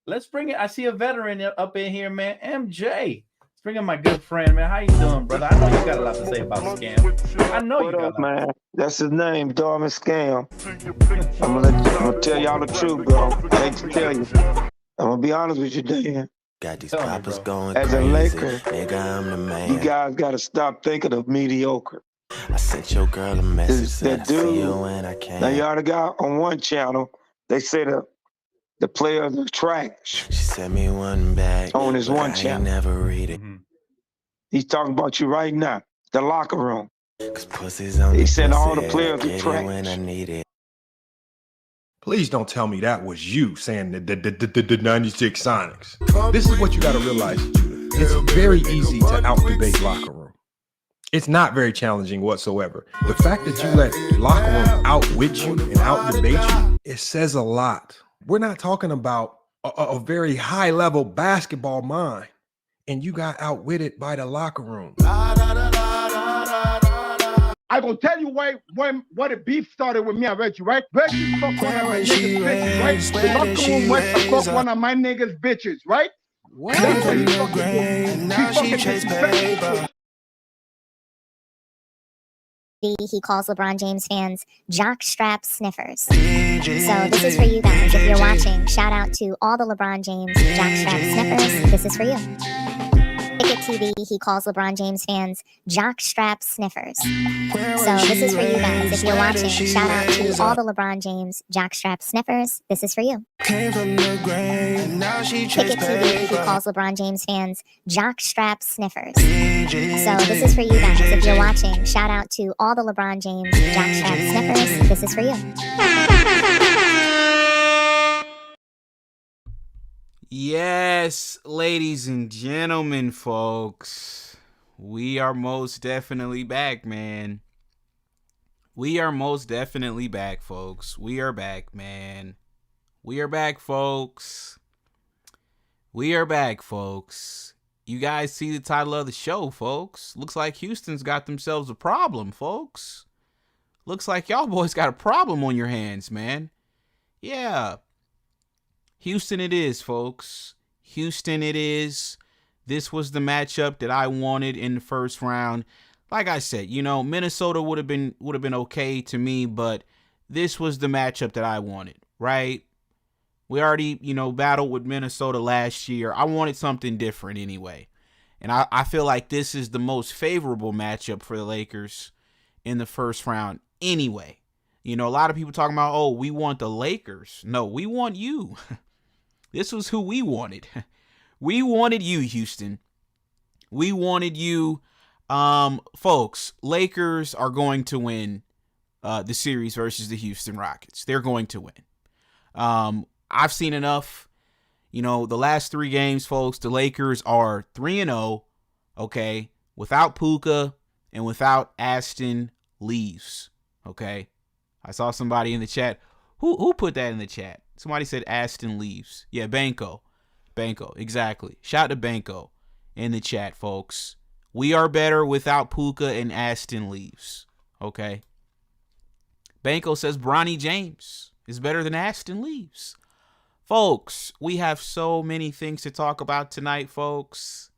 Let's bring it. I see a veteran up in here, man. MJ. Let's bring in my good friend, man. How you doing, brother? I know you got a lot to say about scam. I know you What got up, a lot to man? say. That's his name, Dorman Scam. I'm gonna tell y'all the truth, bro. I hate to tell you. I'm gonna be honest with you, Dan. Got these Tell me, poppers bro. going As a crazy. Laker, Nigga, I'm the man. you guys gotta stop thinking of mediocre. I sent your girl a message, said I That see you dude. when I can. Now you already got on one channel. They say the players are trash She sent me one back, on his but one I channel. ain't never read it. He's talking about you right now. The locker room. Cause pussy's on He the said all pussy, the and players I are get it when I trash. need it. Please don't tell me that was you saying the 96 Sonics. This is what you got to realize, Judah. It's very easy to out-debate locker room. It's not very challenging whatsoever. The fact that you let locker room outwit you and out-debate you, it says a lot. We're not talking about a very high-level basketball mind, and you got outwitted by the locker room. I gonna tell you why the beef started with me and Reggie, right? Reggie fucked one of my niggas' bitches, right? The locker room went to fuck one of my niggas' bitches, right? What? That's what he fucking did. He fucking disrespectful. He calls LeBron James fans jockstrap sniffers. So this is for you guys. If you're watching, shout out to all the LeBron James jockstrap sniffers. This is for you. Ticket TV, he calls LeBron James fans jockstrap sniffers. So this is for you guys. If you're watching, shout out to all the LeBron James jockstrap sniffers. This is for you. Ticket TV, he calls LeBron James fans jockstrap sniffers. So this is for you guys. If you're watching, shout out to all the LeBron James jockstrap sniffers. This is for you. Yes, ladies and gentlemen, folks, we are most definitely back, man. We are most definitely back, folks. We are back, man. We are back, folks. We are back, folks. You guys see the title of the show, folks. Looks like Houston's got themselves a problem, folks. Looks like y'all boys got a problem on your hands, man. Yeah. Houston it is, folks. Houston it is. This was the matchup that I wanted in the first round. Like I said, you know, Minnesota would have been okay to me, but this was the matchup that I wanted, right? We already, you know, battled with Minnesota last year. I wanted something different anyway. And I feel like this is the most favorable matchup for the Lakers in the first round anyway. You know, a lot of people talking about, oh, we want the Lakers. No, we want you. This was who we wanted. We wanted you, Houston. We wanted you. Folks, Lakers are going to win the series versus the Houston Rockets. They're going to win. I've seen enough. You know, the last 3 games, folks, the Lakers are 3-0, okay, without Puka and without Aston Leaves, okay? I saw somebody in the chat. Who put that in the chat? Somebody said Aston Leaves. Yeah, Banco, exactly. Shout to Banco in the chat, folks. We are better without Puka and Aston Leaves, okay? Banco says Bronny James is better than Aston Leaves. Folks, we have so many things to talk about tonight, folks.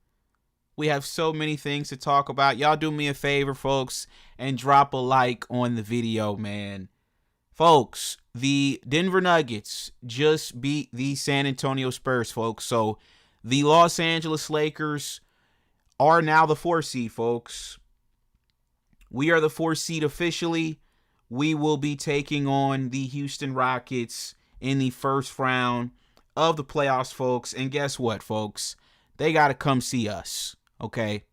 We have so many things to talk about. Y'all do me a favor, folks, and drop a like on the video, man. Folks, the Denver Nuggets just beat the San Antonio Spurs, folks. So the Los Angeles Lakers are now the 4 seed, folks. We are the 4 seed officially. We will be taking on the Houston Rockets in the first round of the playoffs, folks. And guess what, folks? They got to come see us, okay?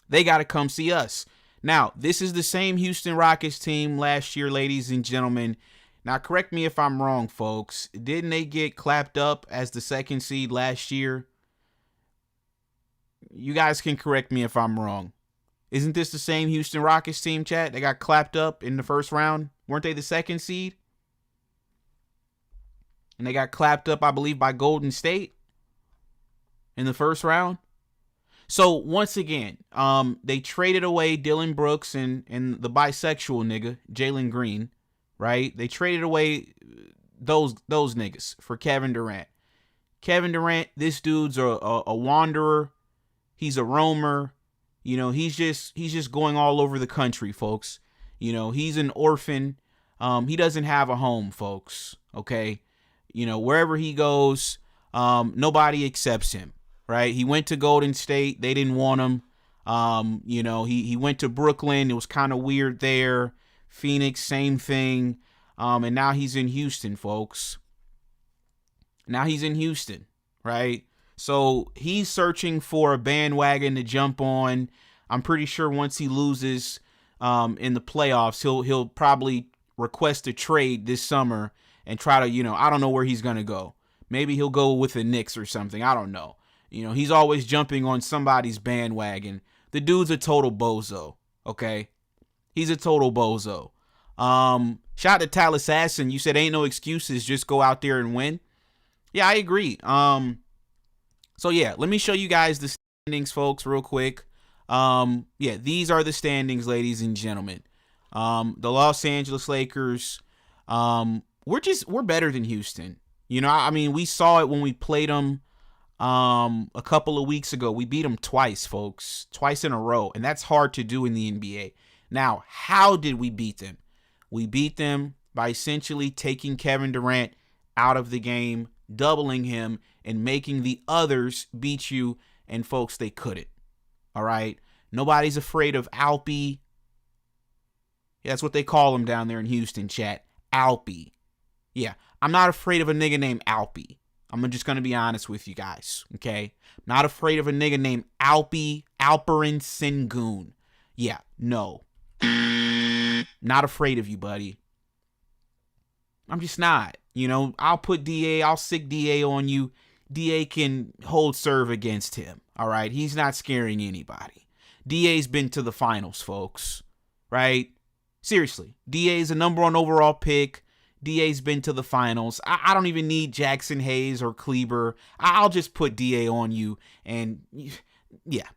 They got to come see us. Now, this is the same Houston Rockets team last year, ladies and gentlemen. Now, correct me if I'm wrong, folks. Didn't they get clapped up as the 2nd seed last year? You guys can correct me if I'm wrong. Isn't this the same Houston Rockets team, chat? They got clapped up in the first round. Weren't they the 2nd seed? And they got clapped up, I believe, by Golden State in the first round. So, once again, they traded away Dylan Brooks and the bisexual nigga, Jalen Green, right? They traded away those niggas for Kevin Durant. Kevin Durant, this dude's a wanderer. He's a roamer. You know, he's just going all over the country, folks. You know, he's an orphan. He doesn't have a home, folks. Okay. You know, wherever he goes, nobody accepts him, right? He went to Golden State. They didn't want him. You know, he went to Brooklyn. It was kind of weird there. Phoenix, same thing. And now he's in Houston, folks. Now he's in Houston, right? So he's searching for a bandwagon to jump on. I'm pretty sure once he loses in the playoffs, he'll probably request a trade this summer and try to, you know, I don't know where he's going to go. Maybe he'll go with the Knicks or something. I don't know. You know, he's always jumping on somebody's bandwagon. The dude's a total bozo, okay? He's a total bozo. Shout out to Tal Assassin. You said ain't no excuses, just go out there and win. Yeah, I agree. So yeah, let me show you guys the standings, folks, real quick. Yeah, these are the standings, ladies and gentlemen. The Los Angeles Lakers, we're better than Houston. You know, I mean, we saw it when we played them a couple of weeks ago. We beat them twice, folks, twice in a row, and that's hard to do in the NBA. Now, how did we beat them? We beat them by essentially taking Kevin Durant out of the game, doubling him, and making the others beat you. And folks, they couldn't. All right. Nobody's afraid of Alpy. Yeah, that's what they call him down there in Houston, chat. Alpy. Yeah, I'm not afraid of a nigga named Alpy. I'm just going to be honest with you guys, okay? Not afraid of a nigga named Alperin Sengun. Yeah, no. Not afraid of you, buddy. I'm just not. You know, I'll put DA, I'll sick DA on you. DA can hold serve against him, all right? He's not scaring anybody. DA's been to the finals, folks, right? Seriously, DA's a number one overall pick. DA's been to the finals. I don't even need Jackson Hayes or Kleber. I'll just put DA on you. And yeah,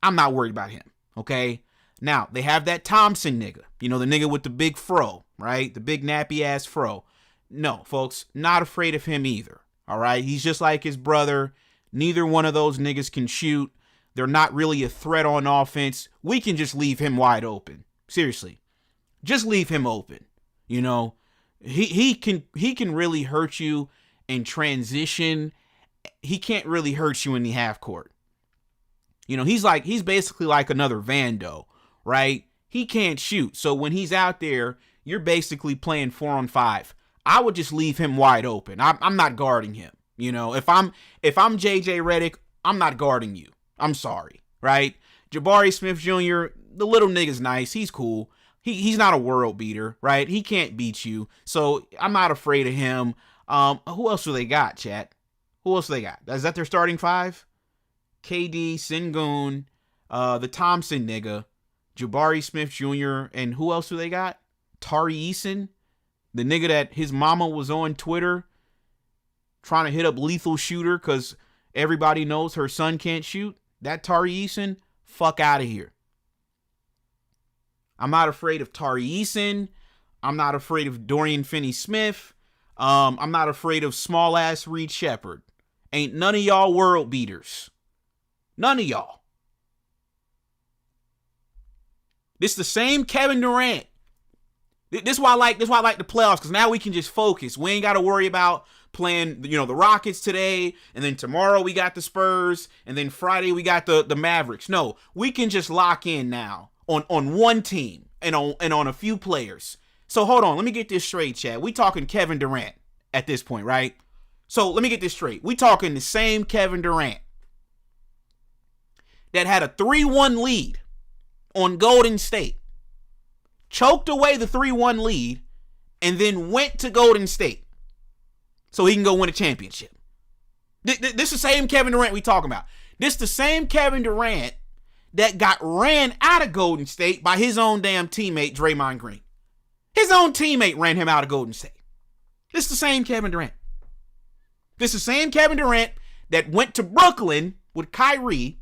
I'm not worried about him. Okay. Now they have that Thompson nigga, you know, the nigga with the big fro, right? The big nappy ass fro. No, folks, not afraid of him either. All right. He's just like his brother. Neither one of those niggas can shoot. They're not really a threat on offense. We can just leave him wide open. Seriously. Just leave him open. You know, he can really hurt you in transition. He can't really hurt you in the half court. You know, he's basically like another Vando, right? He can't shoot. So when he's out there, you're basically playing 4-on-5. I would just leave him wide open. I'm not guarding him. You know, if I'm JJ Redick, I'm not guarding you. I'm sorry, right? Jabari Smith Jr., the little nigga's nice. He's cool. He's not a world beater, right? He can't beat you. So I'm not afraid of him. Who else do they got, chat? Who else do they got? Is that their starting five? KD, Sengun, the Thompson nigga, Jabari Smith Jr., and who else do they got? Tari Eason, the nigga that his mama was on Twitter trying to hit up Lethal Shooter because everybody knows her son can't shoot. That Tari Eason, fuck out of here. I'm not afraid of Tari Eason. I'm not afraid of Dorian Finney-Smith. I'm not afraid of small-ass Reed Shepherd. Ain't none of y'all world beaters. None of y'all. This the same Kevin Durant. This is why I like the playoffs, because now we can just focus. We ain't got to worry about playing, you know, the Rockets today, and then tomorrow we got the Spurs, and then Friday we got the Mavericks. No, we can just lock in now on one team and on a few players. So hold on, let me get this straight, chat. We talking Kevin Durant at this point, right? So let me get this straight. We talking the same Kevin Durant that had a 3-1 lead on Golden State, choked away the 3-1 lead, and then went to Golden State so he can go win a championship. This the same Kevin Durant we talking about. This the same Kevin Durant that got ran out of Golden State by his own damn teammate, Draymond Green. His own teammate ran him out of Golden State. This the same Kevin Durant. This the same Kevin Durant that went to Brooklyn with Kyrie.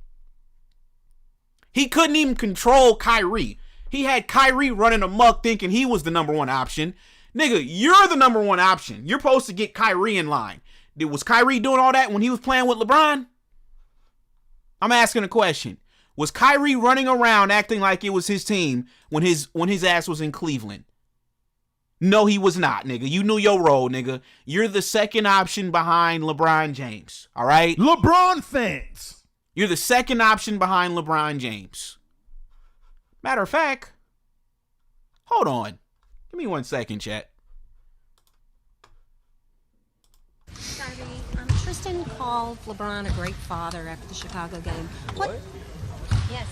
He couldn't even control Kyrie. He had Kyrie running amok thinking he was the number one option. Nigga, you're the number one option. You're supposed to get Kyrie in line. Was Kyrie doing all that when he was playing with LeBron? I'm asking a question. Was Kyrie running around acting like it was his team when his ass was in Cleveland? No, he was not, nigga. You knew your role, nigga. You're the second option behind LeBron James, all right? LeBron fans. You're the second option behind LeBron James. Matter of fact, hold on. Give me 1 second, chat. Tristan called LeBron a great father after the Chicago game. What? Yes,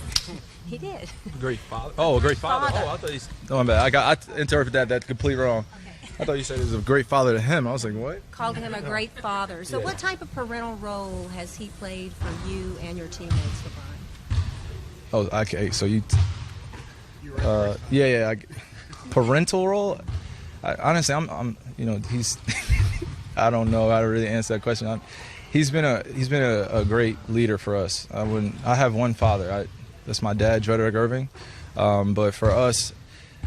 he did. Great father. Oh, a great father. Oh, I thought he's. Oh, my bad. I interpreted that completely wrong. Okay. I thought you said he was a great father to him. I was like, what? Called him a great father. So, what type of parental role has he played for you and your teammates, LeBron? Oh, okay. So you. Parental role. Honestly, I'm. He's. I don't know how to really answer that question. He's been a great leader for us. I have one father. That's my dad, Frederick Irving. But for us,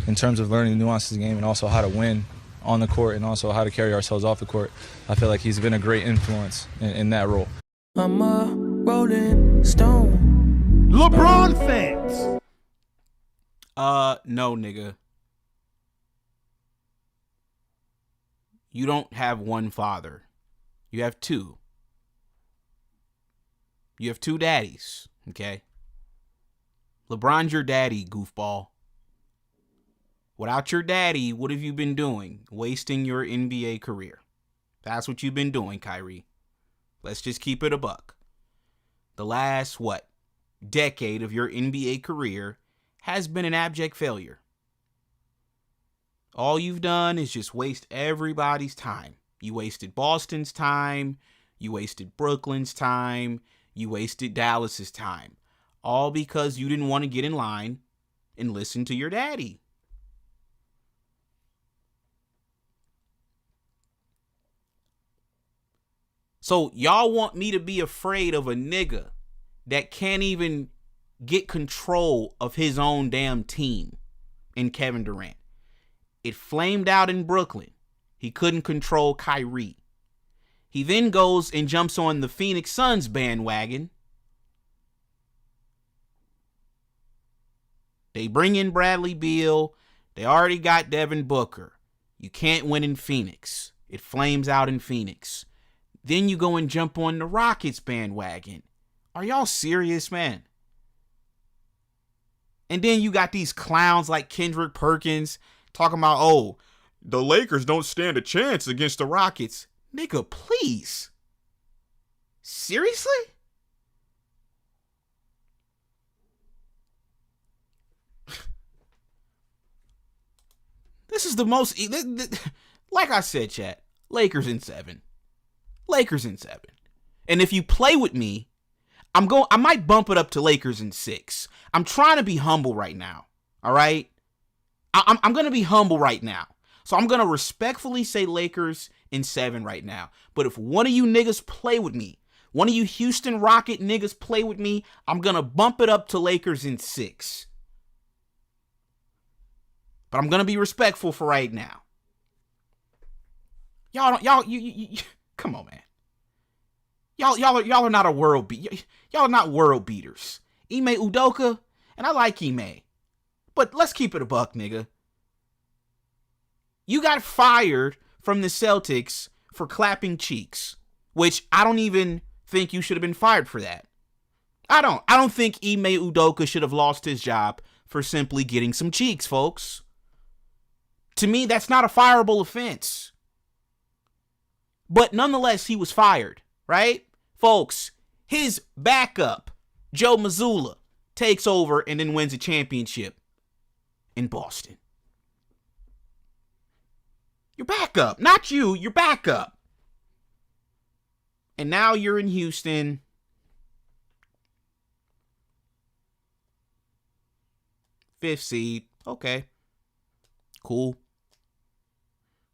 in terms of learning the nuances of the game and also how to win on the court and also how to carry ourselves off the court, I feel like he's been a great influence in that role. I'm a Rolling Stone. LeBron fans. No, nigga. You don't have one father. You have two. You have two daddies, okay? LeBron's your daddy, goofball. Without your daddy, what have you been doing? Wasting your NBA career. That's what you've been doing, Kyrie. Let's just keep it a buck. The last, decade of your NBA career has been an abject failure. All you've done is just waste everybody's time. You wasted Boston's time. You wasted Brooklyn's time. You wasted Dallas's time. All because you didn't want to get in line and listen to your daddy. So y'all want me to be afraid of a nigga that can't even get control of his own damn team in Kevin Durant. It flamed out in Brooklyn. He couldn't control Kyrie. He then goes and jumps on the Phoenix Suns bandwagon. They bring in Bradley Beal. They already got Devin Booker. You can't win in Phoenix. It flames out in Phoenix. Then you go and jump on the Rockets bandwagon. Are y'all serious, man? And then you got these clowns like Kendrick Perkins talking about, oh, the Lakers don't stand a chance against the Rockets. Nigga, please. Seriously? This is the most, like I said, chat, Lakers in 7. Lakers in 7. And if you play with me, I might bump it up to Lakers in 6. I'm trying to be humble right now. All right? I'm going to be humble right now. So I'm going to respectfully say Lakers in 7 right now. But if one of you niggas play with me, one of you Houston Rocket niggas play with me, I'm going to bump it up to Lakers in 6. But I'm going to be respectful for right now. You come on, man. Y'all are not a world beat. Y'all are not world beaters. Ime Udoka, and I like Ime. But let's keep it a buck, nigga. You got fired from the Celtics for clapping cheeks, which I don't even think you should have been fired for that. I don't think Ime Udoka should have lost his job for simply getting some cheeks, folks. To me, that's not a fireable offense. But nonetheless, he was fired, right? Folks, his backup, Joe Mazzulla, takes over and then wins a championship in Boston. Your backup, not you, your backup. And now you're in Houston. Fifth seed. Okay. Cool.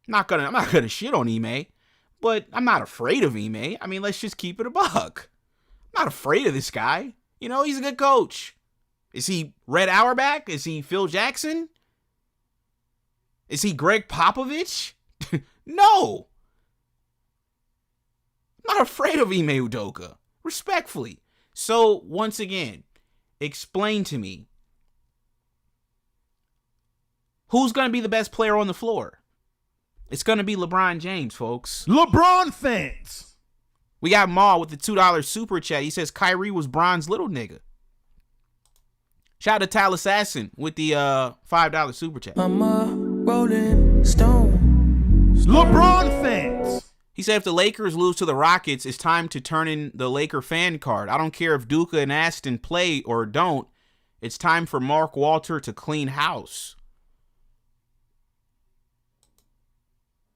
I'm not gonna shit on Ime, but I'm not afraid of Ime. I mean, let's just keep it a buck. I'm not afraid of this guy. You know, he's a good coach. Is he Red Auerbach? Is he Phil Jackson? Is he Greg Popovich? No. I'm not afraid of Ime Udoka. Respectfully. So, once again, explain to me, who's going to be the best player on the floor? It's going to be LeBron James, folks. LeBron fans. We got Maul with the $2 super chat. He says Kyrie was Bron's little nigga. Shout out to Tal Assassin with the $5 super chat. I'm a rolling stone. LeBron fans. He said if the Lakers lose to the Rockets, it's time to turn in the Laker fan card. I don't care if Duka and Aston play or don't. It's time for Mark Walter to clean house.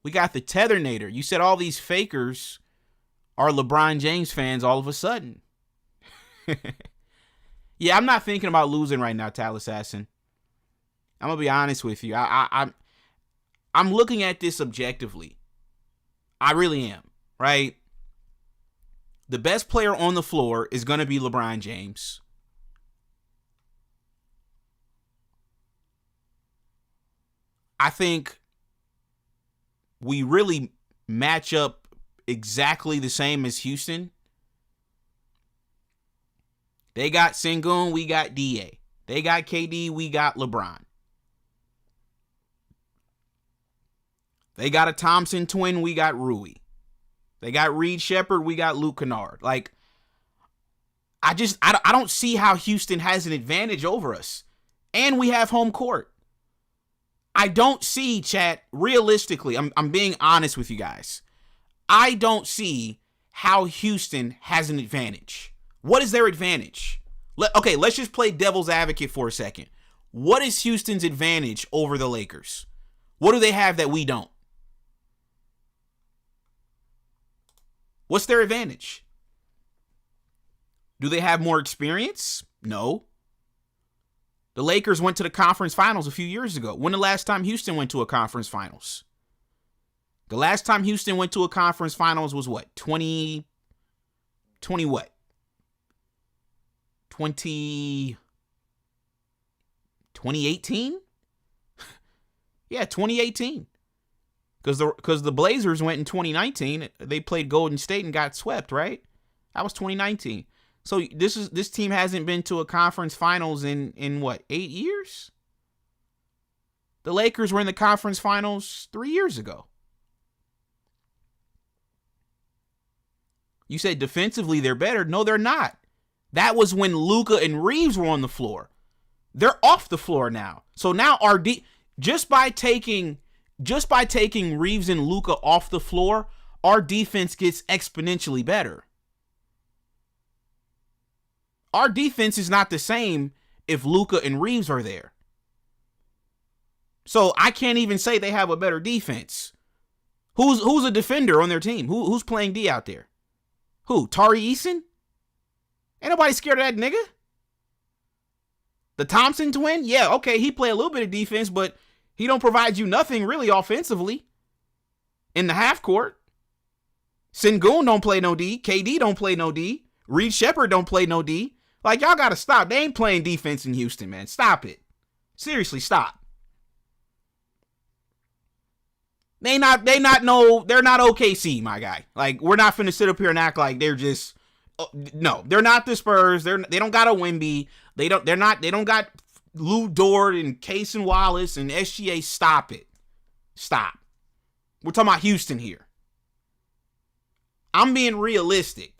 We got the Tethernator. You said all these fakers are LeBron James fans all of a sudden. Yeah, I'm not thinking about losing right now, Tal Assassin. I'm going to be honest with you. I'm looking at this objectively. I really am, right? The best player on the floor is going to be LeBron James. I think we really match up exactly the same as Houston. They got Sengun, we got DA. They got KD, we got LeBron. They got a Thompson twin, we got Rui. They got Reed Shepherd, we got Luke Kennard. Like, I don't see how Houston has an advantage over us. And we have home court. I don't see, chat, realistically, I'm being honest with you guys. I don't see how Houston has an advantage. What is their advantage? Okay, let's just play devil's advocate for a second. What is Houston's advantage over the Lakers? What do they have that we don't? What's their advantage? Do they have more experience? No. The Lakers went to the conference finals a few years ago. When the last time Houston went to a conference finals? The last time Houston went to a conference finals was what? 20 what? 2018? Yeah, 2018. Because the Blazers went in 2019. They played Golden State and got swept, right? That was 2019. So this team hasn't been to a conference finals in what, 8 years? The Lakers were in the conference finals 3 years ago. You said defensively they're better. No, they're not. That was when Luka and Reeves were on the floor. They're off the floor now. So now just by taking Reeves and Luka off the floor, our defense gets exponentially better. Our defense is not the same if Luka and Reeves are there. So I can't even say they have a better defense. Who's a defender on their team? Who's playing D out there? Who? Tari Eason? Ain't nobody scared of that nigga. The Thompson twin? Yeah, okay, he play a little bit of defense, but he don't provide you nothing really offensively in the half court. Sengun don't play no D. KD don't play no D. Reed Shepherd don't play no D. Like, y'all gotta stop. They ain't playing defense in Houston, man. Stop it. Seriously, stop. They're not OKC, my guy. Like, we're not finna sit up here and act like they're just, no, they're not the Spurs. They don't got a Wemby. They don't got Lou Dort and Case and Wallace and SGA. Stop it. Stop. We're talking about Houston here. I'm being realistic.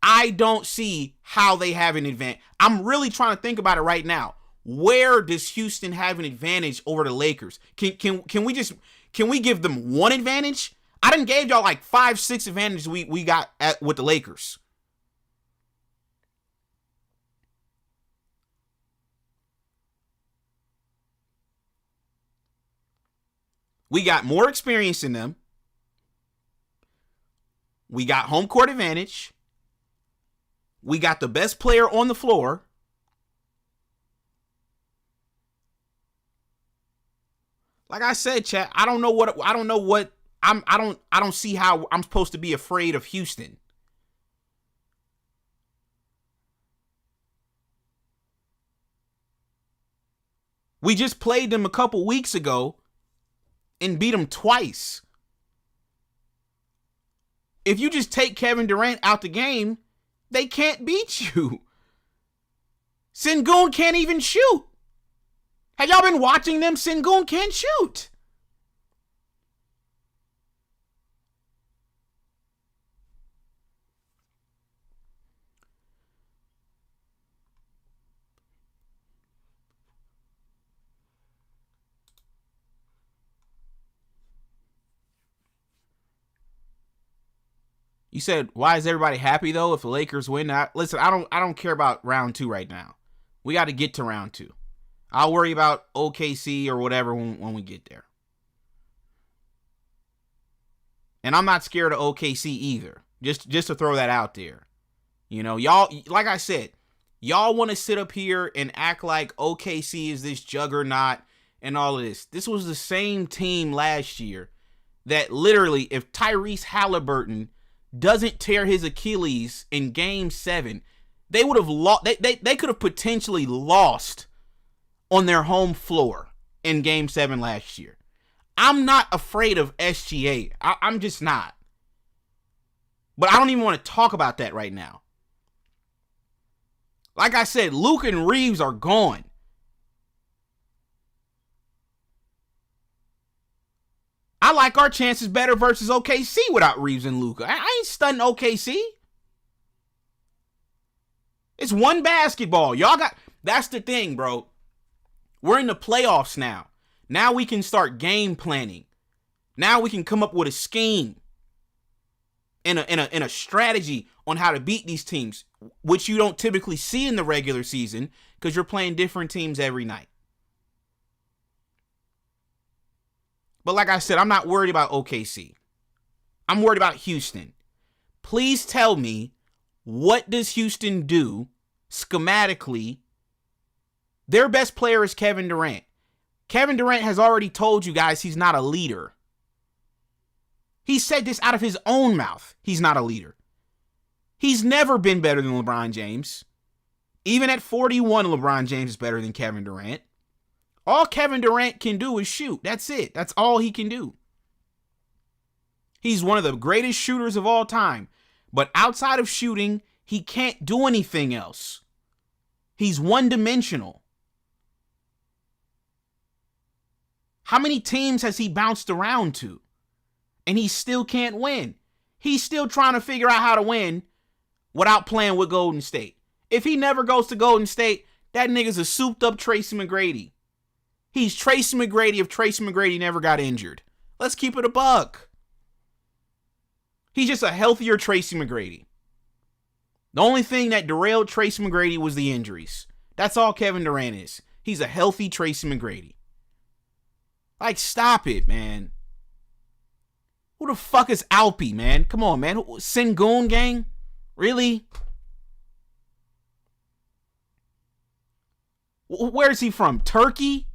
I don't see how they have an advantage. I'm really trying to think about it right now. Where does Houston have an advantage over the Lakers? Can we give them one advantage? I done gave y'all like 5-6 advantages we got with the Lakers. We got more experience than them. We got home court advantage. We got the best player on the floor. Like I said, chat, I don't see how I'm supposed to be afraid of Houston. We just played them a couple weeks ago and beat them twice. if you just take Kevin Durant out the game, they can't beat you. Sengun can't even shoot. Have y'all been watching them? Sengun can't shoot. You said, why is everybody happy though if the Lakers win? Listen, I don't care about round 2 right now. We got to get to round 2. I'll worry about OKC or whatever when we get there. And I'm not scared of OKC either. Just to throw that out there. You know, y'all, like I said, y'all want to sit up here and act like OKC is this juggernaut and all of this. This was the same team last year that literally, if Tyrese Halliburton doesn't tear his Achilles in Game 7, they would have lost. They could have potentially lost on their home floor in Game 7 last year. I'm not afraid of SGA. I'm just not. But I don't even want to talk about that right now. Like I said, Luka and Reeves are gone. I like our chances better versus OKC without Reeves and Luka. I ain't stunning OKC. It's one basketball. Y'all got... That's the thing, bro. We're in the playoffs now. Now we can start game planning. Now we can come up with a scheme and a strategy on how to beat these teams, which you don't typically see in the regular season because you're playing different teams every night. But like I said, I'm not worried about OKC. I'm worried about Houston. Please tell me, what does Houston do schematically? Their best player is Kevin Durant. Kevin Durant has already told you guys he's not a leader. He said this out of his own mouth. He's not a leader. He's never been better than LeBron James. Even at 41, LeBron James is better than Kevin Durant. All Kevin Durant can do is shoot. That's it. That's all he can do. He's one of the greatest shooters of all time. But outside of shooting, he can't do anything else. He's one-dimensional. How many teams has he bounced around to? And he still can't win. He's still trying to figure out how to win without playing with Golden State. If he never goes to Golden State, that nigga's a souped-up Tracy McGrady. He's Tracy McGrady if Tracy McGrady never got injured. Let's keep it a buck. He's just a healthier Tracy McGrady. The only thing that derailed Tracy McGrady was the injuries. That's all Kevin Durant is. He's a healthy Tracy McGrady. Like, stop it, man. Who the fuck is Alpi, man? Come on, man. Sengun gang? Really? Where is he from? Turkey?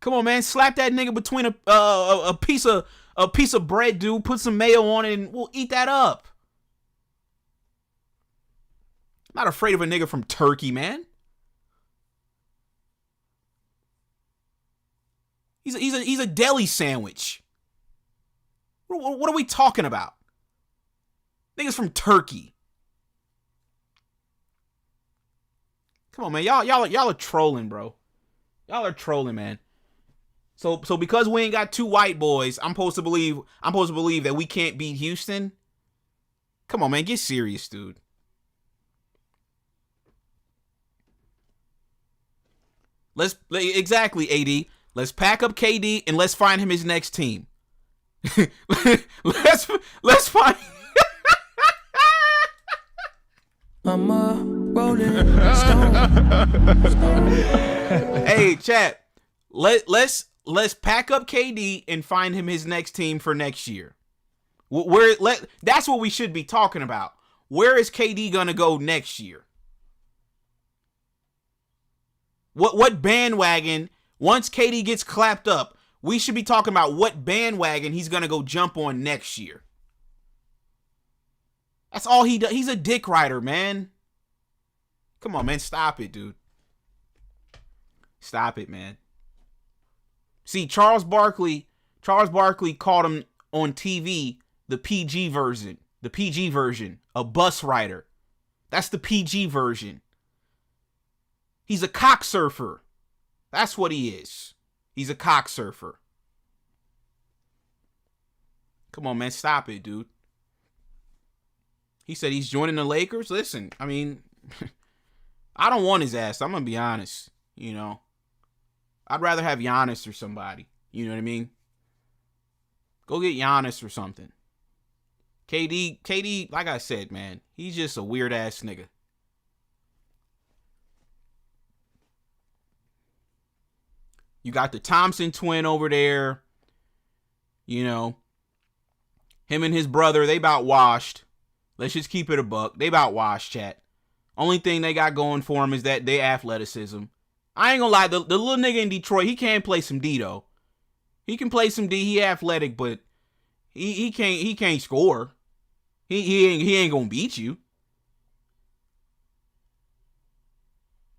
Come on, man. Slap that nigga between a piece of bread, dude. Put some mayo on it and we'll eat that up. I'm not afraid of a nigga from Turkey, man. He's a deli sandwich. What are we talking about? Niggas from Turkey. Come on, man. Y'all are trolling, bro. Y'all are trolling, man. So because we ain't got two white boys, I'm supposed to believe that we can't beat Houston? Come on, man. Get serious, dude. Exactly, AD. Let's pack up KD and let's find him his next team. let's find. I'm a rolling stone. Hey, chat. Let's pack up KD and find him his next team for next year. That's what we should be talking about. Where is KD gonna go next year? What bandwagon? Once KD gets clapped up, we should be talking about what bandwagon he's going to go jump on next year. That's all he does. He's a dick rider, man. Come on, man. Stop it, dude. Stop it, man. See, Charles Barkley Charles Barkley called him on TV the PG version, a bus rider. That's the PG version. He's a cock surfer. That's what he is. He's a cock surfer. Come on, man. Stop it, dude. He said he's joining the Lakers. Listen, I mean, I don't want his ass. I'm going to be honest. You know, I'd rather have Giannis or somebody. You know what I mean? Go get Giannis or something. KD, like I said, man, he's just a weird ass nigga. You got the Thompson twin over there. You know, him and his brother, they about washed. Let's just keep it a buck. They about washed, chat. Only thing they got going for him is that they athleticism. I ain't gonna lie, the little nigga in Detroit, he can play some D though. He can play some D. He athletic, but he can't score. He ain't gonna beat you.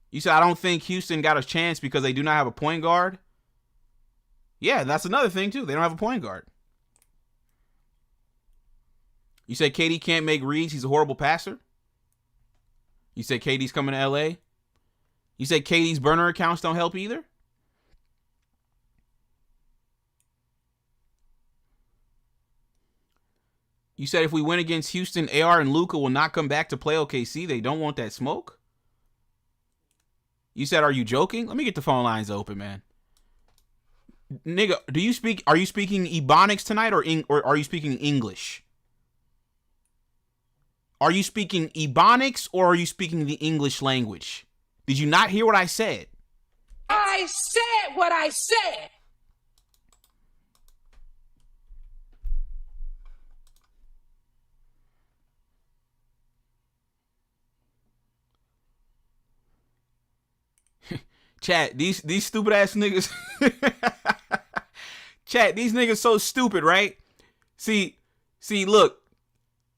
You said I don't think Houston got a chance because they do not have a point guard. Yeah, that's another thing too. They don't have a point guard. You said KD can't make reads. He's a horrible passer. You said KD's coming to LA. You said KD's burner accounts don't help either. You said if we win against Houston, AR and Luka will not come back to play OKC. They don't want that smoke. You said, are you joking? Let me get the phone lines open, man. Nigga, are you speaking Ebonics tonight or are you speaking English? Are you speaking Ebonics or are you speaking the English language? Did you not hear what I said? I said what I said. Chat, these stupid ass niggas. Chat, these niggas so stupid, right? See, look.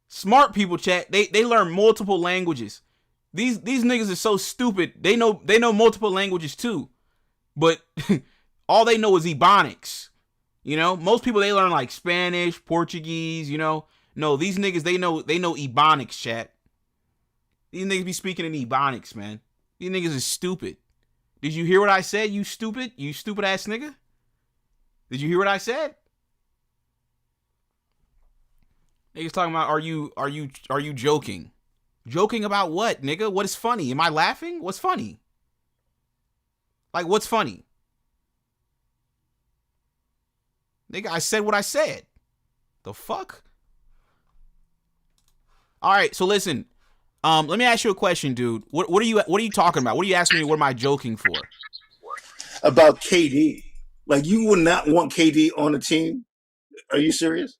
Smart people, chat, they learn multiple languages. These niggas are so stupid. They know multiple languages too. But all they know is Ebonics. You know, most people they learn like Spanish, Portuguese, you know. No, these niggas they know Ebonics, chat. These niggas be speaking in Ebonics, man. These niggas are stupid. Did you hear what I said, you stupid ass nigga? Did you hear what I said? Niggas talking about are you joking? Joking about what, nigga? What is funny? Am I laughing? What's funny? Like, what's funny? Nigga, I said what I said. The fuck? All right, so listen. Let me ask you a question, dude. What are you talking about? What are you asking me? What am I joking for? About KD. Like, you would not want KD on the team? Are you serious?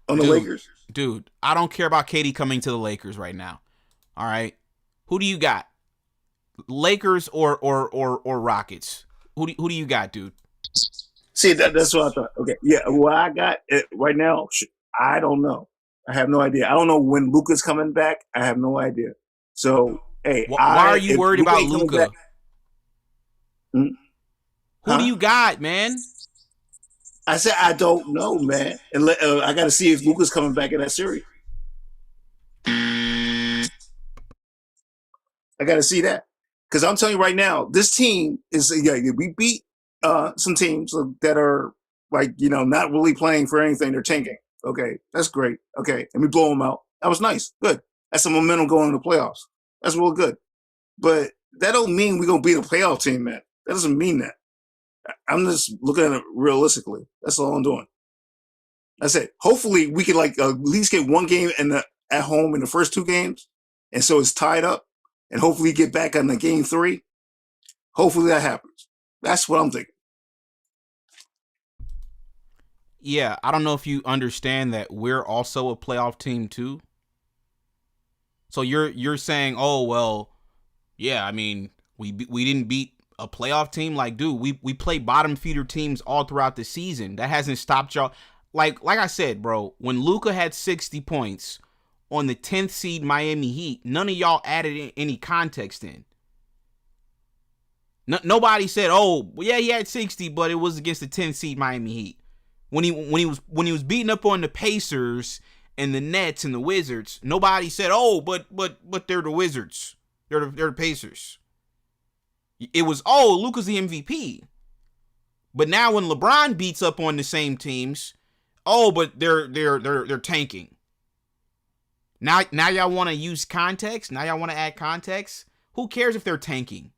On the Lakers? Dude, I don't care about KD coming to the Lakers right now. All right? Who do you got? Lakers or Rockets? Who do you got, dude? See, that's what I thought. Okay, yeah, what I got right now, I don't know. I have no idea. I don't know when Luka's coming back. I have no idea. So, hey, why are you worried about Luka? Who do you got, man? I said I don't know, man. And I got to see if Luka's coming back in that series. I got to see that because I'm telling you right now, this team is we beat some teams that are like not really playing for anything. They're tanking. Okay, that's great. Okay, and we blow them out. That was nice. Good. That's some momentum going into the playoffs. That's real good. But that don't mean we're going to beat a playoff team, man. That doesn't mean that. I'm just looking at it realistically. That's all I'm doing. That's it. Hopefully, we could at least get one game at home in the first two games, and so it's tied up, and hopefully get back on the game 3. Hopefully that happens. That's what I'm thinking. Yeah, I don't know if you understand that we're also a playoff team too. So you're saying, oh well, yeah, I mean we didn't beat a playoff team. Like, dude, we play bottom feeder teams all throughout the season. That hasn't stopped y'all. Like I said, bro, when Luka had 60 points on the 10th seed Miami Heat, none of y'all added any context in. Nobody said, "Oh, well, yeah, he had 60, but it was against the 10 seed Miami Heat." When he was beating up on the Pacers and the Nets and the Wizards, nobody said, "Oh, but they're the Wizards. They're the Pacers." It was, "Oh, Luka's the MVP." But now when LeBron beats up on the same teams, "Oh, but they're tanking." Now y'all want to use context? Now y'all want to add context? Who cares if they're tanking?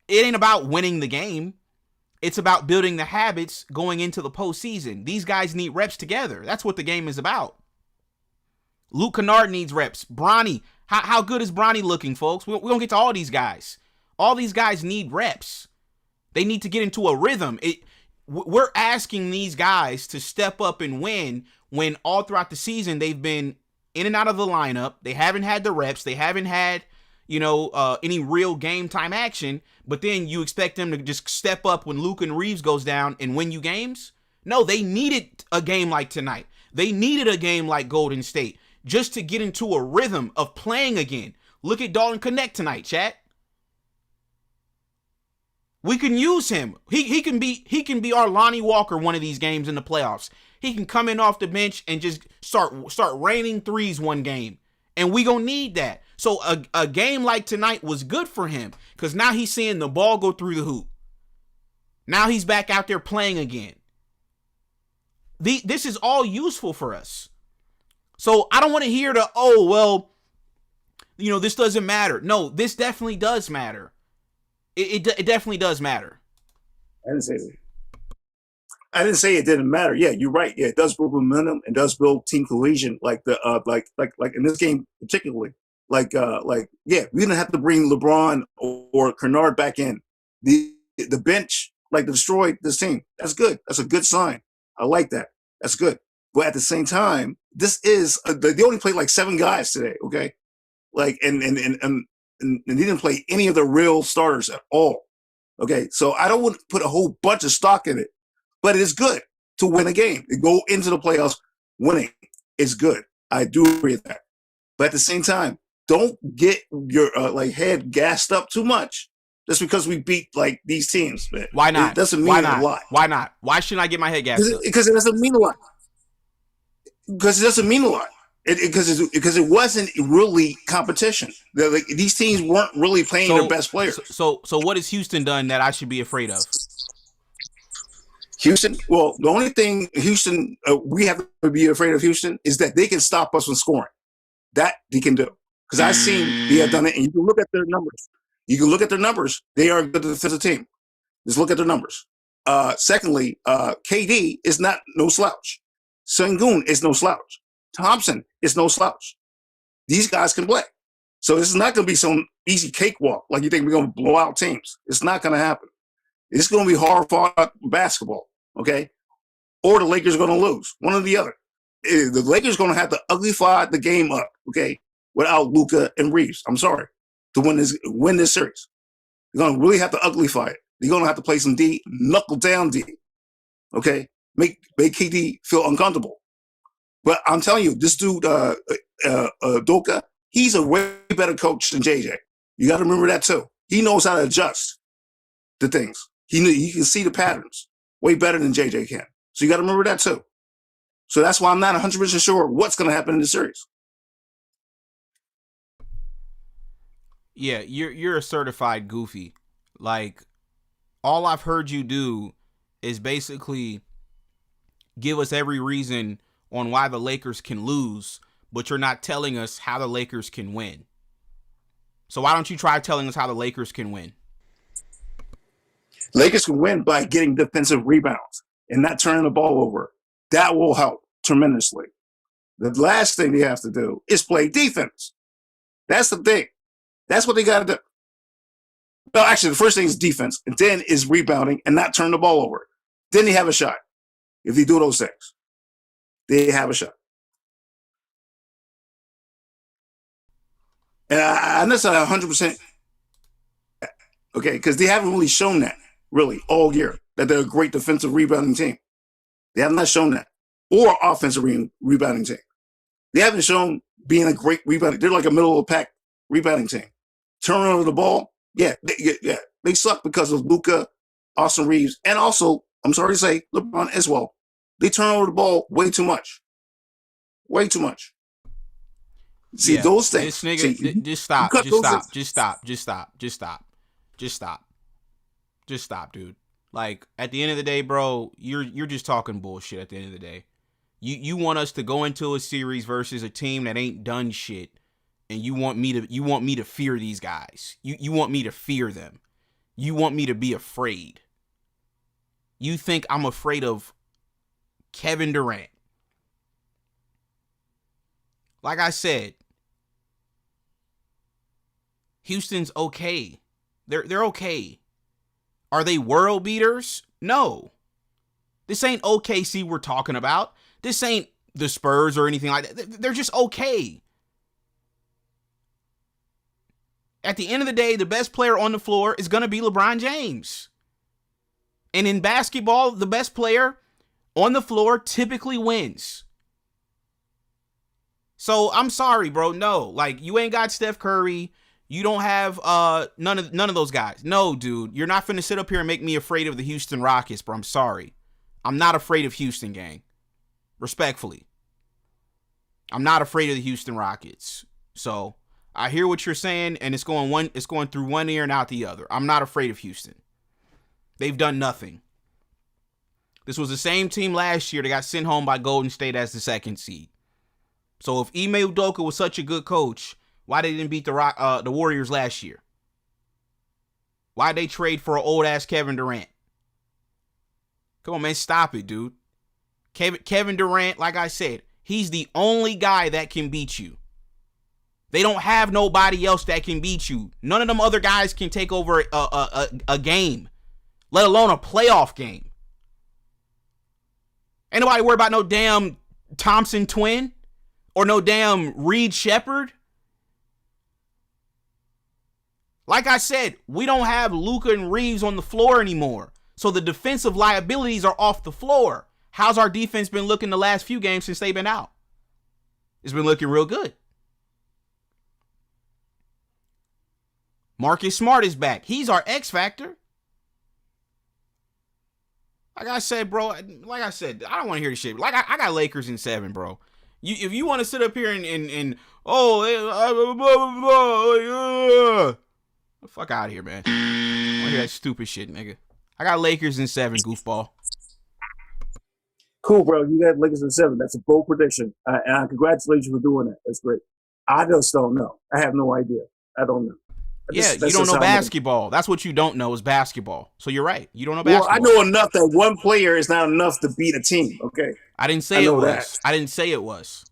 It ain't about winning the game. It's about building the habits going into the postseason. These guys need reps together. That's what the game is about. Luke Kennard needs reps. Bronny, how good is Bronny looking, folks? We don't get to all these guys. All these guys need reps. They need to get into a rhythm. We're asking these guys to step up and win when all throughout the season they've been in and out of the lineup. They haven't had the reps. They haven't had, any real game time action. But then you expect them to just step up when Luka and Reeves goes down and win you games? No, they needed a game like tonight. They needed a game like Golden State just to get into a rhythm of playing again. Look at Dalton Connect tonight, chat. We can use him. He can be our Lonnie Walker one of these games in the playoffs. He can come in off the bench and just start raining threes one game. And we gonna need that. So a game like tonight was good for him because now he's seeing the ball go through the hoop. Now he's back out there playing again. This is all useful for us. So I don't want to hear this doesn't matter. No, this definitely does matter. It definitely does matter. I didn't say that. I didn't say it didn't matter. Yeah, you're right. Yeah, it does build momentum and does build team cohesion. Like like in this game particularly. We didn't have to bring LeBron or Kennard back in. The bench destroyed this team. That's good. That's a good sign. I like that. That's good. But at the same time, this is they only played 7 guys today. Okay, and they didn't play any of the real starters at all. Okay, so I don't want to put a whole bunch of stock in it. But it is good to win a game. To go into the playoffs winning is good. I do agree with that. But at the same time, don't get your head gassed up too much just because we beat these teams, man. Why not? It doesn't mean a lot. Why not? Why shouldn't I get my head gassed up? Because it doesn't mean a lot. Because it doesn't mean a lot. Because it wasn't really competition. These teams weren't really playing their best players. So what has Houston done that I should be afraid of? Houston, well, the only thing Houston, we have to be afraid of Houston is that they can stop us from scoring. That they can do. Because I've seen they have done it, and you can look at their numbers. They are a good defensive team. Just look at their numbers. Secondly, KD is not no slouch. Sengun is no slouch. Thompson is no slouch. These guys can play. So this is not going to be some easy cakewalk like you think we're going to blow out teams. It's not going to happen. It's going to be hard-fought basketball, okay? Or the Lakers are going to lose, one or the other. The Lakers are going to have to uglify the game up, okay, without Luka and Reeves. I'm sorry, to win this series. They're going to really have to uglify it. They're going to have to play some D, knuckle down D, okay? Make KD feel uncomfortable. But I'm telling you, this dude, Doka, he's a way better coach than JJ. You got to remember that too. He knows how to adjust to things. He can see the patterns way better than JJ can. So you got to remember that too. So that's why I'm not 100% sure what's going to happen in the series. Yeah, you're a certified goofy. All I've heard you do is basically give us every reason on why the Lakers can lose, but you're not telling us how the Lakers can win. So why don't you try telling us how the Lakers can win? Lakers can win by getting defensive rebounds and not turning the ball over. That will help tremendously. The last thing they have to do is play defense. That's the thing. That's what they got to do. No, actually, the first thing is defense, and then is rebounding and not turn the ball over. Then they have a shot. If they do those things, they have a shot. And I'm not 100%, okay, because they haven't really shown that, really, all year, that they're a great defensive rebounding team. They have not shown that. Or offensive rebounding team. They haven't shown being a great rebounding. They're like a middle-of-the-pack rebounding team. Turning over the ball, Yeah, they suck because of Luka, Austin Reeves, and also, I'm sorry to say, LeBron as well. They turn over the ball way too much. Way too much. See, those things. This nigga, just stop. Just stop, dude. Like, at the end of the day, bro, you're just talking bullshit at the end of the day. You want us to go into a series versus a team that ain't done shit, and you want me to fear these guys. You want me to fear them. You want me to be afraid. You think I'm afraid of Kevin Durant. Like I said, Houston's okay. They're okay. Are they world beaters? No. This ain't OKC we're talking about. This ain't the Spurs or anything like that. They're just okay. At the end of the day, the best player on the floor is going to be LeBron James. And in basketball, the best player on the floor typically wins. So I'm sorry, bro. No, like, you ain't got Steph Curry. You don't have none of those guys. No, dude, you're not finna sit up here and make me afraid of the Houston Rockets, bro. I'm sorry. I'm not afraid of Houston, gang. Respectfully. I'm not afraid of the Houston Rockets. So I hear what you're saying, and it's going through one ear and out the other. I'm not afraid of Houston. They've done nothing. This was the same team last year that got sent home by Golden State as the second seed. So if Ime Udoka was such a good coach, why they didn't beat the Warriors last year? Why'd they trade for an old-ass Kevin Durant? Come on, man, stop it, dude. Kevin Durant, like I said, he's the only guy that can beat you. They don't have nobody else that can beat you. None of them other guys can take over a game, let alone a playoff game. Ain't nobody worried about no damn Thompson twin or no damn Reed Shepherd. Like I said, we don't have Luka and Reeves on the floor anymore. So the defensive liabilities are off the floor. How's our defense been looking the last few games since they've been out? It's been looking real good. Marcus Smart is back. He's our X factor. Like I said, bro, I don't want to hear this shit. Like, I got Lakers in 7, bro. If you want to sit up here and fuck out of here, man. I want to hear that stupid shit, nigga. I got Lakers in 7, goofball. Cool, bro. You got Lakers in 7. That's a bold prediction. And I congratulate you for doing that. That's great. I just don't know. I have no idea. I don't know. You don't know basketball. That's what you don't know is basketball. So you're right. You don't know basketball. Well, I know enough that one player is not enough to beat a team. Okay. I didn't say it was. I didn't say it was.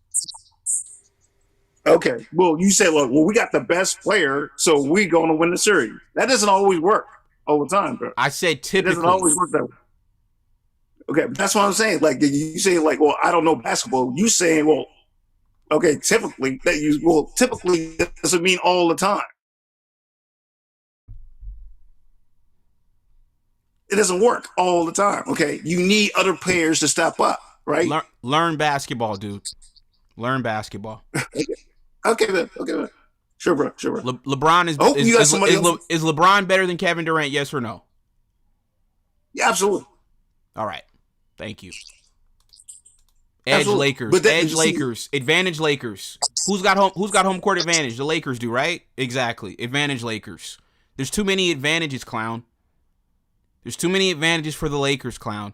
Okay. Well, you said, look, we got the best player, so we're going to win the series. That doesn't always work all the time, bro. I said typically. It doesn't always work that way. Okay, but that's what I'm saying. Like, you say, like, well, I don't know basketball. You saying, well, okay, typically doesn't mean all the time. It doesn't work all the time. Okay, you need other players to step up, right? Learn basketball, dude. Learn basketball. Okay, man. Sure, bro. LeBron is LeBron better than Kevin Durant? Yes or no? Yeah, absolutely. All right. Thank you. Edge Lakers. Lakers. Advantage Lakers. Who's got home court advantage? The Lakers do, right? Exactly. Advantage Lakers. There's too many advantages, clown. There's too many advantages for the Lakers, clown.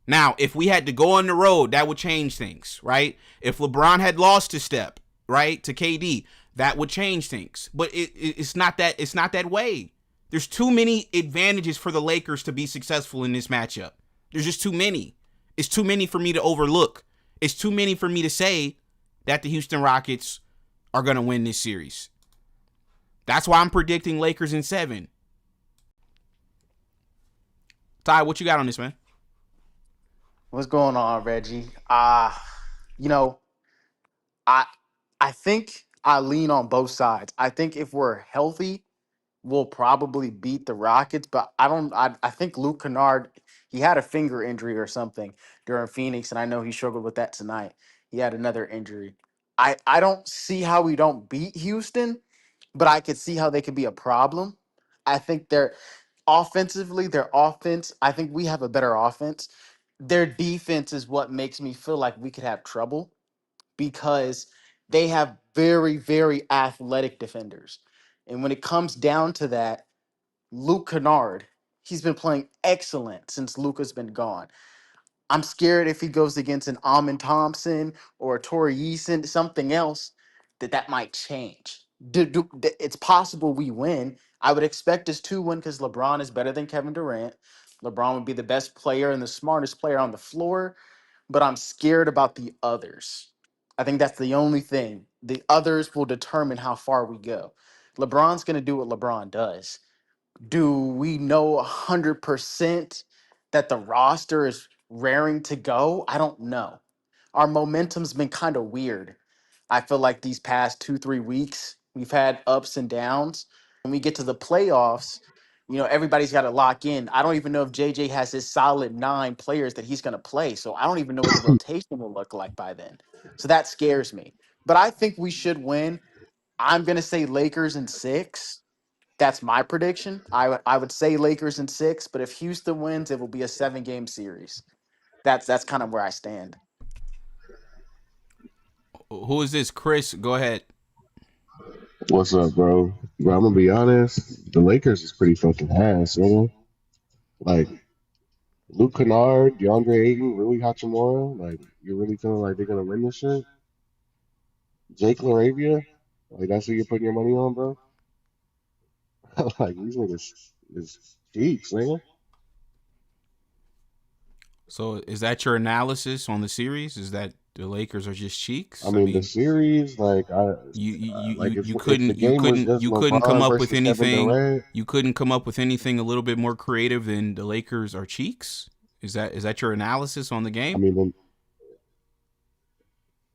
Now, if we had to go on the road, that would change things, right? If LeBron had lost a step, right, to KD, that would change things. But it's not that way. There's too many advantages for the Lakers to be successful in this matchup. There's just too many. It's too many for me to overlook. It's too many for me to say that the Houston Rockets are going to win this series. That's why I'm predicting Lakers in 7. Ty, what you got on this, man? What's going on, Reggie? I think I lean on both sides. I think if we're healthy, we'll probably beat the Rockets, but I think Luke Kennard, he had a finger injury or something during Phoenix, and I know he struggled with that tonight. He had another injury. I don't see how we don't beat Houston, but I could see how they could be a problem. I think they're offensively, their offense, I think we have a better offense. Their defense is what makes me feel like we could have trouble because they have very, very athletic defenders. And when it comes down to that, Luke Kennard, he's been playing excellent since Luka's been gone. I'm scared if he goes against an Amon Thompson or a Torrey Eason, something else, that might change. It's possible we win. I would expect us to win because LeBron is better than Kevin Durant. LeBron would be the best player and the smartest player on the floor, but I'm scared about the others. I think that's the only thing. The others will determine how far we go. LeBron's going to do what LeBron does. Do we know 100% that the roster is raring to go? I don't know. Our momentum's been kind of weird. I feel like these past 2, 3 weeks, we've had ups and downs. When we get to the playoffs, everybody's got to lock in. I don't even know if JJ has his solid 9 players that he's going to play. So I don't even know what the rotation will look like by then. So that scares me. But I think we should win. I'm going to say Lakers in 6. That's my prediction. I would say Lakers in 6, but if Houston wins, it will be a 7-game series. That's kind of where I stand. Who is this? Chris, go ahead. What's up, bro? Bro, I'm gonna be honest. The Lakers is pretty fucking ass, man. Like Luke Kennard, DeAndre Ayton, Rui Hachimura. Like you're really feeling like they're gonna win this shit? Jake LaRavia, like that's who you're putting your money on, bro. Like these niggas is cheeks, man. So is that your analysis on the series? Is that the Lakers are just cheeks? I mean the series, like you couldn't come up with anything. You couldn't come up with anything a little bit more creative than the Lakers are cheeks. Is that your analysis on the game? I mean,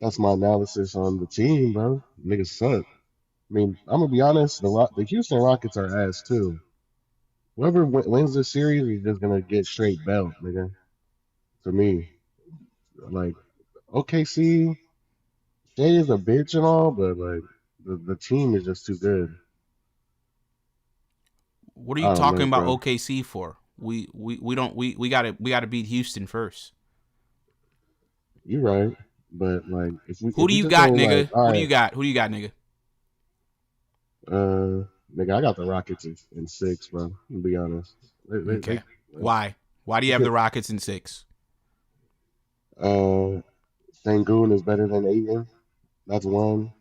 that's my analysis on the team, bro. Niggas suck. I mean, I'm gonna be honest. The Houston Rockets are ass too. Whoever wins this series is just gonna get straight belt, nigga. For me, like OKC, Shea is a bitch and all, but like the team is just too good. What are you talking about OKC for? We gotta beat Houston first. You're right, but like if we who do you got, nigga? Who do you got? Who do you got, nigga? Nigga, I got the Rockets in 6, bro. To be honest. Okay. Why? Why do you have the Rockets in 6? Sengun is better than Ayton. That's one.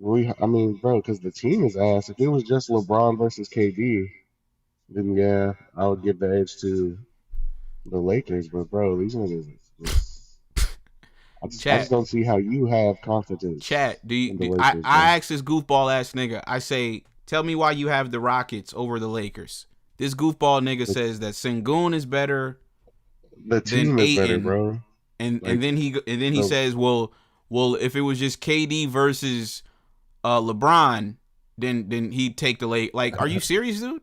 I mean, bro, because the team is ass. If it was just LeBron versus KD, then yeah, I would give the edge to the Lakers. But bro, these niggas I just don't see how you have confidence. Chat, I ask this goofball ass nigga, I say, tell me why you have the Rockets over the Lakers. This goofball nigga says that Sengun is better. The team is better, bro. And then he says, well, if it was just KD versus LeBron, then he'd take the Lakers. Like, are you serious, dude?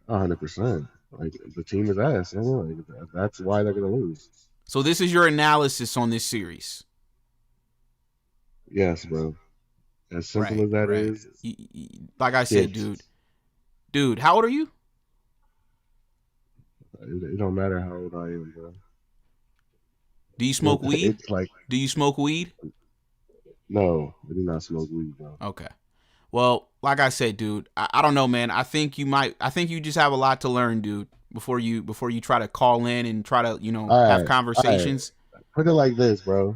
100%. Like the team is ass. Like, that's why they're gonna lose. So this is your analysis on this series. Yes, bro. As simple as that is. Like I said, dude, how old are you? It don't matter how old I am, bro. Do you smoke weed? Do you smoke weed? No, I do not smoke weed, bro. Okay. Well, like I said, dude, I don't know, man. I think you just have a lot to learn, dude, before you try to call in and try to, have conversations. Right. Put it like this, bro.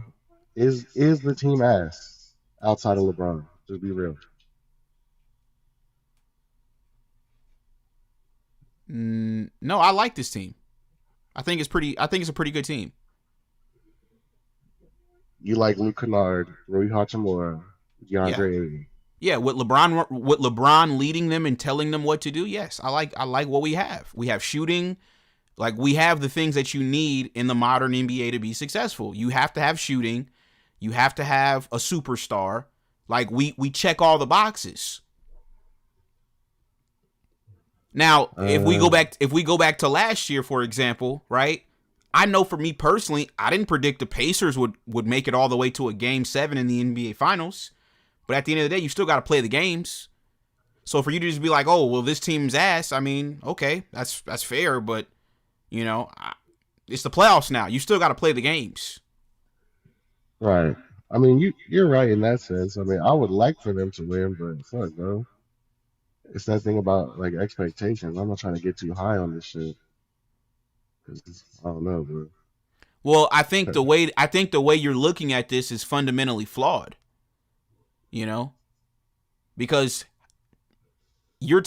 Is the team ass outside of LeBron? Just be real. No, I like this team. I think it's a pretty good team. You like Luke Kennard, Rui Hachimura, DeAndre Ayton. Yeah, with LeBron leading them and telling them what to do. Yes, I like what we have. We have shooting. Like, we have the things that you need in the modern NBA to be successful. You have to have shooting. You have to have a superstar. Like, we check all the boxes. Now, if we go back to last year, for example, right? I know for me personally, I didn't predict the Pacers would make it all the way to a Game 7 in the NBA Finals. But at the end of the day, you still got to play the games. So for you to just be like, oh, well, this team's ass, I mean, okay, that's fair, but, you know, it's the playoffs now. You still got to play the games. Right. I mean, you're right in that sense. I mean, I would like for them to win, but fuck, bro. It's that thing about like expectations. I'm not trying to get too high on this shit. 'Cause I don't know, bro. Well, I think the way you're looking at this is fundamentally flawed. You know? Because you're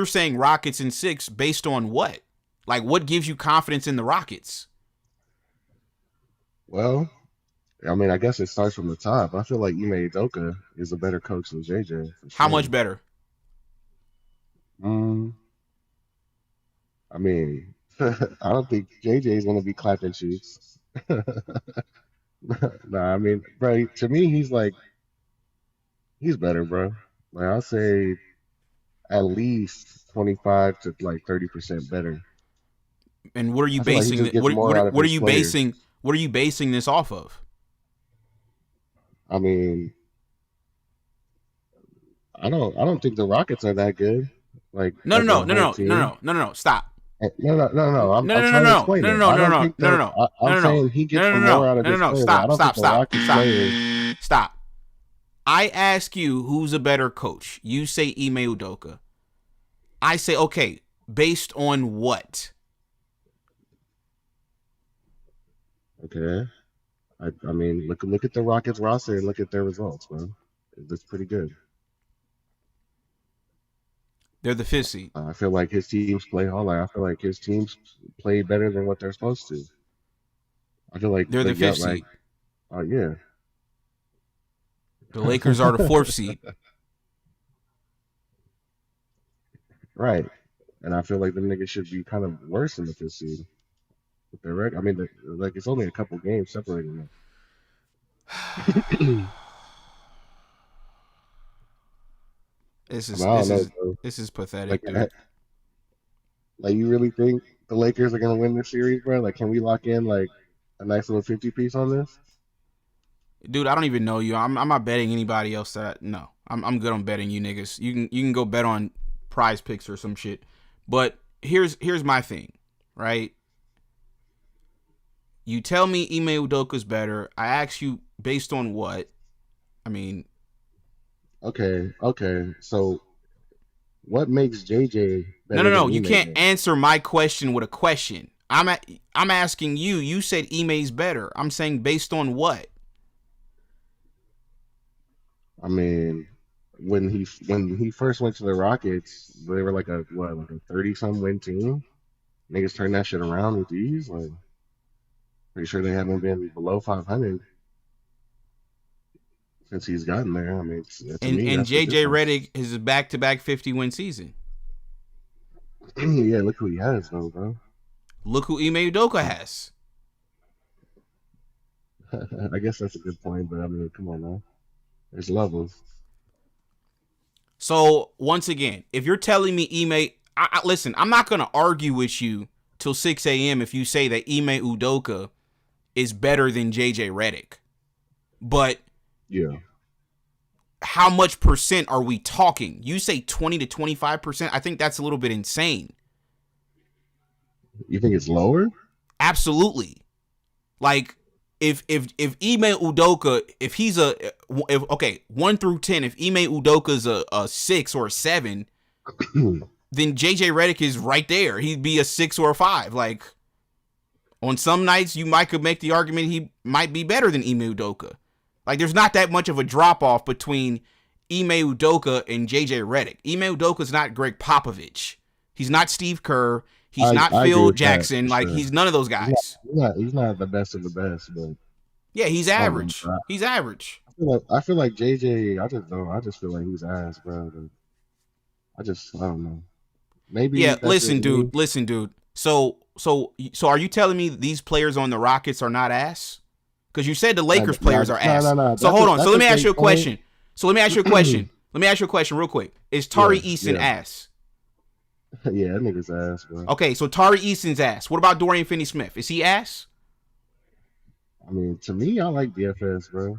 saying Rockets in 6 based on what? Like, what gives you confidence in the Rockets? Well, I mean, I guess it starts from the top. I feel like Ime Udoka is a better coach than JJ. For How sure. much better? I mean, I don't think JJ is gonna be clapping cheeks. Nah, I mean, bro, to me, he's better, bro. Like I'll say at least 25 to like 30% better. And what are you I feel like he basing just gets what more out of are his you players. basing this off of? I mean, I don't think the Rockets are that good. Like No. as a whole team. Stop. No. I'm No. trying to explain it. I don't think I'm saying he gets more out of his players. I don't think the Rockets players. Stop. I ask you who's a better coach. You say Ime Udoka. I say, okay, based on what? Okay. I mean, look at the Rockets roster and look at their results, man. It's pretty good. They're the 5th seed. I feel like his teams play hard. I feel like his teams play better than what they're supposed to. I feel like they're the 5th seed. Yeah. The Lakers are the 4th seed. Right. And I feel like the niggas should be kind of worse than the 5th seed. With their record. I mean, like it's only a couple games separating them. This is pathetic, like, dude. Like, you really think the Lakers are gonna win this series, bro? Like, can we lock in like a nice little 50 piece on this? Dude, I don't even know you. I'm not betting anybody else. No, I'm good on betting you niggas. You can go bet on Prize Picks or some shit. But here's my thing, right? You tell me Ime Udoka's better. I ask you based on what? I mean, okay. So, what makes JJ better? No. Than You Ime, can't then? answer my question with a question. I'm asking you. You said Ime's better. I'm saying based on what? I mean, when he first went to the Rockets, they were like a 30-some win team. Niggas turned that shit around with ease. Like, pretty sure they haven't been below 500 since he's gotten there. I mean, And JJ Redick is a back-to-back 50-win season. Yeah, look who he has, though, bro. Look who Ime Udoka has. I guess that's a good point, but I mean, come on now. There's levels. So, once again, if you're telling me Ime... listen, I'm not going to argue with you till 6 a.m. if you say that Ime Udoka is better than JJ Redick. But... yeah. How much percent are we talking? You say 20 to 25%. I think that's a little bit insane. You think it's lower? Absolutely. Like, if Ime Udoka, if he's 1 through 10, if Ime Udoka's a 6 or a 7, then JJ Redick is right there. He'd be a 6 or a 5. Like, on some nights, you could make the argument he might be better than Ime Udoka. Like, there's not that much of a drop-off between Ime Udoka and JJ Redick. Ime Udoka's not Greg Popovich. He's not Steve Kerr. He's not Phil Jackson. Like, sure. He's none of those guys. He's not the best of the best, but... yeah, he's average. He's average. I feel like JJ, I just feel like he's ass, bro. I don't know. Maybe... yeah, listen, dude. So are you telling me these players on the Rockets are not ass? Because you said the Lakers players are ass. No. So hold on. So let me ask you a question. Let me ask you a question real quick. Is Tari Eason ass? Yeah, that nigga's ass, bro. Okay, so Tari Eason's ass. What about Dorian Finney-Smith? Is he ass? I mean, to me, I like DFS, bro.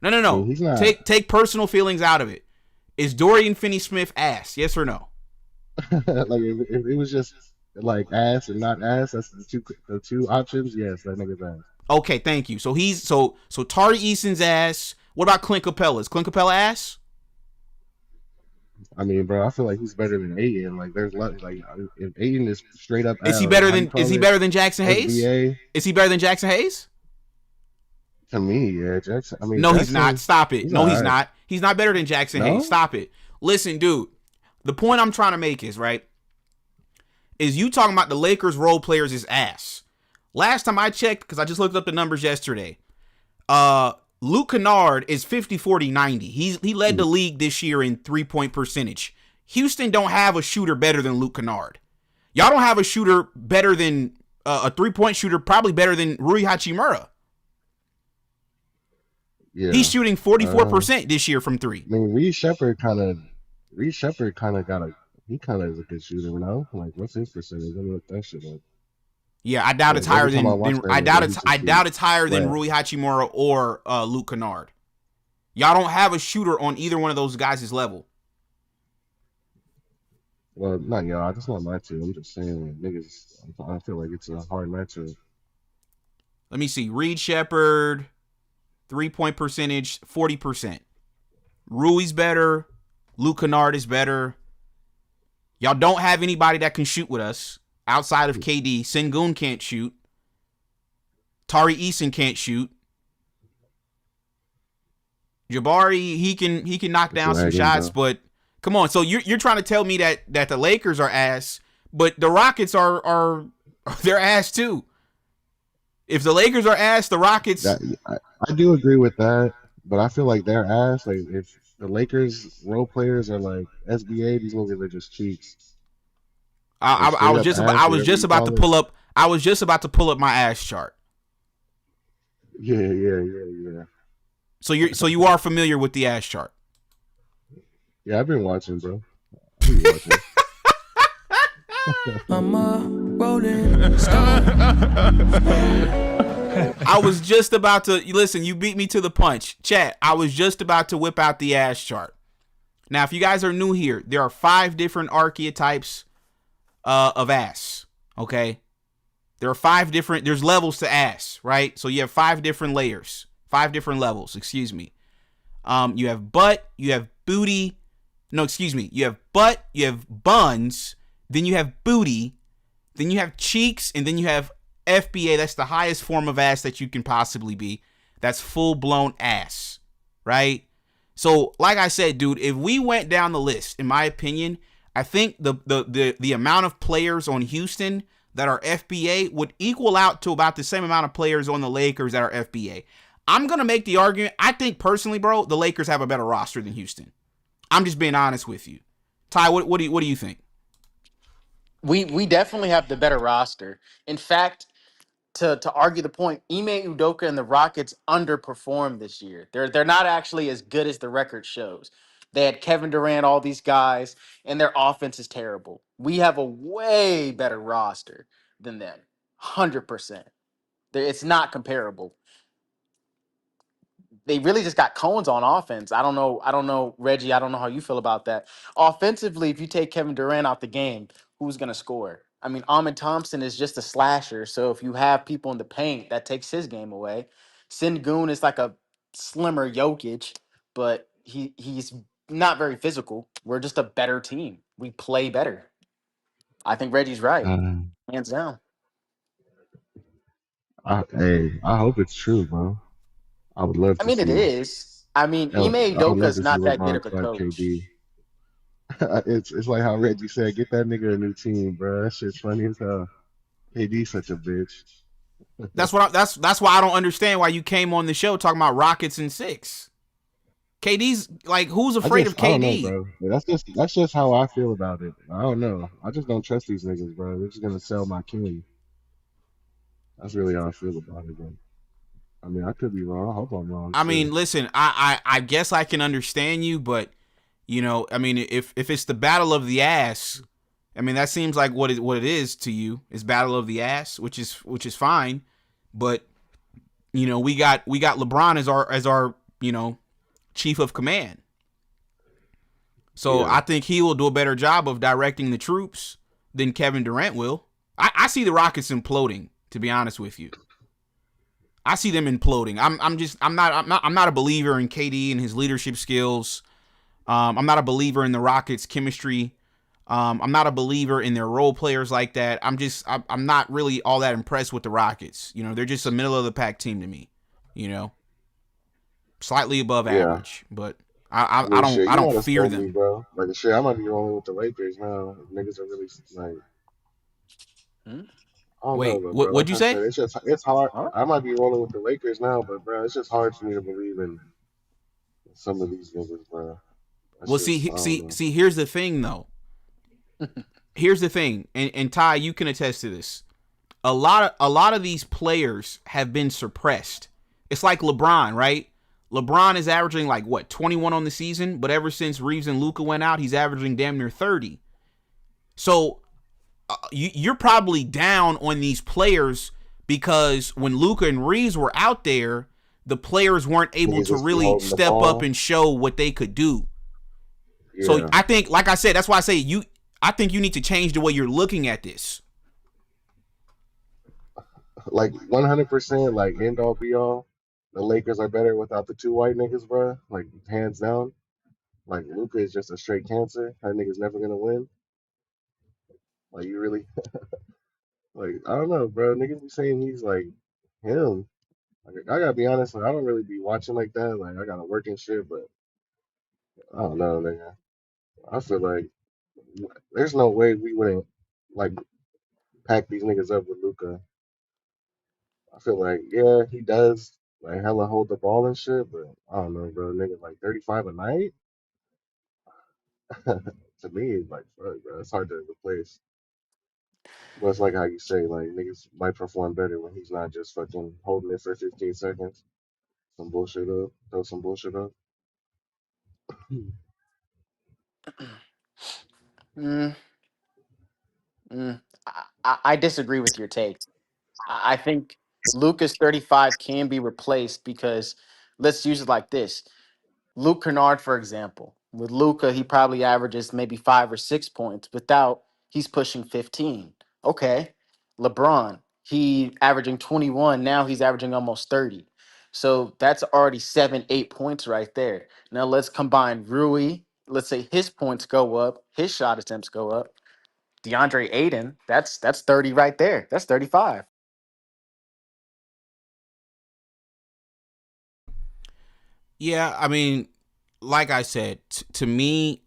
No. I mean, he's not. Take personal feelings out of it. Is Dorian Finney-Smith ass? Yes or no? Like if it was just like ass and not ass, that's the two options. Yes, that nigga's ass. Okay, thank you. So he's so Tari Eason's ass. What about Clint Capella? Is Clint Capella ass? I mean, bro, I feel like he's better than Aiden. Like there's like if Aiden is straight up. Is he better than Jackson Hayes? SBA, Is he better than Jackson Hayes? to me, yeah, Jackson. I mean, No, Jackson, he's not. Stop it. No, he's right. not. He's not better than Jackson Hayes. Stop it. Listen, dude. The point I'm trying to make is you talking about the Lakers role players is ass. Last time I checked, because I just looked up the numbers yesterday, Luke Kennard is 50-40-90. He led the league this year in 3-point percentage. Houston don't have a shooter better than Luke Kennard. Y'all don't have a shooter better than a 3-point shooter, probably better than Rui Hachimura. Yeah. He's shooting 44% this year from 3. I mean, Reed Shepherd kind of got he kind of is a good shooter, you know? Like, what's his percentage? Let me look that shit up. Yeah, I doubt it's higher than I doubt it's higher than Right. Rui Hachimura or Luke Kennard. Y'all don't have a shooter on either one of those guys' level. Well, not y'all. That's not my team. I'm just saying, like, niggas. I feel like it's a hard matchup. Let me see. Reed Shepherd, 3-point percentage, 40%. Rui's better. Luke Kennard is better. Y'all don't have anybody that can shoot with us outside of KD. Sengun can't shoot. Tari Eason can't shoot. Jabari, he can knock down some shots, but come on. So you're trying to tell me that the Lakers are ass, but the Rockets are they're ass too. If the Lakers are ass, the Rockets. I do agree with that, but I feel like they're ass. Like if the Lakers role players are like SBA, these niggas are just cheeks. I was just about to pull up my ass chart. Yeah. So you are familiar with the ass chart. Yeah, I've been watching, bro. I've been watching. I'm a rolling stone. I was just about to listen. You beat me to the punch, chat. I was just about to whip out the ass chart. Now, if you guys are new here, there are 5 different archetypes of ass. Okay, there are 5 different. There's levels to ass, right? So you have 5 different layers, 5 different levels. Excuse me. You have butt. You have booty. No, excuse me. You have butt. You have buns. Then you have booty. Then you have cheeks, and then you have FBA. That's the highest form of ass that you can possibly be. That's full-blown ass, right? So, like I said, dude, if we went down the list, in my opinion, I think the amount of players on Houston that are FBA would equal out to about the same amount of players on the Lakers that are FBA. I'm going to make the argument. I think personally, bro, the Lakers have a better roster than Houston. I'm just being honest with you. Ty, what do you think? We definitely have the better roster. In fact, to argue the point, Ime Udoka and the Rockets underperformed this year. They're not actually as good as the record shows. They had Kevin Durant, all these guys, and their offense is terrible. We have a way better roster than them. 100%. It's not comparable. They really just got cones on offense. I don't know, Reggie. I don't know how you feel about that. Offensively, if you take Kevin Durant out the game, who's going to score? I mean, Ahmed Thompson is just a slasher. So if you have people in the paint, that takes his game away. Sengun is like a slimmer Jokic, but he's not very physical. We're just a better team. We play better. I think Reggie's right. Hands down. I hope it's true, bro. I would love to. I mean, it is. I mean, Ime Udoka's not that good of a coach. KD. It's like how Reggie said, get that nigga a new team, bro. That shit's funny as hell. KD's such a bitch. That's why I don't understand why you came on the show talking about Rockets in 6. KD's like, who's afraid of KD? I don't know, bro. That's just how I feel about it. I don't know. I just don't trust these niggas, bro. They're just gonna sell my king. That's really how I feel about it, bro. I mean, I could be wrong. I hope I'm wrong. I mean, listen, I guess I can understand you, but you know, I mean, if it's the battle of the ass, I mean, that seems like what it is to you is battle of the ass, which is fine, but you know, we got LeBron as our chief of command. So Yeah. I think he will do a better job of directing the troops than Kevin Durant will. I see the Rockets imploding, to be honest with you. I see them imploding. I'm not a believer in KD and his leadership skills. I'm not a believer in the Rockets' chemistry. I'm not a believer in their role players like that. I'm not really all that impressed with the Rockets. They're just a middle of the pack team to me. Slightly above average, but I mean, don't shit, I you don't might have fear told me, them. bro. Like, shit, I might be rolling with the Lakers now. Niggas are really like, I don't know, Wait, but bro, what'd like you I say? said, it's hard. I might be rolling with the Lakers now, but bro, it's just hard for me to believe in some of these niggas, bro. That's Well, just, I don't know. see. Here's the thing, though. Here's the thing, and Ty, you can attest to this. A lot of these players have been suppressed. It's like LeBron, right? LeBron is averaging 21 on the season, but ever since Reeves and Luka went out, he's averaging damn near 30. So you're probably down on these players because when Luka and Reeves were out there, the players weren't able Niggas to just be really holding the step up ball. and show what they could do. Yeah. So I think, like I said, that's why I say I think you need to change the way you're looking at this. Like 100%, like end all be all. The Lakers are better without the two white niggas, bro. Like hands down. Like Luca is just a straight cancer. That nigga's never gonna win. Like you really, like I don't know, bro. Niggas be saying he's like him. Like, I gotta be honest, like, I don't really be watching like that. Like I gotta work and shit, but I don't know, nigga. I feel like there's no way we wouldn't like pack these niggas up with Luca. I feel like yeah, he does like hella hold the ball and shit, but I don't know, bro. Nigga like 35 a night. To me, it's like fuck, bro. It's hard to replace. But it's like how you say, like niggas might perform better when he's not just fucking holding it for 15 seconds. Some bullshit up, throw some bullshit up. Mm, I disagree with your take. I think Lucas 35 can be replaced because let's use it like this. Luke Kennard, for example. With Luca, he probably averages maybe 5 or 6 points. Without, he's pushing 15. Okay. LeBron, he averaging 21. Now he's averaging almost 30. So that's already 7, 8 points right there. Now let's combine Rui. Let's say his points go up, his shot attempts go up. DeAndre Aiden, that's 30 right there. That's 35. Yeah, I mean, like I said, to me,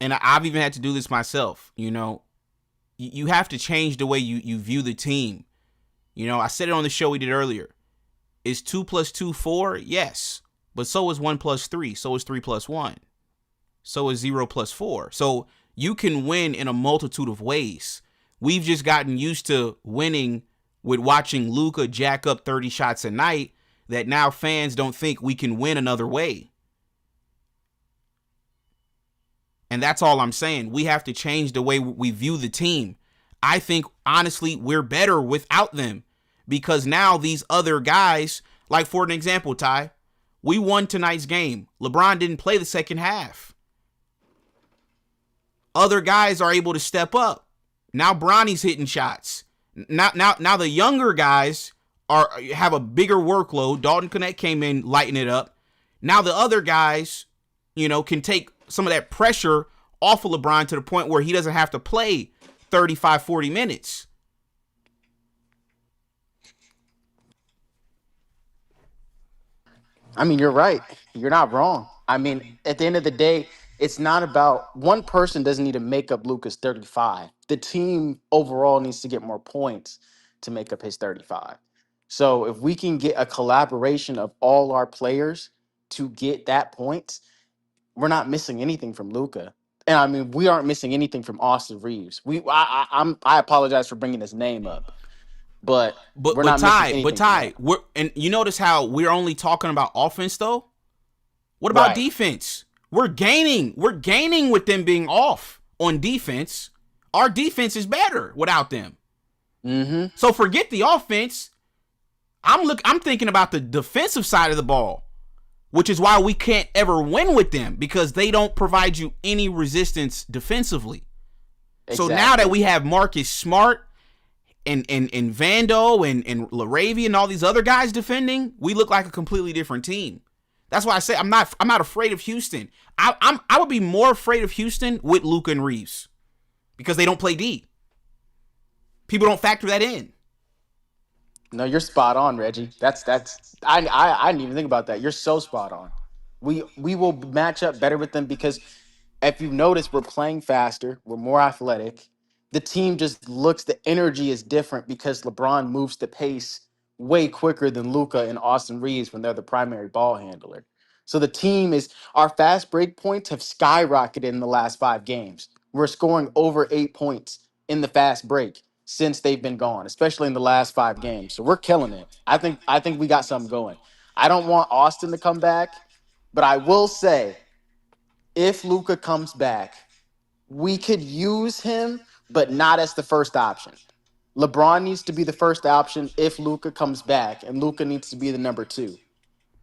and I've even had to do this myself, you have to change the way you view the team. I said it on the show we did earlier. Is 2 + 2 4? Yes. But so is 1 + 3. So is 3 + 1. So is 0 + 4. So you can win in a multitude of ways. We've just gotten used to winning with watching Luka jack up 30 shots a night that now fans don't think we can win another way. And that's all I'm saying. We have to change the way we view the team. I think, honestly, we're better without them because now these other guys, like for an example, Ty, we won tonight's game. LeBron didn't play the second half. Other guys are able to step up. Now Bronny's hitting shots. Now the younger guys have a bigger workload. Dalton Connect came in, lighting it up. Now the other guys, can take some of that pressure off of LeBron to the point where he doesn't have to play 35, 40 minutes. I mean, you're right. You're not wrong. I mean, at the end of the day, it's not about one person doesn't need to make up Luca's 35. The team overall needs to get more points to make up his 35. So if we can get a collaboration of all our players to get that points, we're not missing anything from Luca. And I mean, we aren't missing anything from Austin Reeves. I apologize for bringing his name up, but we're But not missing Ty, anything from him. and you notice how we're only talking about offense though? What about Right. defense? We're gaining with them being off on defense. Our defense is better without them. Mm-hmm. So forget the offense. I'm thinking about the defensive side of the ball, which is why we can't ever win with them, because they don't provide you any resistance defensively. Exactly. So now that we have Marcus Smart and Vando and LaRavia and all these other guys defending, we look like a completely different team. That's why I say I'm not afraid of Houston. I would be more afraid of Houston with Luka and Reeves because they don't play D. People don't factor that in. No, you're spot on, Reggie. I didn't even think about that. You're so spot on. We will match up better with them because if you've noticed, we're playing faster, we're more athletic. The team just looks, the energy is different because LeBron moves the pace way quicker than Luka and Austin Reeves when they're the primary ball handler. So the team our fast break points have skyrocketed in the last 5 games. We're scoring over 8 points in the fast break since they've been gone, especially in the last 5 games. So we're killing it. I think we got something going. I don't want Austin to come back, but I will say, if Luka comes back, we could use him, but not as the first option. LeBron needs to be the first option if Luka comes back, and Luka needs to be the number 2.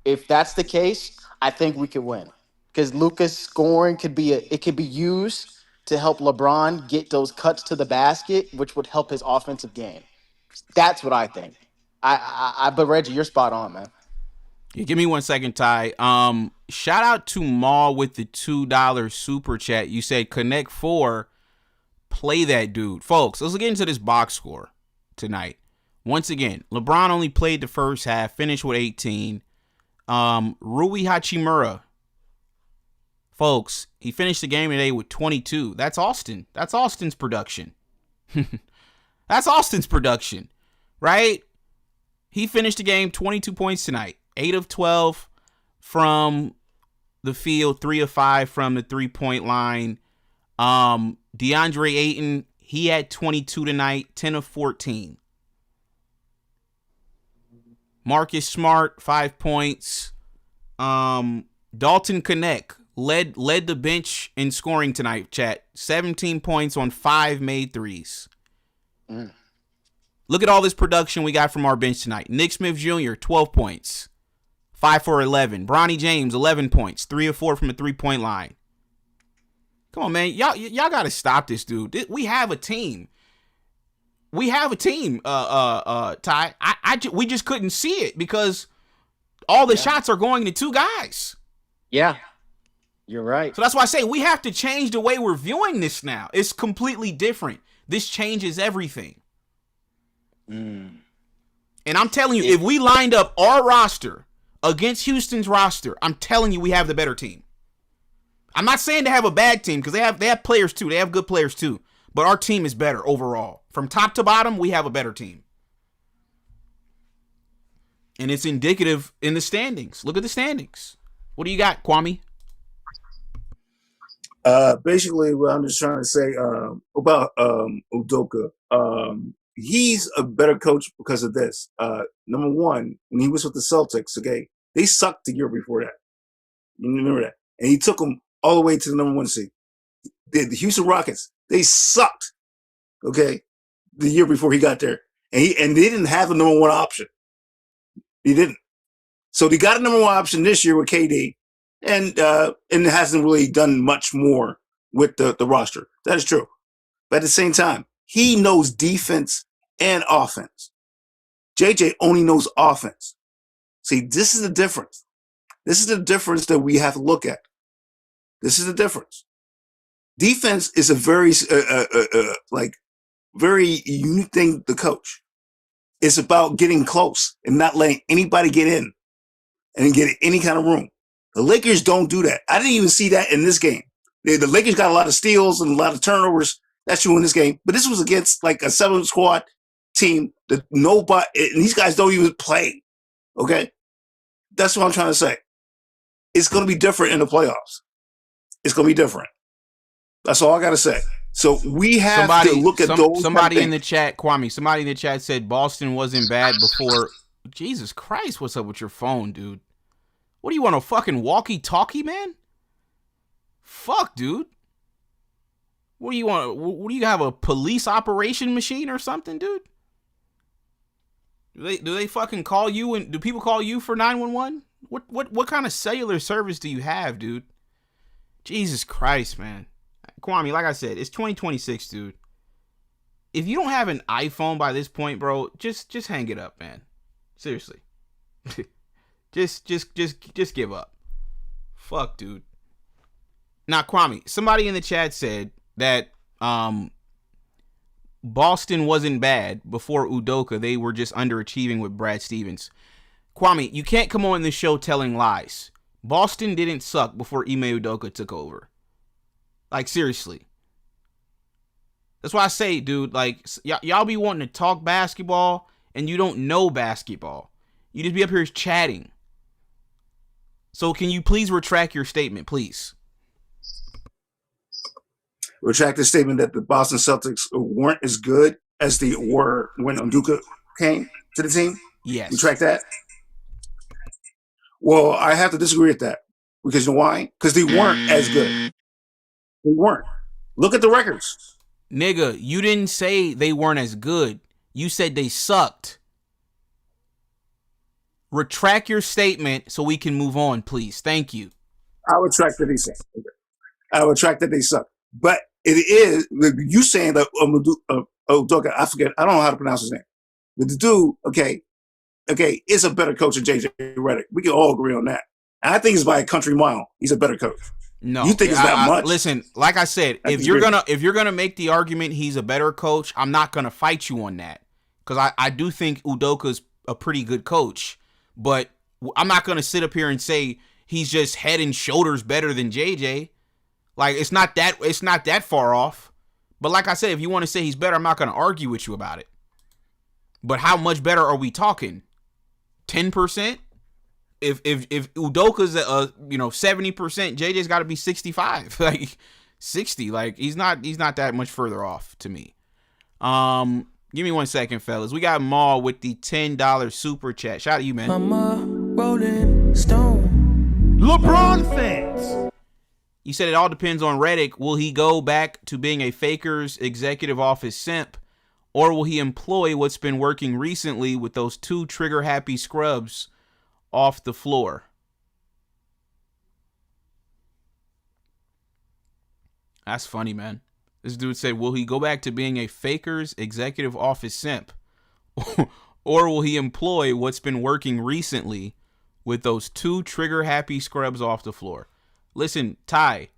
If that's the case, I think we could win because Luka's scoring could be used to help LeBron get those cuts to the basket, which would help his offensive game. That's what I think. But Reggie, you're spot on, man. Yeah, give me 1 second, Ty. Shout out to Maul with the $2 super chat. You said Connect 4, play that dude. Folks, let's get into this box score tonight. Once again, LeBron only played the first half, finished with 18. Rui Hachimura, folks, he finished the game today with 22. That's Austin. That's Austin's production. That's Austin's production, right? He finished the game 22 points tonight. 8 of 12 from the field, 3 of 5 from the 3-point line. DeAndre Ayton, he had 22 tonight, 10 of 14. Marcus Smart, 5 points. Dalton Connect led the bench in scoring tonight, chat. 17 points on 5 made threes. Look at all this production we got from our bench tonight. Nick Smith Jr., 12 points. 5 for 11. Bronny James, 11 points. 3 of 4 from the 3-point line. Come on, man. Y'all got to stop this, dude. We have a team. We have a team, Ty. We just couldn't see it because all the shots are going to 2 guys. Yeah, you're right. So that's why I say we have to change the way we're viewing this now. It's completely different. This changes everything. And I'm telling you, if we lined up our roster against Houston's roster, I'm telling you we have the better team. I'm not saying to have a bad team because they have players too. They have good players too. But our team is better overall. From top to bottom, we have a better team. And it's indicative in the standings. Look at the standings. What do you got, Kwame? Basically, what I'm just trying to say about Udoka, he's a better coach because of this. Number one, when he was with the Celtics, okay, they sucked the year before that. You remember that? And he took them all the way to the number 1 seed. The Houston Rockets, they sucked, okay, the year before he got there. And they didn't have a number 1 option. He didn't. So they got a number 1 option this year with KD, and it hasn't really done much more with the roster. That is true. But at the same time, he knows defense and offense. JJ only knows offense. See, this is the difference. This is the difference that we have to look at. This is the difference. Defense is a very very unique thing to coach. It's about getting close and not letting anybody get in and get any kind of room. The Lakers don't do that. I didn't even see that in this game. The Lakers got a lot of steals and a lot of turnovers. That's true in this game. But this was against like a 7-squad team that nobody, and these guys don't even play. Okay? That's what I'm trying to say. It's going to be different in the playoffs. It's going to be different. That's all I got to say. So we have to look at those. Somebody in the chat, Kwame, somebody in the chat said Boston wasn't bad before. Jesus Christ, what's up with your phone, dude? What do you want, a fucking walkie-talkie, man? Fuck, dude. What do you want? What do you have, a police operation machine or something, dude? Do they fucking call you, and do people call you for 911? What kind of cellular service do you have, dude? Jesus Christ, man. Kwame, like I said, it's 2026, dude. If you don't have an iPhone by this point, bro, just hang it up, man. Seriously. just give up. Fuck, dude. Now, Kwame, somebody in the chat said that Boston wasn't bad before Udoka. They were just underachieving with Brad Stevens. Kwame, you can't come on this show telling lies. Boston didn't suck before Ime Udoka took over. Like, seriously. That's why I say, dude, like, y'all be wanting to talk basketball and you don't know basketball. You just be up here chatting. So can you please retract your statement, please? Retract the statement that the Boston Celtics weren't as good as they were when Udoka came to the team? Yes. Retract that? Well, I have to disagree with that. Because you know why? Because they weren't as good. They weren't. Look at the records. Nigga, you didn't say they weren't as good. You said they sucked. Retract your statement so we can move on, please. Thank you. I retract that they suck. I retract that they suck. But it is, you saying that Udoka, I forget, I don't know how to pronounce his name. But the dude, okay, is a better coach than JJ Redick. We can all agree on that. And I think it's by a country mile. He's a better coach. No, you think it's that much? Listen, like I said, if you're gonna make the argument he's a better coach, I'm not gonna fight you on that because I do think Udoka's a pretty good coach, but I'm not gonna sit up here and say he's just head and shoulders better than JJ. Like it's not that far off. But like I said, if you want to say he's better, I'm not gonna argue with you about it. But how much better are we talking? 10%? If Udoka's 70%, JJ's got to be 65, like 60. Like he's not that much further off to me. Give me 1 second, fellas. We got Maul with the $10 super chat. Shout out to you, man. Mama, Rolling Stone. LeBron fans. You said it all depends on Redick. Will he go back to being a Fakers executive office simp, or will he employ what's been working recently with those two trigger-happy scrubs off the floor? That's funny, man. This dude said, will he go back to being a Fakers executive office simp? Or will he employ what's been working recently with those two trigger-happy scrubs off the floor? Listen, Ty,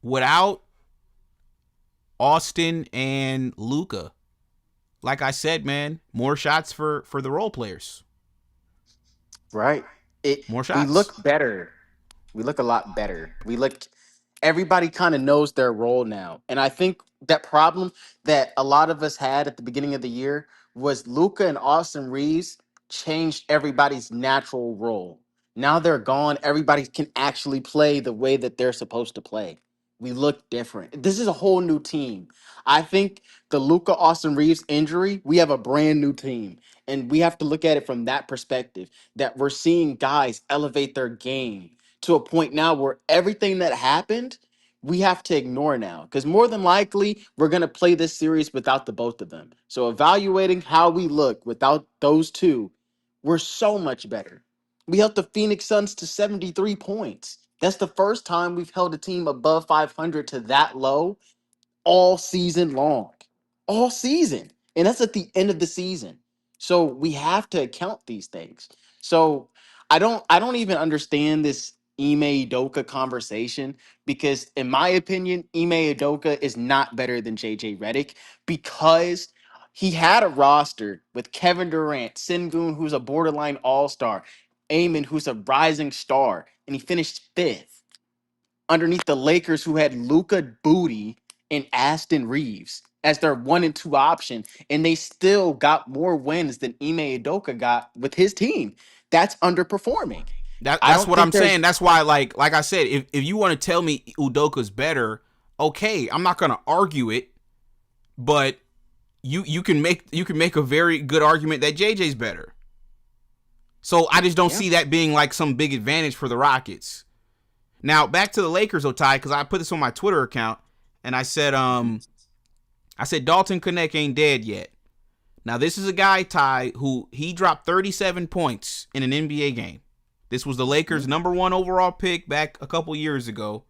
without Austin and Luka, like I said, man, more shots for the role players. Right. More shots. We look better. We look a lot better. Everybody kind of knows their role now. And I think that problem that a lot of us had at the beginning of the year was Luka and Austin Reeves changed everybody's natural role. Now they're gone. Everybody can actually play the way that they're supposed to play. We look different. This is a whole new team. I think the Luka Austin Reeves injury, we have a brand new team. And we have to look at it from that perspective, that we're seeing guys elevate their game to a point now where everything that happened, we have to ignore now. Because more than likely, we're going to play this series without the both of them. So evaluating how we look without those two, we're so much better. We held the Phoenix Suns to 73 points. That's the first time we've held a team above 500 to that low all season long. All season. And that's at the end of the season. So we have to account these things. So I don't even understand this Ime Udoka conversation because in my opinion, Ime Udoka is not better than JJ Redick because he had a roster with Kevin Durant, Sengun, who's a borderline all-star, Amon, who's a rising star, and he finished 5th underneath the Lakers, who had Luka Booty and Aston Reeves as their 1 and 2 option, and they still got more wins than Ime Udoka got with his team. That's underperforming. That's what I'm saying. That's why, like I said, if you want to tell me Udoka's better, okay, I'm not gonna argue it, but you can make a very good argument that JJ's better. So I just don't see that being like some big advantage for the Rockets. Now back to the Lakers, Otai, because I put this on my Twitter account and I said Dalton Connect ain't dead yet. Now, this is a guy, Ty, who he dropped 37 points in an NBA game. This was the Lakers' number 1 overall pick back a couple years ago,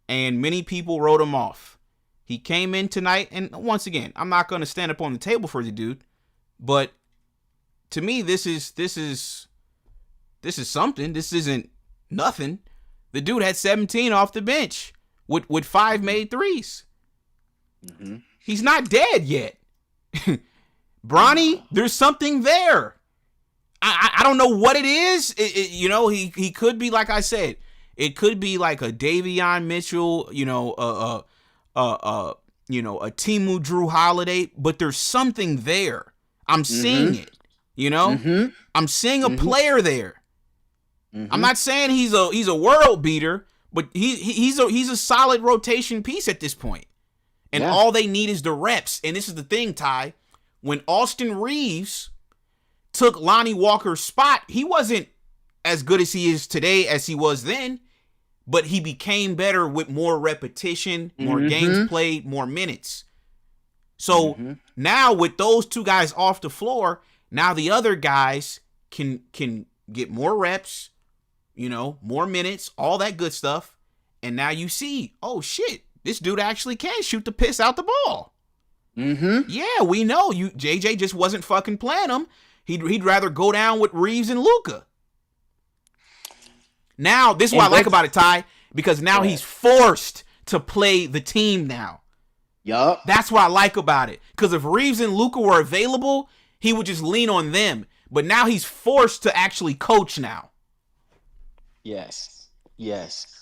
and many people wrote him off. He came in tonight, and once again, I'm not going to stand up on the table for the dude, but to me, this is something. This isn't nothing. The dude had 17 off the bench with 5 made threes. Mm-hmm. He's not dead yet. Bronny, there's something there. I don't know what it is. He could be, like I said, it could be like a Davion Mitchell, a Timu Drew Holiday, but there's something there. I'm seeing it. I'm seeing a player there. I'm not saying he's a world beater, but he's a solid rotation piece at this point. And all they need is the reps. And this is the thing, Ty. When Austin Reeves took Lonnie Walker's spot, he wasn't as good as he is today as he was then, but he became better with more repetition, more games played, more minutes. So now with those two guys off the floor, now the other guys can get more reps, more minutes, all that good stuff. And now you see, oh shit, this dude actually can shoot the piss out the ball. Yeah, we know JJ just wasn't fucking playing him. He'd rather go down with Reeves and Luka. Now, this is what I like about it, Ty, because now he's forced to play the team now. Yup. That's what I like about it. Because if Reeves and Luka were available, he would just lean on them. But now he's forced to actually coach now. Yes.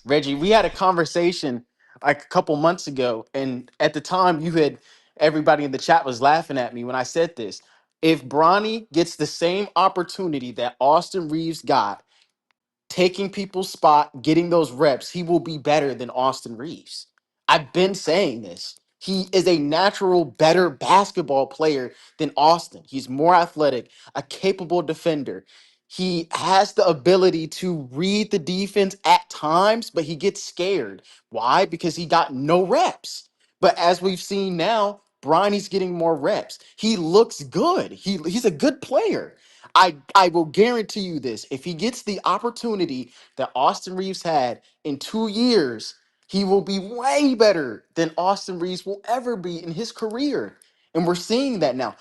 Reggie, we had a conversation like a couple months ago, and at the time everybody in the chat was laughing at me when I said this. If Bronny gets the same opportunity that Austin Reeves got, taking people's spot, getting those reps, he will be better than Austin Reeves. I've been saying this. He is a natural, better basketball player than Austin. He's more athletic, a capable defender. He has the ability to read the defense at times, but he gets scared. Why? Because he got no reps. But as we've seen now, Bronny's getting more reps. He looks good. He's a good player. I will guarantee you this. If he gets the opportunity that Austin Reeves had in 2 years, he will be way better than Austin Reeves will ever be in his career. And we're seeing that now.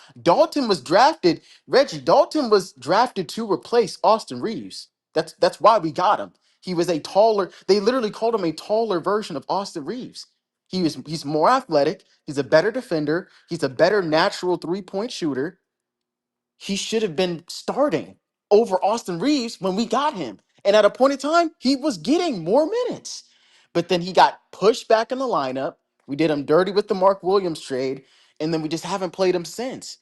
Reggie Dalton was drafted to replace Austin Reeves. That's why we got him. He was they literally called him a taller version of Austin Reeves. He's more athletic, he's a better defender, he's a better natural three-point shooter. He should have been starting over Austin Reeves when we got him. And at a point in time, he was getting more minutes. But then he got pushed back in the lineup. We did him dirty with the Mark Williams trade, and then we just haven't played him since.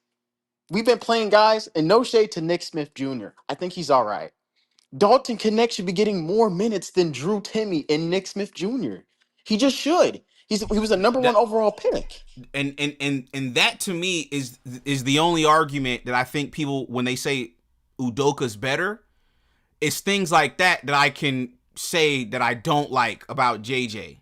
We've been playing guys, and no shade to Nick Smith Jr. I think he's all right. Dalton Connect should be getting more minutes than Drew Timme and Nick Smith Jr. He just should. He was a number 1 overall pick. And that to me is the only argument that I think people, when they say Udoka's better, it's things like that I can say that I don't like about JJ.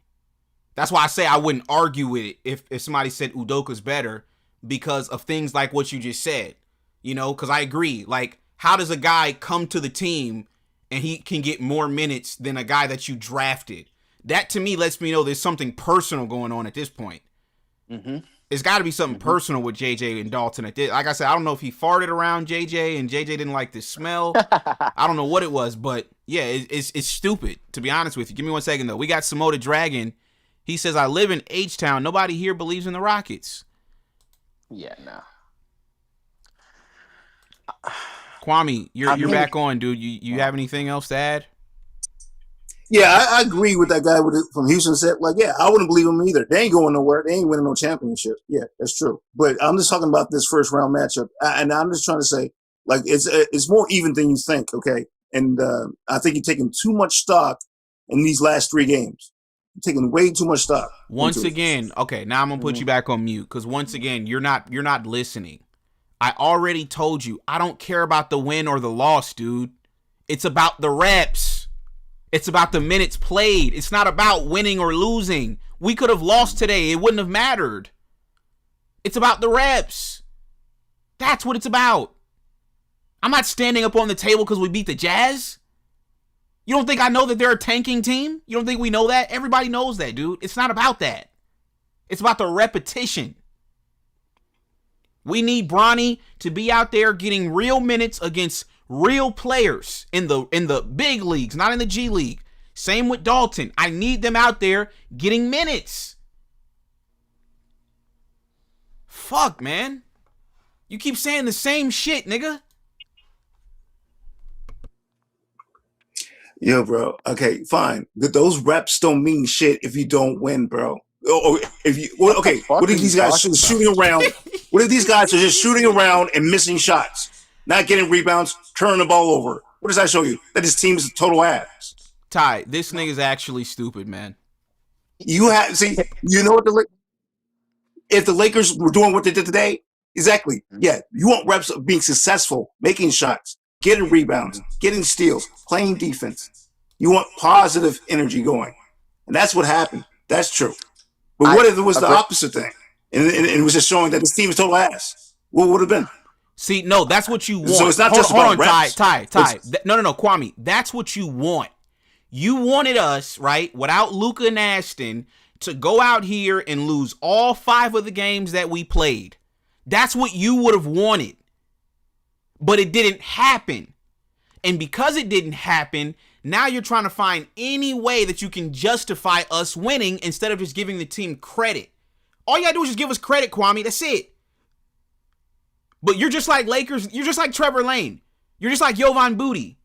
That's why I say I wouldn't argue with it if somebody said Udoka's better, because of things like what you just said. Because I agree. Like, how does a guy come to the team and he can get more minutes than a guy that you drafted? That to me lets me know there's something personal going on at this point. It's got to be something personal with JJ and Dalton. Like I said, I don't know if he farted around JJ and JJ didn't like the smell. I don't know what it was, but yeah, it's stupid, to be honest with you. Give me 1 second, though. We got Samoda Dragon. He says, I live in H-Town. Nobody here believes in the Rockets. Yeah, no. Kwame, you're back on, dude. You have anything else to add? Yeah, I agree with that guy from Houston. Said, like, yeah, I wouldn't believe them either. They ain't going nowhere. They ain't winning no championship. Yeah, that's true. But I'm just talking about this first round matchup, and I'm just trying to say, like, it's more even than you think. Okay, and I think you're taking too much stock in these last 3 games. You're taking way too much stock. Once again, okay, now I'm gonna put you back on mute, because once again, you're not listening. I already told you, I don't care about the win or the loss, dude. It's about the reps. It's about the minutes played. It's not about winning or losing. We could have lost today. It wouldn't have mattered. It's about the reps. That's what it's about. I'm not standing up on the table because we beat the Jazz. You don't think I know that they're a tanking team? You don't think we know that? Everybody knows that, dude. It's not about that. It's about the repetition. We need Bronny to be out there getting real minutes against real players in the big leagues, not in the G League. Same with Dalton. I need them out there getting minutes. Fuck, man. You keep saying the same shit, nigga. Yo, bro. Okay, fine. Those reps don't mean shit if you don't win, bro. Or if you okay, what if these guys are shooting around? What if these guys are just shooting around and missing shots, not getting rebounds, turning the ball over? What does that show you? That this team is a total ass. Ty, this nigga's actually stupid, man. You have see, you know what if the Lakers were doing what they did today, exactly. Yeah, you want reps of being successful, making shots, getting rebounds, getting steals, playing defense. You want positive energy going, and that's what happened. That's true. But what if it was the opposite thing, and it was just showing that this team is total ass? What would have been? See, no, that's what you want. So it's not hold just on, about reps. Ty. No, Kwame. That's what you want. You wanted us, right, without Luka and Ashton, to go out here and lose all 5 of the games that we played. That's what you would have wanted. But it didn't happen. And because it didn't happen, now you're trying to find any way that you can justify us winning instead of just giving the team credit. All you gotta do is just give us credit, Kwame. That's it. But you're just like Lakers. You're just like Trevor Lane. You're just like Jovan Booty.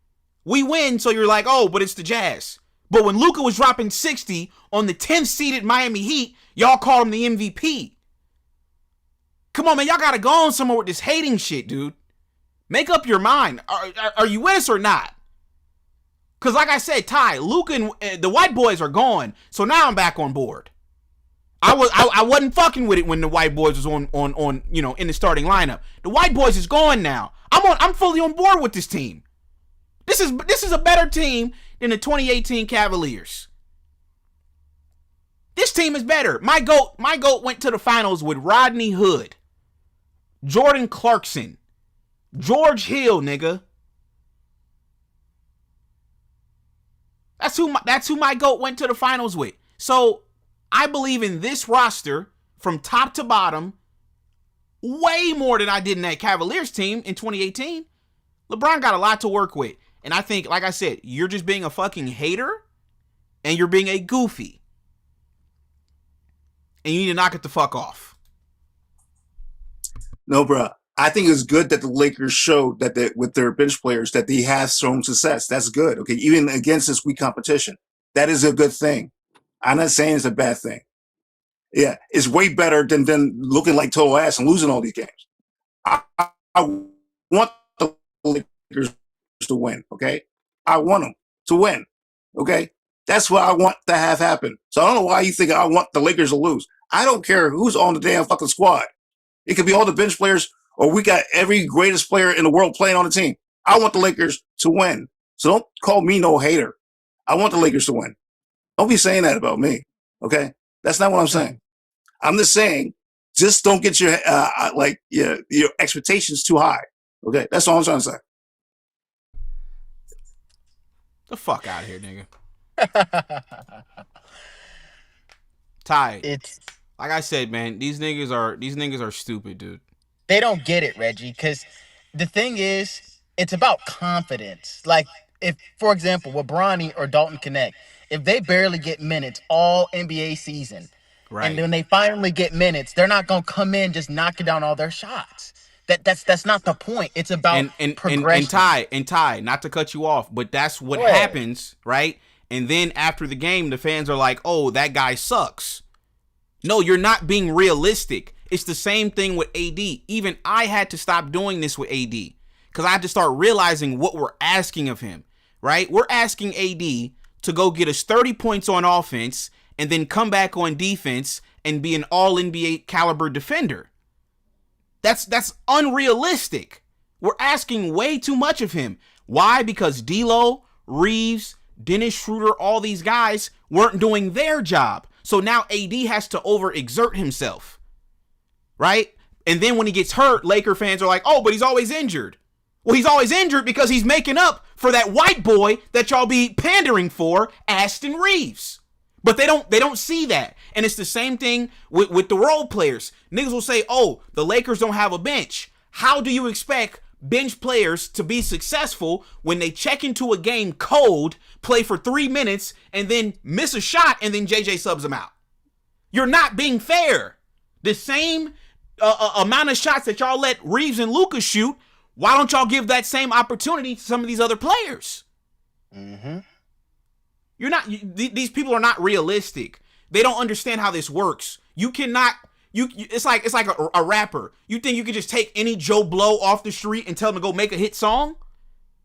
We win, so you're like, oh, but it's the Jazz. But when Luka was dropping 60 on the 10th seeded Miami Heat, y'all called him the MVP. Come on, man. Y'all gotta go on somewhere with this hating shit, dude. Make up your mind. Are you with us or not? Because like I said, Ty, Luka and the white boys are gone. So now I'm back on board. I wasn't fucking with it when the white boys was on you know, in the starting lineup. The white boys is gone now. I'm fully on board with this team. This is a better team than the 2018 Cavaliers. This team is better. My GOAT went to the finals with Rodney Hood, Jordan Clarkson, George Hill, nigga. That's who my GOAT went to the finals with. So I believe in this roster from top to bottom way more than I did in that Cavaliers team in 2018. LeBron got a lot to work with. And I think, like I said, you're just being a fucking hater and you're being a goofy. And you need to knock it the fuck off. No, bro. I think it's good that the Lakers showed that with their bench players that they have shown success. That's good. Okay, even against this weak competition, that is a good thing. I'm not saying it's a bad thing. Yeah, it's way better than looking like total ass and losing all these games. I want the Lakers to win. Okay, I want them to win. Okay, that's what I want to have happen. So I don't know why you think I want the Lakers to lose. I don't care who's on the damn fucking squad. It could be all the bench players, or we got every greatest player in the world playing on the team. I want the Lakers to win. So don't call me no hater. I want the Lakers to win. Don't be saying that about me. Okay? That's not what I'm saying. I'm just saying, just don't get your your expectations too high. Okay? That's all I'm trying to say. The fuck out of here, nigga. Ty, it's like I said, man, these niggas are stupid, dude. They don't get it, Reggie, because the thing is, it's about confidence. Like, if, for example, with Bronny or Dalton Connect, if they barely get minutes all NBA season, right, and then they finally get minutes, they're not going to come in just knocking down all their shots. That's not the point. It's about progression. And Ty, not to cut you off, but that's what happens, right? And then after the game, the fans are like, oh, that guy sucks. No, you're not being realistic. It's the same thing with AD. Even I had to stop doing this with AD because I had to start realizing what we're asking of him, right? We're asking AD to go get us 30 points on offense and then come back on defense and be an all-NBA caliber defender. That's unrealistic. We're asking way too much of him. Why? Because D'Lo, Reeves, Dennis Schroeder, all these guys weren't doing their job. So now AD has to overexert himself, right? And then when he gets hurt, Laker fans are like, oh, but he's always injured. Well, he's always injured because he's making up for that white boy that y'all be pandering for, Aston Reeves. But they don't see that. And it's the same thing with the role players. Niggas will say, oh, the Lakers don't have a bench. How do you expect bench players to be successful when they check into a game cold, play for 3 minutes, and then miss a shot, and then JJ subs them out? You're not being fair. The same amount of shots that y'all let Reeves and Luka shoot, why don't y'all give that same opportunity to some of these other players? Mm-hmm. These people are not realistic. They don't understand how this works. You cannot. It's like a rapper. You think you can just take any Joe Blow off the street and tell him to go make a hit song?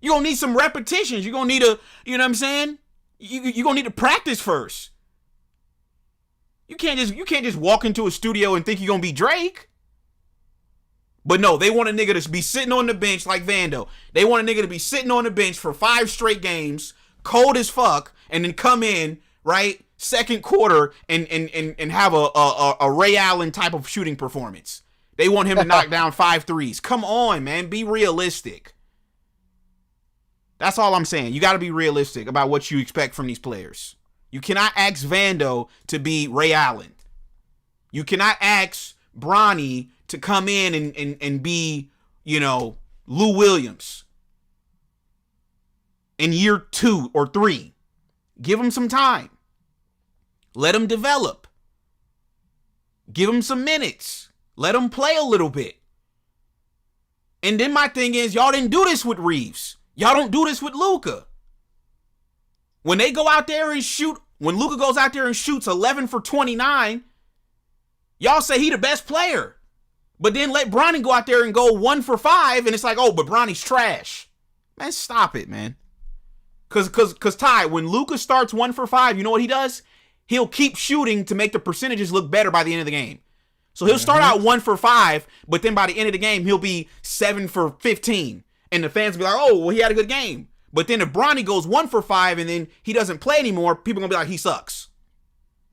You're gonna need some repetitions. You're gonna need you know what I'm saying? You're gonna need to practice first. You can't just walk into a studio and think you're gonna be Drake. But no, they want a nigga to be sitting on the bench like Vando. They want a nigga to be sitting on the bench for 5 straight games, cold as fuck, and then come in, right, second quarter and have a Ray Allen type of shooting performance. They want him to knock down 5 threes. Come on, man. Be realistic. That's all I'm saying. You got to be realistic about what you expect from these players. You cannot ask Vando to be Ray Allen. You cannot ask Bronny to come in and be, you know, Lou Williams in year 2 or 3. Give him some time. Let him develop. Give him some minutes. Let him play a little bit. And then my thing is, y'all didn't do this with Reeves. Y'all don't do this with Luka. When they go out there and shoot, when Luka goes out there and shoots 11 for 29, y'all say he the best player. But then let Bronny go out there and go 1 for 5, and it's like, oh, but Bronny's trash. Man, stop it, man. Cause Ty, when Luka starts 1 for 5, you know what he does? He'll keep shooting to make the percentages look better by the end of the game. So he'll start out 1 for 5, but then by the end of the game, he'll be 7 for 15. And the fans will be like, oh, well, he had a good game. But then if Bronny goes 1 for 5 and then he doesn't play anymore, people are going to be like, he sucks.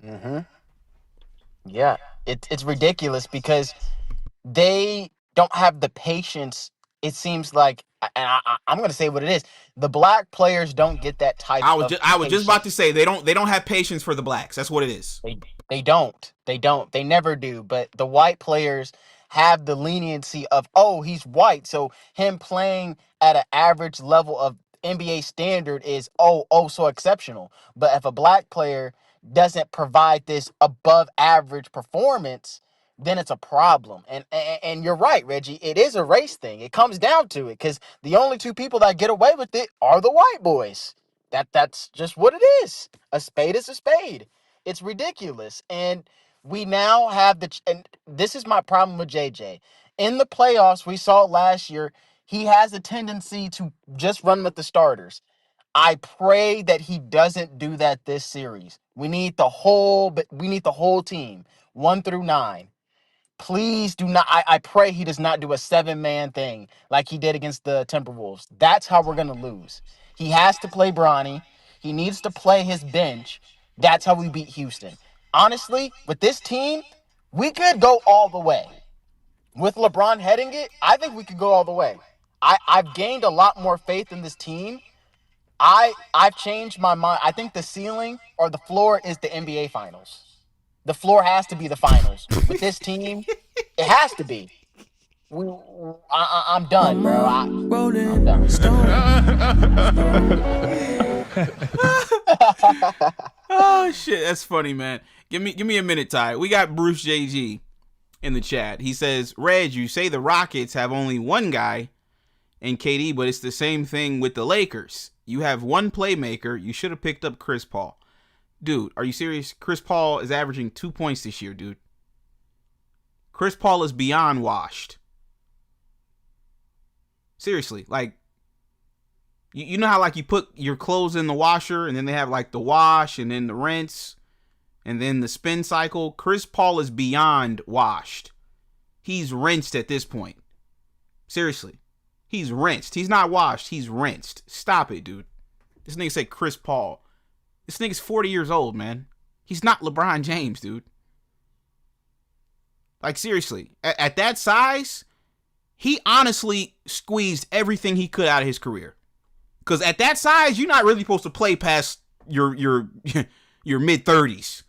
Mm-hmm. Yeah, it's ridiculous because they don't have the patience. It seems like, and I'm going to say what it is. The black players don't get that type of patience. I was just about to say they don't have patience for the blacks. That's what it is. They don't. They never do. But the white players have the leniency of, oh, he's white, so him playing at an average level of NBA standard is so exceptional. But if a black player doesn't provide this above average performance, then it's a problem. And you're right, Reggie. It is a race thing. It comes down to it because the only 2 people that get away with it are the white boys. That's just what it is. A spade is a spade. It's ridiculous. And we now have and this is my problem with JJ. In the playoffs, we saw it last year, he has a tendency to just run with the starters. I pray that he doesn't do that this series. We need the whole team, 1 through 9. Please do not. I pray he does not do a 7-man thing like he did against the Timberwolves. That's how we're going to lose. He has to play Bronny. He needs to play his bench. That's how we beat Houston. Honestly, with this team, we could go all the way. With LeBron heading it, I think we could go all the way. I've gained a lot more faith in this team. I've changed my mind. I think the ceiling or the floor is the NBA Finals. The floor has to be the finals. With this team, it has to be. I'm done, bro. I'm done. Oh shit, that's funny, man. Give me a minute, Ty. We got Bruce JG in the chat. He says, Reg, you say the Rockets have only one guy in KD, but it's the same thing with the Lakers. You have one playmaker. You should have picked up Chris Paul. Dude, are you serious? Chris Paul is averaging 2 points this year, dude. Chris Paul is beyond washed. Seriously, like, you know how, like, you put your clothes in the washer and then they have, like, the wash and then the rinse and then the spin cycle? Chris Paul is beyond washed. He's rinsed at this point. Seriously. He's rinsed. He's not washed. He's rinsed. Stop it, dude. This nigga said Chris Paul. This nigga's 40 years old, man. He's not LeBron James, dude. Like, seriously, at that size, he honestly squeezed everything he could out of his career. Because at that size, you're not really supposed to play past your mid-30s.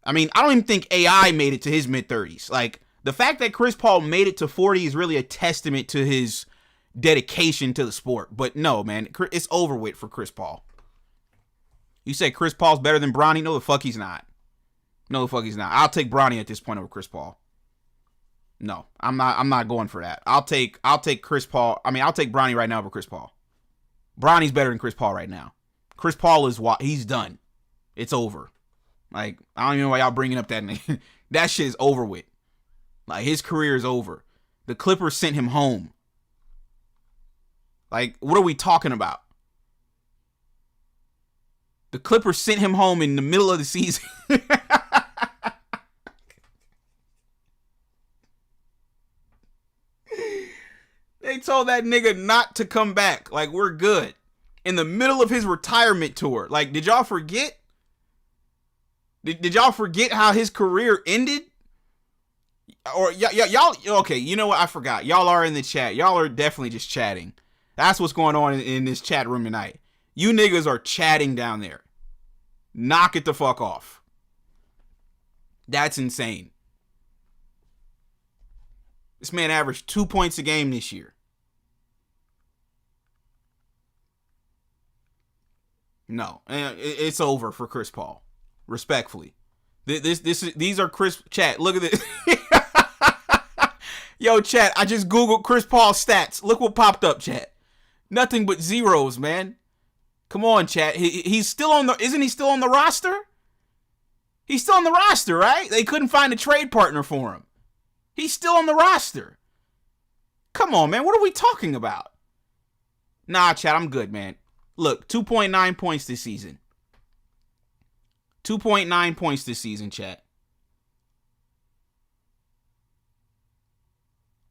I mean, I don't even think AI made it to his mid-30s. Like, the fact that Chris Paul made it to 40 is really a testament to his dedication to the sport. But no, man, it's over with for Chris Paul. You say Chris Paul's better than Bronny? No, the fuck he's not. No, the fuck he's not. I'll take Bronny at this point over Chris Paul. No, I'm not going for that. I'll take Chris Paul. I mean, I'll take Bronny right now over Chris Paul. Bronny's better than Chris Paul right now. Chris Paul he's done. It's over. Like, I don't even know why y'all bringing up that name. That shit is over with. Like, his career is over. The Clippers sent him home. Like, what are we talking about? The Clippers sent him home in the middle of the season. They told that nigga not to come back. Like, we're good. In the middle of his retirement tour. Like, did y'all forget? Did y'all forget how his career ended? Or y'all, okay, you know what? I forgot. Y'all are in the chat. Y'all are definitely just chatting. That's what's going on in this chat room tonight. You niggas are chatting down there. Knock it the fuck off. That's insane. This man averaged 2 points a game this year. No, it's over for Chris Paul. Respectfully. These are Chris... Chat, look at this. Yo, chat, I just Googled Chris Paul stats. Look what popped up, chat. Nothing but zeros, man. Come on, chat. He's still on the... Isn't he still on the roster? He's still on the roster, right? They couldn't find a trade partner for him. He's still on the roster. Come on, man. What are we talking about? Nah, chat, I'm good, man. Look, 2.9 points this season. 2.9 points this season, chat.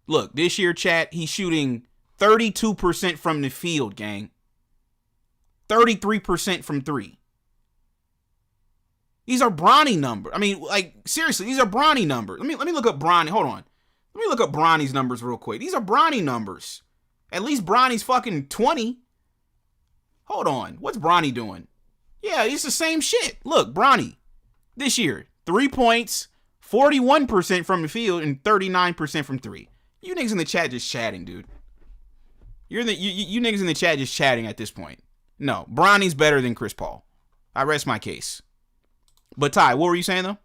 Look, this year, chat, he's shooting 32% from the field, gang. 33% from three. These are Bronny numbers. I mean, like, seriously, these are Bronny numbers. Let me look up Bronny. Hold on. Let me look up Bronny's numbers real quick. These are Bronny numbers. At least Bronny's fucking 20. Hold on. What's Bronny doing? Yeah, it's the same shit. Look, Bronny. This year, 3 points, 41% from the field, and 39% from three. You niggas in the chat just chatting, dude. You niggas in the chat just chatting at this point. No, Bronny's better than Chris Paul. I rest my case. But Ty, what were you saying though?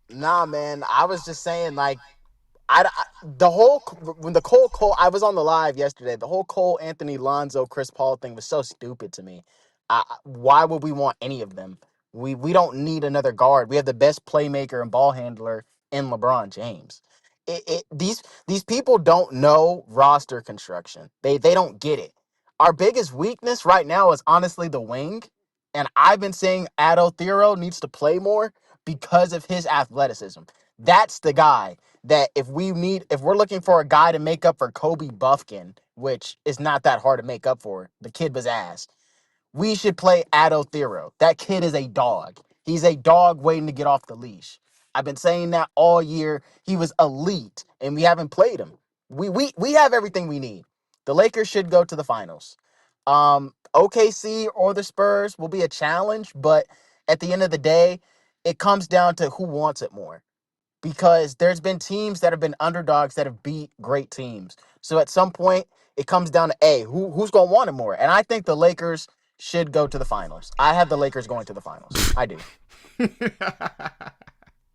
Nah, man. I was just saying, like, I was on the live yesterday. The whole Cole Anthony Lonzo Chris Paul thing was so stupid to me. Why would we want any of them? We don't need another guard. We have the best playmaker and ball handler in LeBron James. These people don't know roster construction. They don't get it. Our biggest weakness right now is honestly the wing. And I've been saying Addo Thero needs to play more because of his athleticism. That's the guy that if we're looking for a guy to make up for Kobe Buffkin, which is not that hard to make up for, the kid was ass. We should play Addo Thero. That kid is a dog. He's a dog waiting to get off the leash. I've been saying that all year. He was elite, and we haven't played him. We have everything we need. The Lakers should go to the finals. OKC or the Spurs will be a challenge, but at the end of the day, it comes down to who wants it more. Because there's been teams that have been underdogs that have beat great teams. So at some point, it comes down to, who's going to want it more? And I think the Lakers should go to the finals. I have the Lakers going to the finals. I do.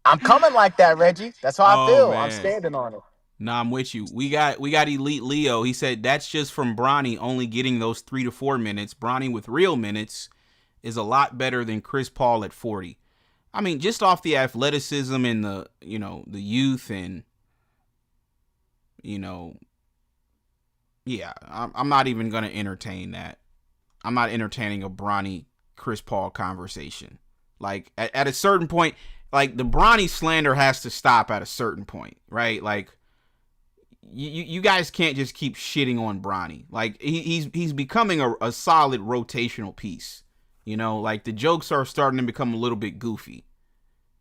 I'm coming like that, Reggie. That's how I feel. Man. I'm standing on it. Nah, I'm with you. We got Elite Leo. He said that's just from Bronny only getting those 3 to 4 minutes. Bronny with real minutes is a lot better than Chris Paul at 40. I mean, just off the athleticism and the youth and, yeah, I'm not even going to entertain that. I'm not entertaining a Bronny Chris Paul conversation. Like, at a certain point, like, the Bronny slander has to stop at a certain point, right? Like, you guys can't just keep shitting on Bronny. Like, he's becoming a solid rotational piece. Like, the jokes are starting to become a little bit goofy.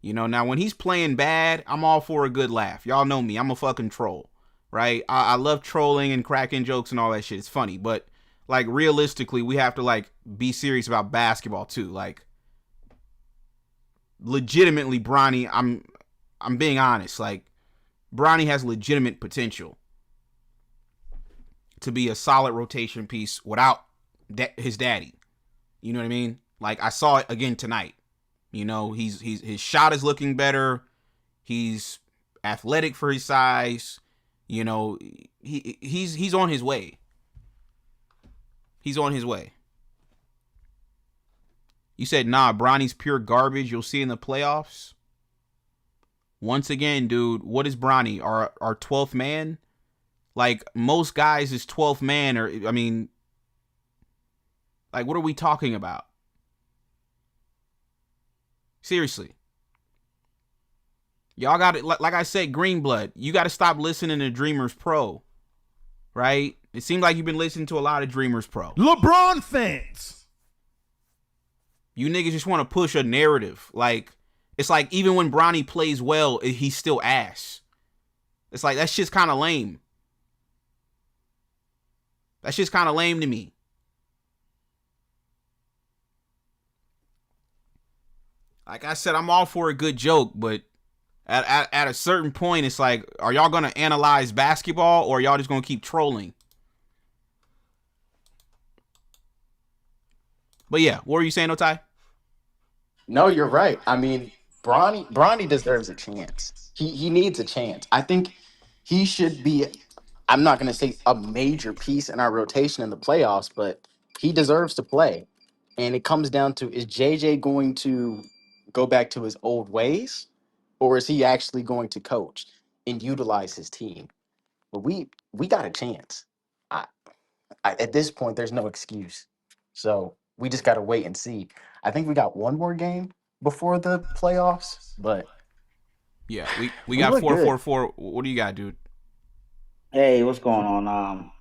You know, now when he's playing bad, I'm all for a good laugh. Y'all know me. I'm a fucking troll, right? I love trolling and cracking jokes and all that shit. It's funny, but like realistically, we have to like be serious about basketball too. Like legitimately, Bronny, I'm being honest. Like Bronny has legitimate potential to be a solid rotation piece without his daddy. You know what I mean? Like I saw it again tonight. You know, his shot is looking better. He's athletic for his size. You know, he's on his way. He's on his way. You said, nah, Bronny's pure garbage. You'll see in the playoffs. Once again, dude, what is Bronny? Our 12th man? Like, most guys is 12th man, or, I mean, like, what are we talking about? Seriously. Y'all got it. Like I said, Greenblood, you got to stop listening to Dreamers Pro, right? It seems like you've been listening to a lot of Dreamers Pro. LeBron fans. You niggas just want to push a narrative. Like, it's like even when Bronny plays well, he's still ass. It's like, that shit's kind of lame. That shit's kind of lame to me. Like I said, I'm all for a good joke, but at a certain point, it's like, are y'all going to analyze basketball or y'all just going to keep trolling? But yeah, what were you saying, Otai? No, you're right. I mean, Bronny deserves a chance. He needs a chance. I think he should be, I'm not going to say a major piece in our rotation in the playoffs, but he deserves to play. And it comes down to, is JJ going to go back to his old ways, or is he actually going to coach and utilize his team? But we got a chance. At this point, there's no excuse. So we just got to wait and see. I think we got one more game before the playoffs, but yeah, we got 4-4-4. What do you got, dude? Hey, what's going on?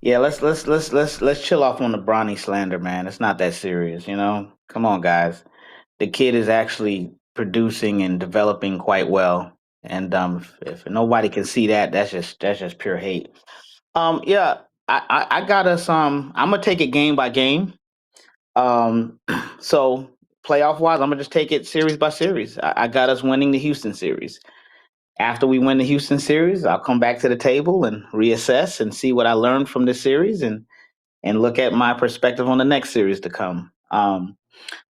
Yeah, let's chill off on the Bronny slander, man. It's not that serious, you know. Come on, guys. The kid is actually producing and developing quite well, and if nobody can see that, that's just pure hate. Yeah, I got us. I'm gonna take it game by game. Um, so playoff wise, I'm gonna just take it series by series. I got us winning the Houston series. After we win the Houston series, I'll come back to the table and reassess and see what I learned from this series and look at my perspective on the next series to come.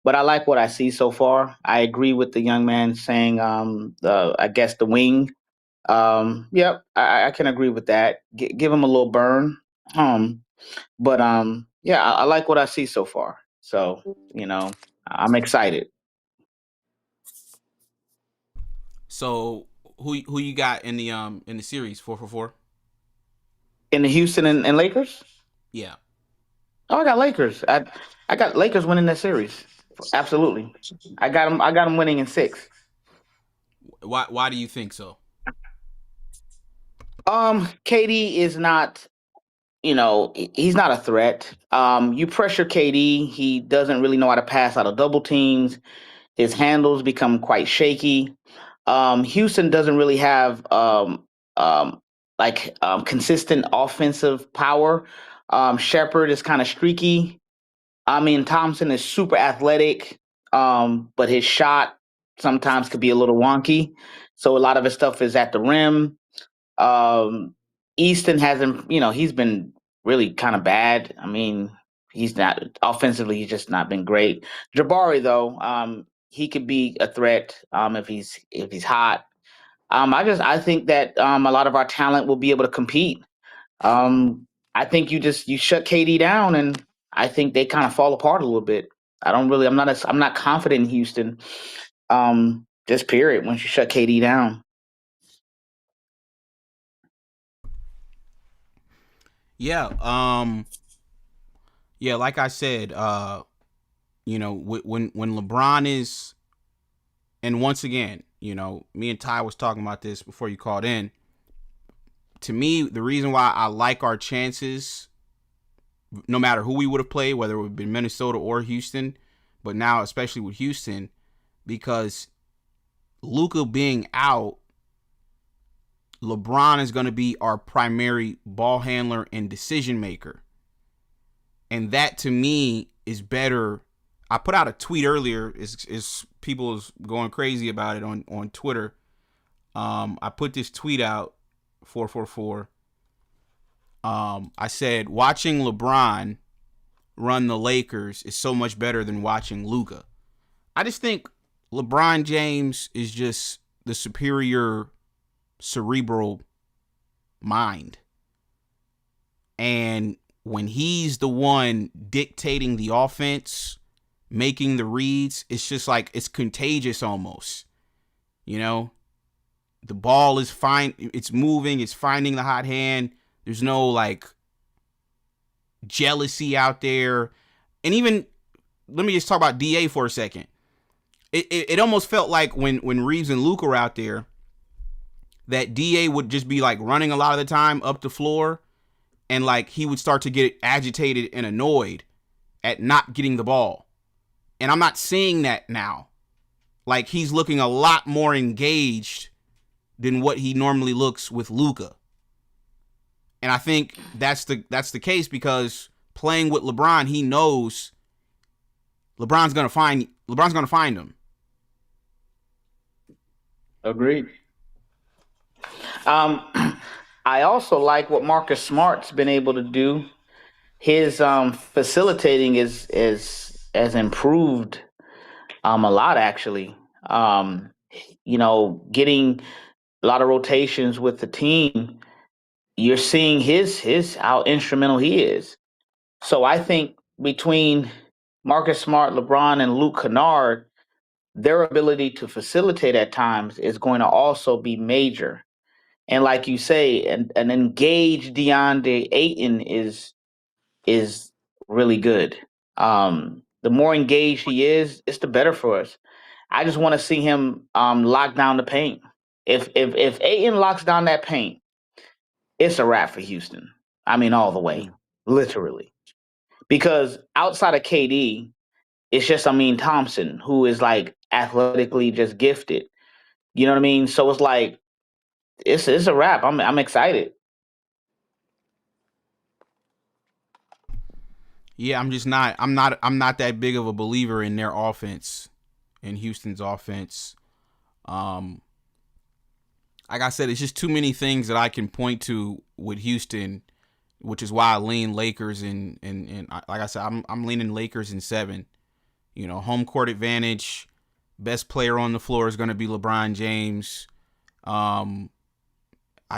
But I like what I see so far. I agree with the young man saying, I guess the wing. Yep, I can agree with that. Give him a little burn. But yeah, I like what I see so far. So I'm excited. So who you got in the series 4-4-4? In the Houston and Lakers? Yeah. Oh, I got Lakers. I got Lakers winning that series. Absolutely. I got them. I got them winning in 6. Why do you think so? KD is not. He's not a threat. You pressure KD, he doesn't really know how to pass out of double teams. His handles become quite shaky. Houston doesn't really have consistent offensive power. Shepard is kind of streaky. I mean, Thompson is super athletic, but his shot sometimes could be a little wonky. So a lot of his stuff is at the rim. Easton hasn't, he's been really kind of bad. I mean, he's not offensively, he's just not been great. Jabari, though, he could be a threat if he's hot. I think that a lot of our talent will be able to compete. I think you shut KD down, and I think they kind of fall apart a little bit. I'm not confident in Houston. Just period. Once you shut KD down. Yeah. Yeah. Like I said, when LeBron is, and once again, me and Ty was talking about this before you called in. To me, the reason why I like our chances, no matter who we would have played, whether it would have been Minnesota or Houston, but now especially with Houston, because Luka being out, LeBron is going to be our primary ball handler and decision maker. And that to me is better. I put out a tweet earlier. Is people is going crazy about it on Twitter. I put this tweet out, 444. I said, watching LeBron run the Lakers is so much better than watching Luka. I just think LeBron James is just the superior cerebral mind. And when he's the one dictating the offense, making the reads, it's just like it's contagious almost. You know, the ball is fine, it's moving, it's finding the hot hand. There's no like jealousy out there. And even let me just talk about DA for a second. It almost felt like when Reeves and Luka were out there, that DA would just be like running a lot of the time up the floor, and like he would start to get agitated and annoyed at not getting the ball. And I'm not seeing that now. Like he's looking a lot more engaged than what he normally looks with Luka. And I think that's the case because playing with LeBron, he knows LeBron's gonna find him. Agreed. I also like what Marcus Smart's been able to do. His facilitating has improved a lot actually. Getting a lot of rotations with the team. You're seeing how instrumental he is. So I think between Marcus Smart, LeBron, and Luke Kennard, their ability to facilitate at times is going to also be major. And like you say, an engaged DeAndre Ayton is really good. The more engaged he is, it's the better for us. I just want to see him lock down the paint. If Ayton locks down that paint, it's a wrap for Houston. I mean, all the way, literally. Because outside of KD, it's just Amin Thompson, who is like athletically just gifted. You know what I mean? So it's like it's a wrap. I'm excited. Yeah, I'm not that big of a believer in their offense, in Houston's offense. Like I said, it's just too many things that I can point to with Houston, which is why I lean Lakers and like I said, I'm leaning Lakers in 7. You know, home court advantage, best player on the floor is going to be LeBron James. I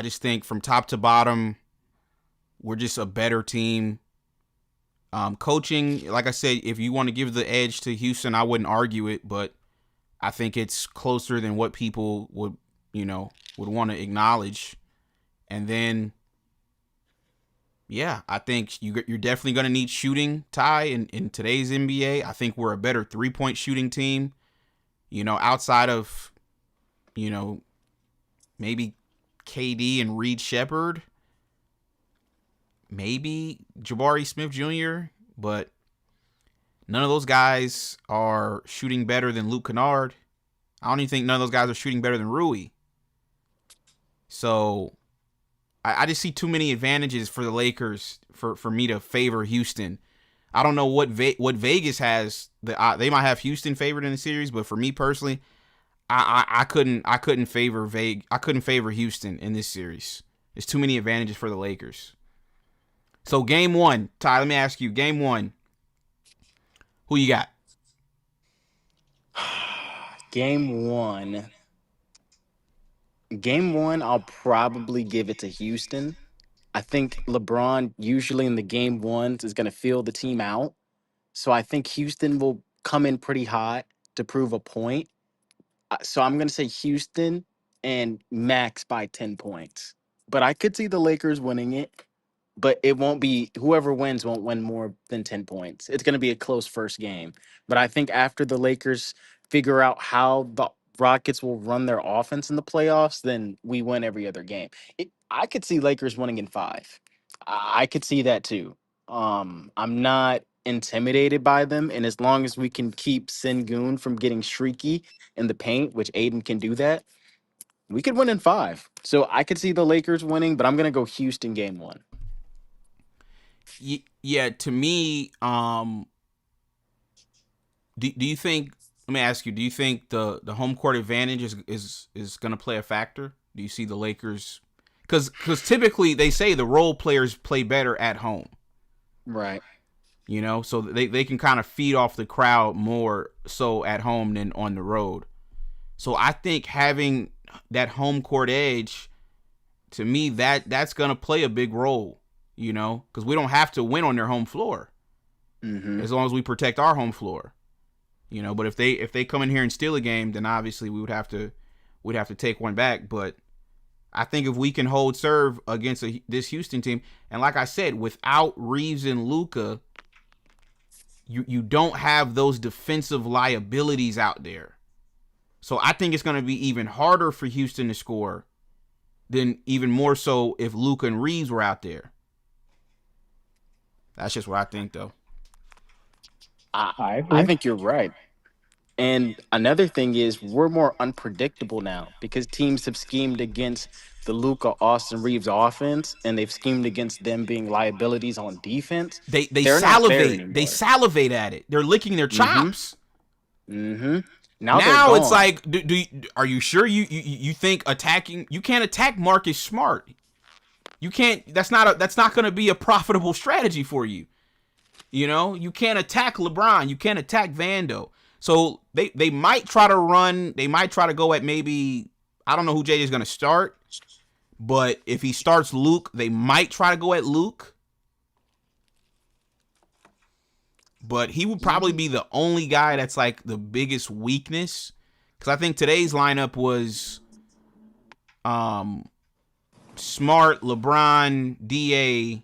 just think from top to bottom, we're just a better team. Coaching, like I said, if you want to give the edge to Houston, I wouldn't argue it, but I think it's closer than what people would want to acknowledge. And then, yeah, I think you're definitely going to need shooting, Ty, in today's NBA. I think we're a better 3-point shooting team, outside of, maybe KD and Reed Shepherd. Maybe Jabari Smith Jr., but none of those guys are shooting better than Luke Kennard. I don't even think none of those guys are shooting better than Rui. So I just see too many advantages for the Lakers for me to favor Houston. I don't know what Vegas has. They might have Houston favored in the series, but for me personally, I couldn't favor Houston in this series. There's too many advantages for the Lakers. So game 1, Ty, let me ask you, game 1, who you got? Game one, I'll probably give it to Houston. I think LeBron usually in the game ones is going to feel the team out. So I think Houston will come in pretty hot to prove a point. So I'm going to say Houston and max by 10 points. But I could see the Lakers winning it. But it won't be, whoever wins won't win more than 10 points. It's going to be a close first game. But I think after the Lakers figure out how the Rockets will run their offense in the playoffs, then we win every other game. I could see Lakers winning in 5. I could see that too. I'm not intimidated by them, and as long as we can keep Sengun from getting streaky in the paint, which Aiden can do that, we could win in 5. So I could see the Lakers winning, but I'm gonna go Houston game 1. Yeah, to me, do you think? Let me ask you: do you think the home court advantage is going to play a factor? Do you see the Lakers? Because typically they say the role players play better at home, right? You know, so they can kind of feed off the crowd more so at home than on the road. So I think having that home court edge, to me, that's going to play a big role. You know, because we don't have to win on their home floor, as long as we protect our home floor. You know, but if they come in here and steal a game, then obviously we'd have to take one back. But I think if we can hold serve against this Houston team, and like I said, without Reeves and Luka, you don't have those defensive liabilities out there. So I think it's going to be even harder for Houston to score than even more so if Luka and Reeves were out there. That's just what I think, though. I think you're right. And another thing is we're more unpredictable now because teams have schemed against the Luka Austin Reeves offense, and they've schemed against them being liabilities on defense. They They're not there salivate. anymore. They salivate at it. They're licking their chops. Now Now it's gone. like, are you sure you think attacking? You can't attack Marcus Smart. You can't. That's not going to be a profitable strategy for you. You know, you can't attack LeBron. You can't attack Vando. So they might try to run. They might try to go at maybe, I don't know who JJ's going to start, but if he starts Luke, they might try to go at Luke. But he would probably be the only guy that's like the biggest weakness, because I think today's lineup was Smart, LeBron, DA,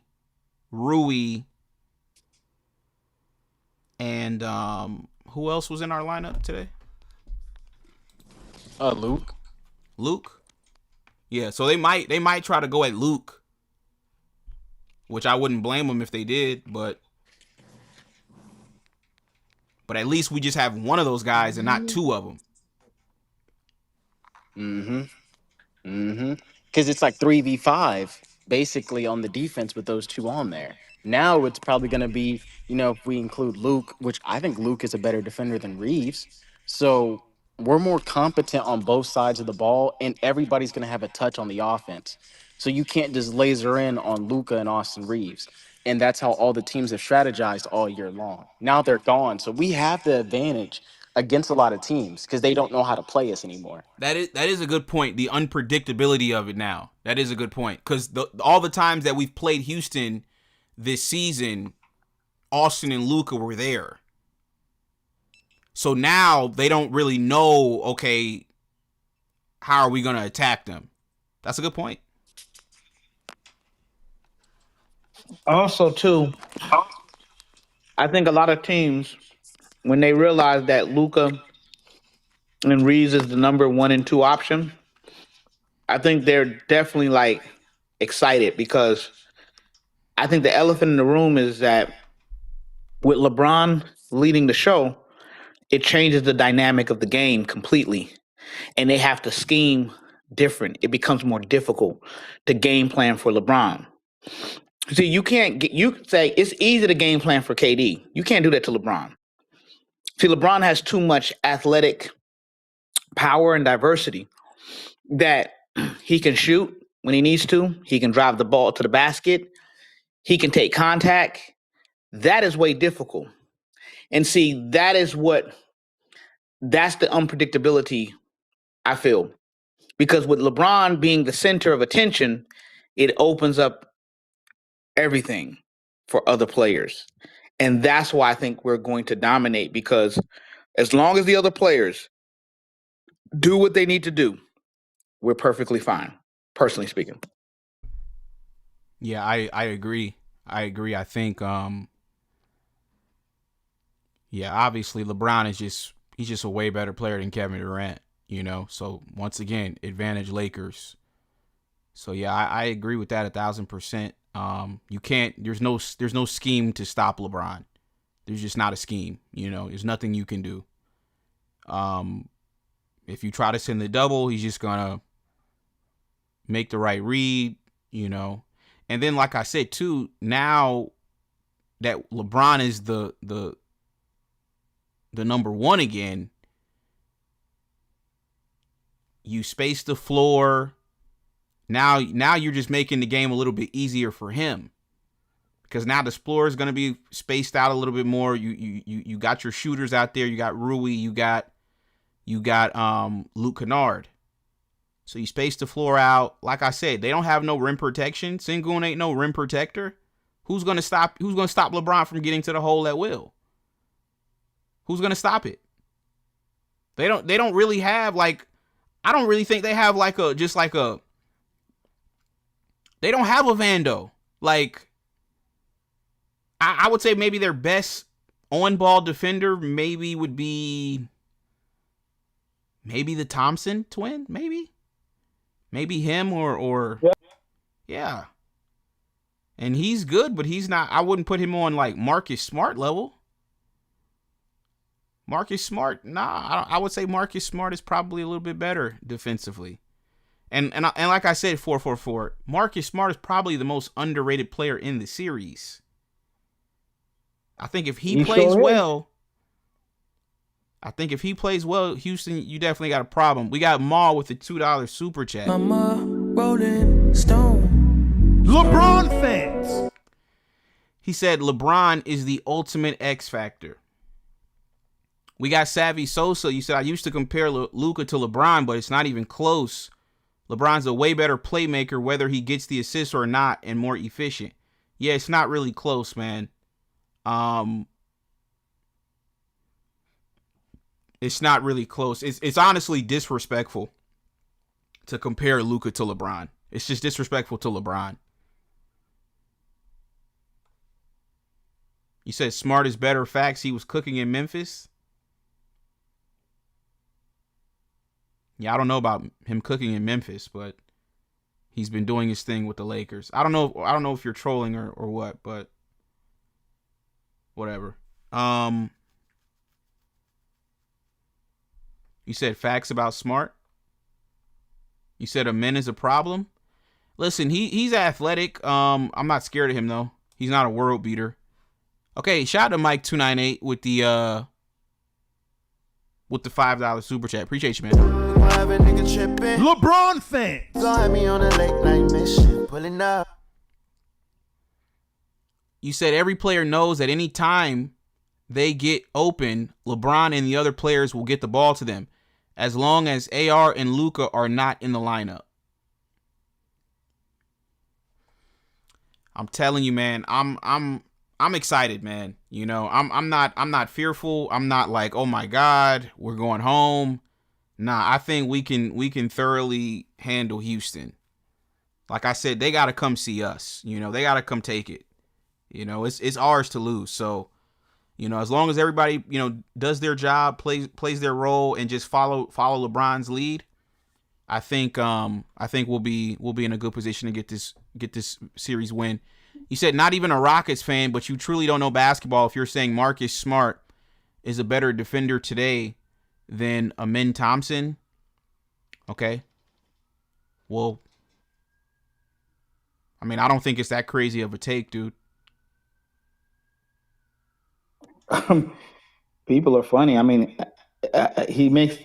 Rui, and who else was in our lineup today? Luke. Luke? Yeah, so they might try to go at Luke, which I wouldn't blame them if they did, but at least we just have one of those guys and not two of them. Because it's like 3v5 basically on the defense with those two on there. Now it's probably going to be, if we include Luke, which I think Luke is a better defender than Reeves. So we're more competent on both sides of the ball, and everybody's going to have a touch on the offense. So you can't just laser in on Luka and Austin Reeves. And that's how all the teams have strategized all year long. Now they're gone. So we have the advantage against a lot of teams because they don't know how to play us anymore. That is a good point. The unpredictability of it now. That is a good point. Because all the times that we've played Houston this season, Austin and Luka were there. So now they don't really know, okay, how are we going to attack them? That's a good point. Also, too, I think a lot of teams, when they realize that Luka and Reeves is the number 1 and 2 option, I think they're definitely like excited, because I think the elephant in the room is that with LeBron leading the show, it changes the dynamic of the game completely, and they have to scheme different. It becomes more difficult to game plan for LeBron. See, you say it's easy to game plan for KD. You can't do that to LeBron. See, LeBron has too much athletic power and diversity that he can shoot when he needs to. He can drive the ball to the basket. He can take contact. That is way difficult. And see, that's the unpredictability, I feel. Because with LeBron being the center of attention, it opens up everything for other players. And that's why I think we're going to dominate, because as long as the other players do what they need to do, we're perfectly fine, personally speaking. Yeah, I agree. I think, obviously LeBron he's just a way better player than Kevin Durant, So once again, advantage Lakers. So yeah, I agree with that 1,000%. You can't. There's no scheme to stop LeBron. There's just not a scheme. There's nothing you can do. If you try to send the double, he's just gonna make the right read. And then, like I said too, now that LeBron is the number one again, you space the floor. Now you're just making the game a little bit easier for him, because now the floor is going to be spaced out a little bit more. You got your shooters out there. You got Rui. You got Luke Kennard. So you space the floor out. Like I said, they don't have no rim protection. Sengun ain't no rim protector. Who's gonna stop LeBron from getting to the hole at will? Who's gonna stop it? They don't really have, like, I don't really think they have they don't have a Vando. Like, I would say maybe their best on-ball defender maybe would be the Thompson twin, maybe him or yeah. And he's good, but he's not. I wouldn't put him on like Marcus Smart level. Marcus Smart, nah. I would say Marcus Smart is probably a little bit better defensively. And like I said, 444. Marcus Smart is probably the most underrated player in the series. I think if he plays well, Houston, you definitely got a problem. We got Maul with the $2 super chat. Rolling Stone. LeBron fans. He said LeBron is the ultimate X factor. We got Savvy Sosa. You said, I used to compare Luka to LeBron, but it's not even close. LeBron's a way better playmaker, whether he gets the assist or not, and more efficient. Yeah, it's not really close, man. It's not really close. It's honestly disrespectful to compare Luka to LeBron. It's just disrespectful to LeBron. You said Smart is better. Facts. He was cooking in Memphis. Yeah, I don't know about him cooking in Memphis, but he's been doing his thing with the Lakers. I don't know if you're trolling or what, but whatever. You said facts about Smart. You said Amen is a problem. Listen, he's athletic. I'm not scared of him though. He's not a world beater. Okay, shout out to Mike298 with the $5 super chat. Appreciate you, man. LeBron fans. You said every player knows at any time they get open, LeBron and the other players will get the ball to them, as long as AR and Luka are not in the lineup. I'm telling you, man, I'm excited, man. I'm not fearful. I'm not like, oh my God, we're going home. Nah, I think we can thoroughly handle Houston. Like I said, they gotta come see us. They gotta come take it. It's ours to lose. So, as long as everybody, does their job, plays their role, and just follow LeBron's lead, I think we'll be in a good position to get this series win. You said not even a Rockets fan, but you truly don't know basketball if you're saying Marcus Smart is a better defender today than Amen Thompson. Okay. Well, I mean, I don't think it's that crazy of a take, dude. People are funny. I mean, he makes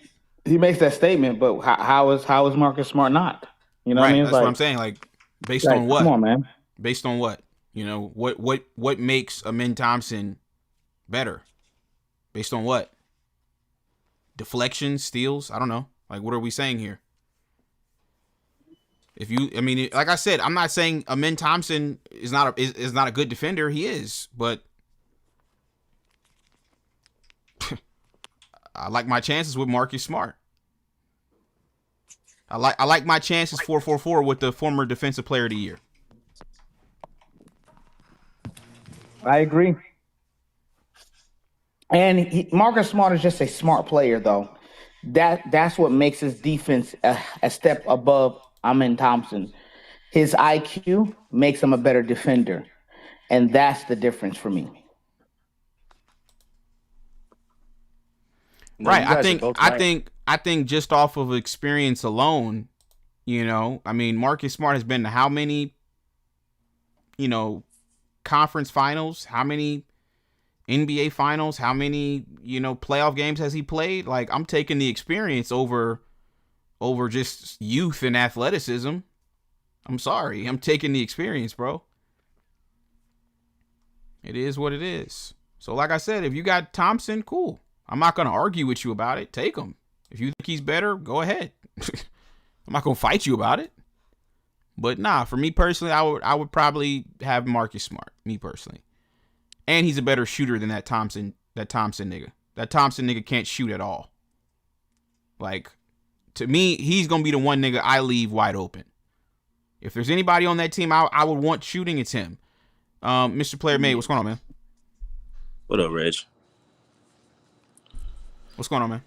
that statement, but how is Marcus Smart not? You know right, what I mean? That's what I'm saying. Like, based on what? Come on, man. Based on what? What makes Amen Thompson better? Based on what? Deflections, steals? I don't know. Like, what are we saying here? Like I said, I'm not saying Amen Thompson is not a good defender. He is, but I like my chances with Marcus Smart. I like my chances 444 with the former Defensive Player of the Year. I agree. And Marcus Smart is just a smart player, though. That's what makes his defense a step above Amen Thompson. His IQ makes him a better defender, and that's the difference for me. No, Right. you guys are both right. I think just off of experience alone, I mean, Marcus Smart has been to how many, conference finals? How many NBA finals? How many, playoff games has he played? Like, I'm taking the experience over just youth and athleticism. I'm sorry. I'm taking the experience, bro. It is what it is. So like I said, if you got Thompson, cool. I'm not going to argue with you about it. Take him. If you think he's better, go ahead. I'm not going to fight you about it. But nah, for me personally, I would probably have Marcus Smart, me personally. And he's a better shooter than that Thompson nigga. That Thompson nigga can't shoot at all. Like, to me, he's going to be the one nigga I leave wide open. If there's anybody on that team I would want shooting, it's him. Mr. Player Made, what's going on, man? What up, Reg? What's going on, man?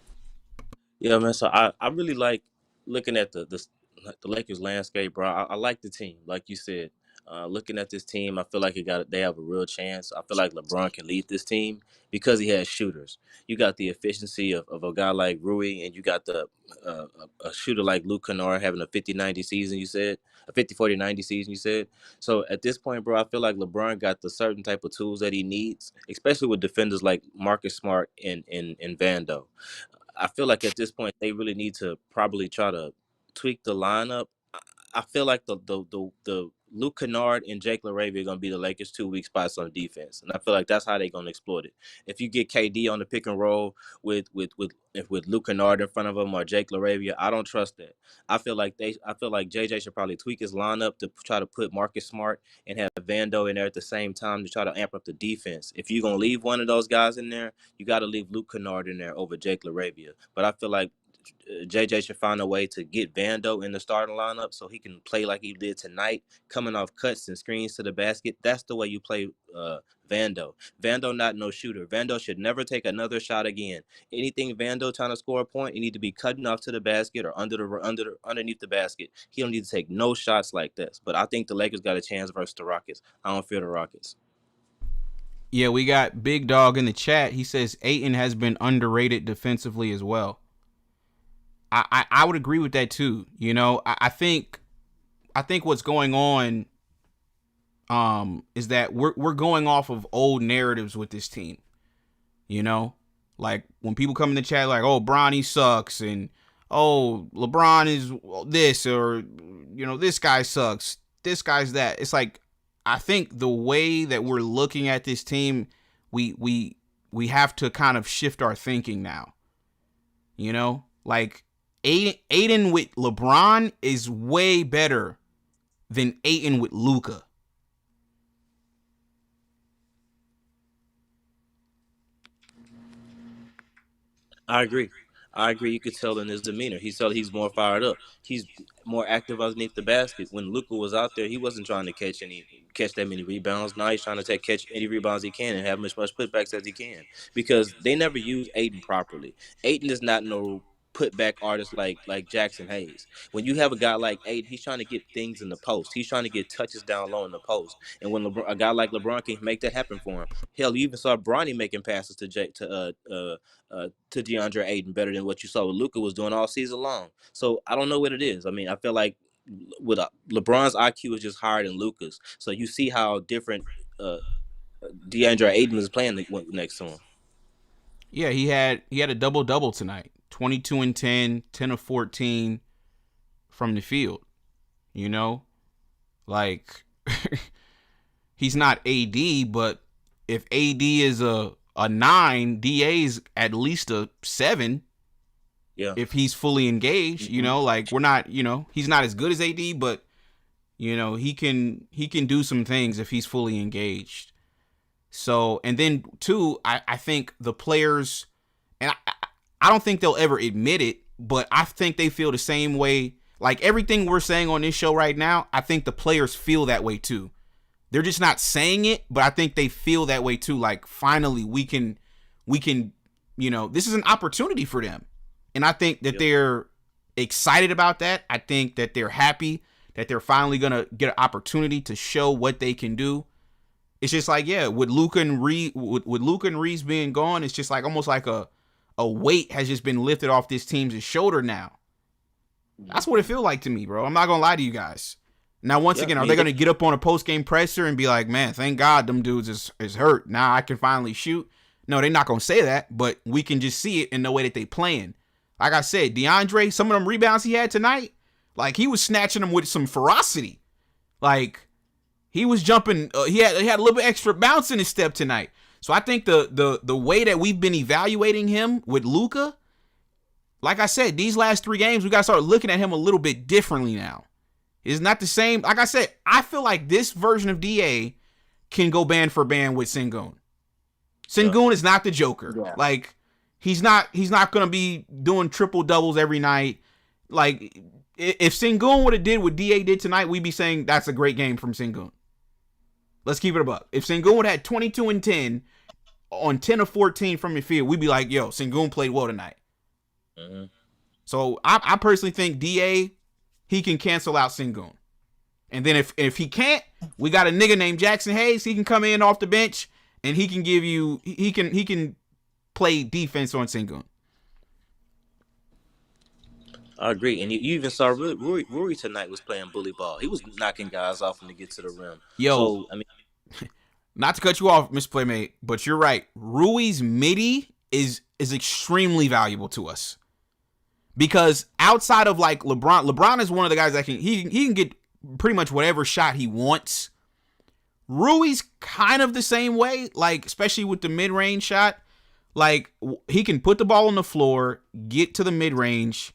Yeah, man. So I really like looking at the Lakers landscape, bro. I like the team, like you said. Looking at this team, I feel like they have a real chance. I feel like LeBron can lead this team because he has shooters. You got the efficiency of a guy like Rui, and you got a shooter like Luka Kennard having a 50-90 season, you said. A 50-40-90 season, you said. So at this point, bro, I feel like LeBron got the certain type of tools that he needs, especially with defenders like Marcus Smart and Vando. I feel like at this point they really need to probably try to tweak the lineup. I feel like the Luke Kennard and Jake LaRavia are gonna be the Lakers' 2 weak spots on defense, and I feel like that's how they're gonna exploit it. If you get KD on the pick and roll with Luke Kennard in front of him or Jake LaRavia, I don't trust that. I feel like JJ should probably tweak his lineup to try to put Marcus Smart and have Vando in there at the same time to try to amp up the defense. If you're gonna leave one of those guys in there, you got to leave Luke Kennard in there over Jake LaRavia. But I feel like JJ should find a way to get Vando in the starting lineup so he can play like he did tonight, coming off cuts and screens to the basket. That's the way you play Vando. Vando not no shooter. Vando should never take another shot again. Anything Vando trying to score a point, he need to be cutting off to the basket or underneath the basket. He don't need to take no shots like this. But I think the Lakers got a chance versus the Rockets. I don't fear the Rockets. Yeah, we got Big Dog in the chat. He says Ayton has been underrated defensively as well. I would agree with that too. I think what's going on is that we're going off of old narratives with this team. Like when people come in the chat like, oh, Bronny sucks and oh, LeBron is this, or this guy sucks, this guy's that. It's like, I think the way that we're looking at this team, we have to kind of shift our thinking now. Like Ayton with LeBron is way better than Ayton with Luka. I agree. You could tell in his demeanor. He's more fired up. He's more active underneath the basket. When Luka was out there, he wasn't trying to catch that many rebounds. Now he's trying to catch any rebounds he can and have as much putbacks as he can. Because they never use Ayton properly. Ayton is not no putback artist like Jackson Hayes. When you have a guy like Ayton, he's trying to get things in the post. He's trying to get touches down low in the post. And when a guy like LeBron can make that happen for him, hell, you even saw Bronny making passes to DeAndre Ayton better than what you saw what Luka was doing all season long. So I don't know what it is. I mean, I feel like with LeBron's IQ is just higher than Luka's. So you see how different DeAndre Ayton is playing next to him. Yeah, he had a double-double tonight. 22 and 10, 10 of 14 from the field. Like he's not AD, but if AD is a 9, DA's at least a 7. Yeah. If he's fully engaged, like we're not, he's not as good as AD, but he can do some things if he's fully engaged. So, and then too, I think the players, and I don't think they'll ever admit it, but I think they feel the same way. Like everything we're saying on this show right now, I think the players feel that way too. They're just not saying it, but I think they feel that way too. Like finally we can, this is an opportunity for them. And I think that they're excited about that. I think that they're happy that they're finally going to get an opportunity to show what they can do. It's just like, yeah, with Luka and Reeves being gone, it's just like almost like a a weight has just been lifted off this team's shoulder now. That's what it feels like to me, bro. I'm not gonna lie to you guys. Now, once again, are they gonna get up on a post game presser and be like, "Man, thank God them dudes is hurt. Now I can finally shoot"? No, they're not gonna say that, but we can just see it in the way that they playing. Like I said, DeAndre, some of them rebounds he had tonight, like he was snatching them with some ferocity. Like he was jumping. He had a little bit extra bounce in his step tonight. So I think the way that we've been evaluating him with Luka, like I said, these last 3 games, we got to start looking at him a little bit differently now. It's not the same. Like I said, I feel like this version of DA can go band for band with Sengun. Sengun is not the Joker. Yeah. Like he's not going to be doing triple doubles every night. Like if Sengun would have did what DA did tonight, we'd be saying that's a great game from Sengun. Let's keep it a buck. If Sengun would have had 22 and 10 on 10 of 14 from the field, we'd be like, yo, Sengun played well tonight. Mm-hmm. So I personally think DA, he can cancel out Sengun. And then if he can't, we got a nigga named Jackson Hayes. He can come in off the bench and he can give you, he can play defense on Sengun. I agree. And you even saw Rui tonight was playing bully ball. He was knocking guys off when they get to the rim. Yo, so, I mean, not to cut you off, Mr. Playmate, but you're right. Rui's midi is extremely valuable to us. Because outside of like LeBron is one of the guys that he can get pretty much whatever shot he wants. Rui's kind of the same way, like especially with the mid-range shot. Like he can put the ball on the floor, get to the mid-range,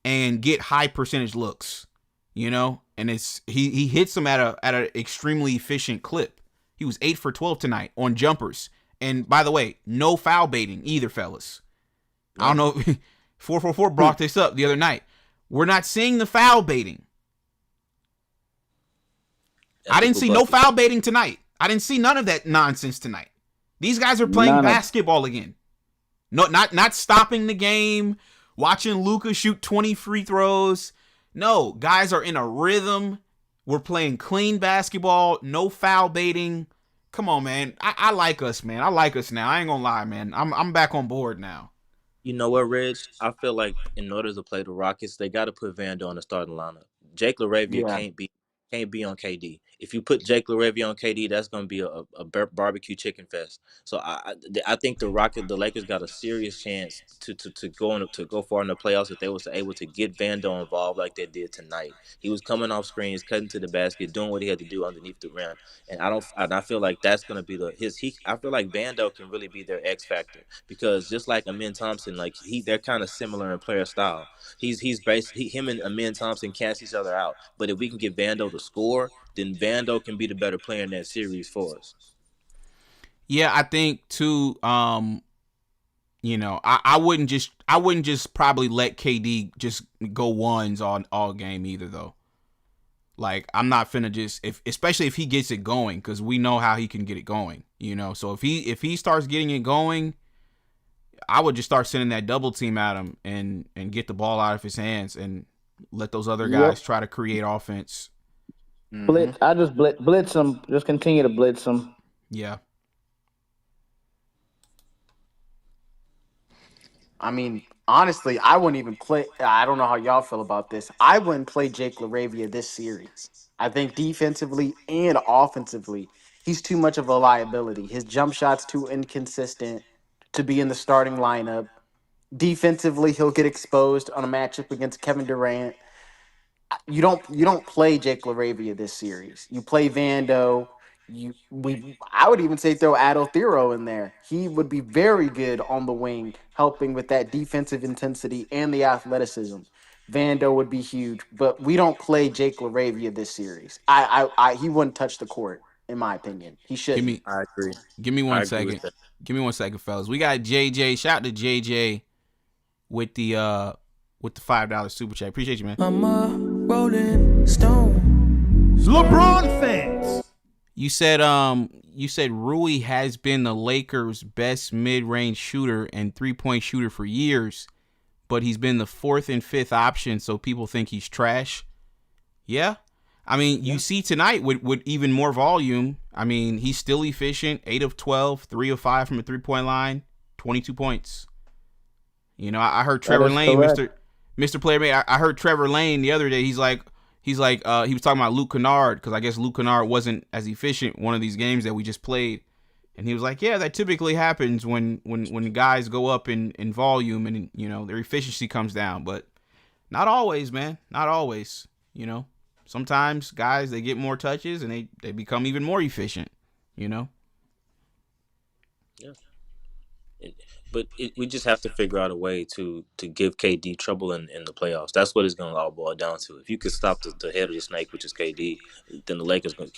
and get high percentage looks, you know? And he hits them at an extremely efficient clip. He was 8 for 12 tonight on jumpers. And by the way, no foul baiting either, fellas. I don't know. 444 brought this up the other night. We're not seeing the foul baiting. I didn't see no foul baiting tonight. I didn't see none of that nonsense tonight. These guys are playing basketball again. No, not stopping the game, watching Luka shoot 20 free throws. No, guys are in a rhythm. We're playing clean basketball, no foul baiting. Come on, man. I like us, man. I like us now. I ain't gonna lie, man. I'm back on board now. You know what, Reg? I feel like in order to play the Rockets, they got to put Vando in the starting lineup. Jake LaRavia can't be on KD. If you put Jake LaRavia on KD, that's going to be a barbecue chicken fest. So I think the Lakers got a serious chance to go far in the playoffs if they was able to get Vando involved like they did tonight. He was coming off screens, cutting to the basket, doing what he had to do underneath the rim, and I feel like that's going to be I feel like Vando can really be their X factor because just like Amin Thompson, like they're kind of similar in player style. Him and Amin Thompson cancel each other out, but if we can get Vando to score, then Vando can be the better player in that series for us. Yeah, I think too. You know, I wouldn't just probably let KD just go ones on all game either though. Like I'm not finna just especially if he gets it going because we know how he can get it going. You know, so if he starts getting it going, I would just start sending that double team at him and get the ball out of his hands and let those other guys try to create offense. Blitz. I just blitz them. Just continue to blitz them. Yeah. I mean, honestly, I wouldn't even play. I don't know how y'all feel about this. I wouldn't play Jake LaRavia this series. I think defensively and offensively, he's too much of a liability. His jump shot's too inconsistent to be in the starting lineup. Defensively, he'll get exposed on a matchup against Kevin Durant. You don't play Jake LaRavia this series. You play Vando. I would even say throw Adel Thero in there. He would be very good on the wing, helping with that defensive intensity and the athleticism. Vando would be huge, but we don't play Jake LaRavia this series. He wouldn't touch the court, in my opinion. He shouldn't. I agree. Give me 1 second. Give me 1 second, fellas. We got JJ. Shout out to JJ with the $5 super chat. Appreciate you, man. I'm a Rolling Stone. LeBron fans. You said Rui has been the Lakers' best mid-range shooter and three-point shooter for years, but he's been the 4th and 5th option, so people think he's trash. Yeah. I mean, you see tonight with even more volume. I mean, he's still efficient. 8 of 12, 3 of 5 from a three-point line, 22 points. You know, I heard That Trevor is Lane, correct. Mr. Player Man. I heard Trevor Lane the other day. He was talking about Luke Kennard because I guess Luke Kennard wasn't as efficient one of these games that we just played, and he was like, yeah, that typically happens when guys go up in volume and you know their efficiency comes down, but not always, man, not always. You know, sometimes guys they get more touches and they become even more efficient. You know. Yeah. But we just have to figure out a way to give KD trouble in the playoffs. That's what it's going to all boil down to. If you could stop the head of the snake, which is KD, then the Lakers can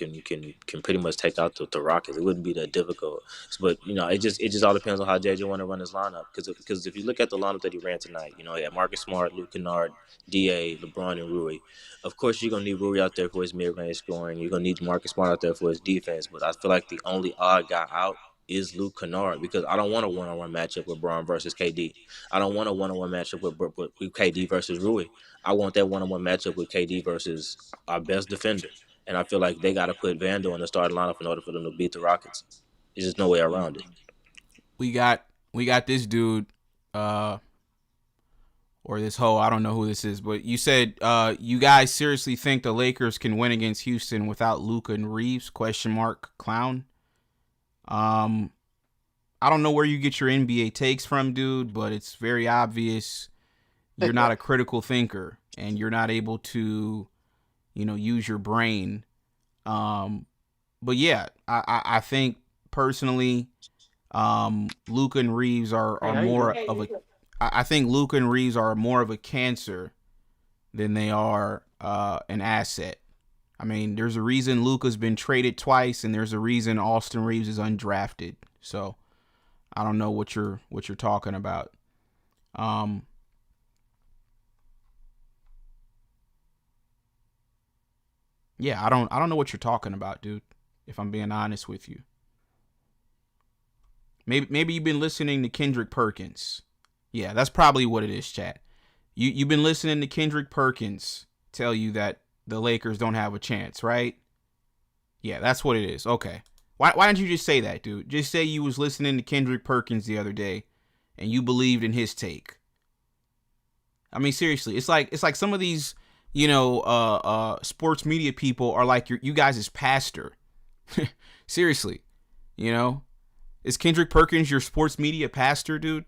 pretty much take out the Rockets. It wouldn't be that difficult. But you know, it just all depends on how JJ want to run his lineup. Because if you look at the lineup that he ran tonight, you know, he had Marcus Smart, Luke Kennard, Da, LeBron, and Rui. Of course, you're gonna need Rui out there for his mid-range scoring. You're gonna need Marcus Smart out there for his defense. But I feel like the only odd guy out is Luke Kennard because I don't want a one-on-one matchup with Braun versus KD. I don't want a one-on-one matchup with KD versus Rui. I want that one-on-one matchup with KD versus our best defender. And I feel like they got to put Vando in the starting lineup in order for them to beat the Rockets. There's just no way around it. We got this dude, or this hoe. I don't know who this is, but you said you guys seriously think the Lakers can win against Houston without Luka and Reeves? ? Clown. I don't know where you get your NBA takes from, dude, but it's very obvious you're not a critical thinker and you're not able to, you know, use your brain. But yeah, I think personally, Luka and Reeves are more of a. I think Luka and Reeves are more of a cancer than they are an asset. I mean, there's a reason Luka's been traded twice, and there's a reason Austin Reeves is undrafted. So I don't know what you're talking about. Yeah, I don't know what you're talking about, dude. If I'm being honest with you. Maybe you've been listening to Kendrick Perkins. Yeah, that's probably what it is, chat. You've been listening to Kendrick Perkins tell you that the Lakers don't have a chance, right? Yeah, that's what it is. Okay. Why don't you just say that, dude? Just say you was listening to Kendrick Perkins the other day and you believed in his take. I mean, seriously, it's like some of these, you know, sports media people are like you guys' pastor. Seriously, you know? Is Kendrick Perkins your sports media pastor, dude?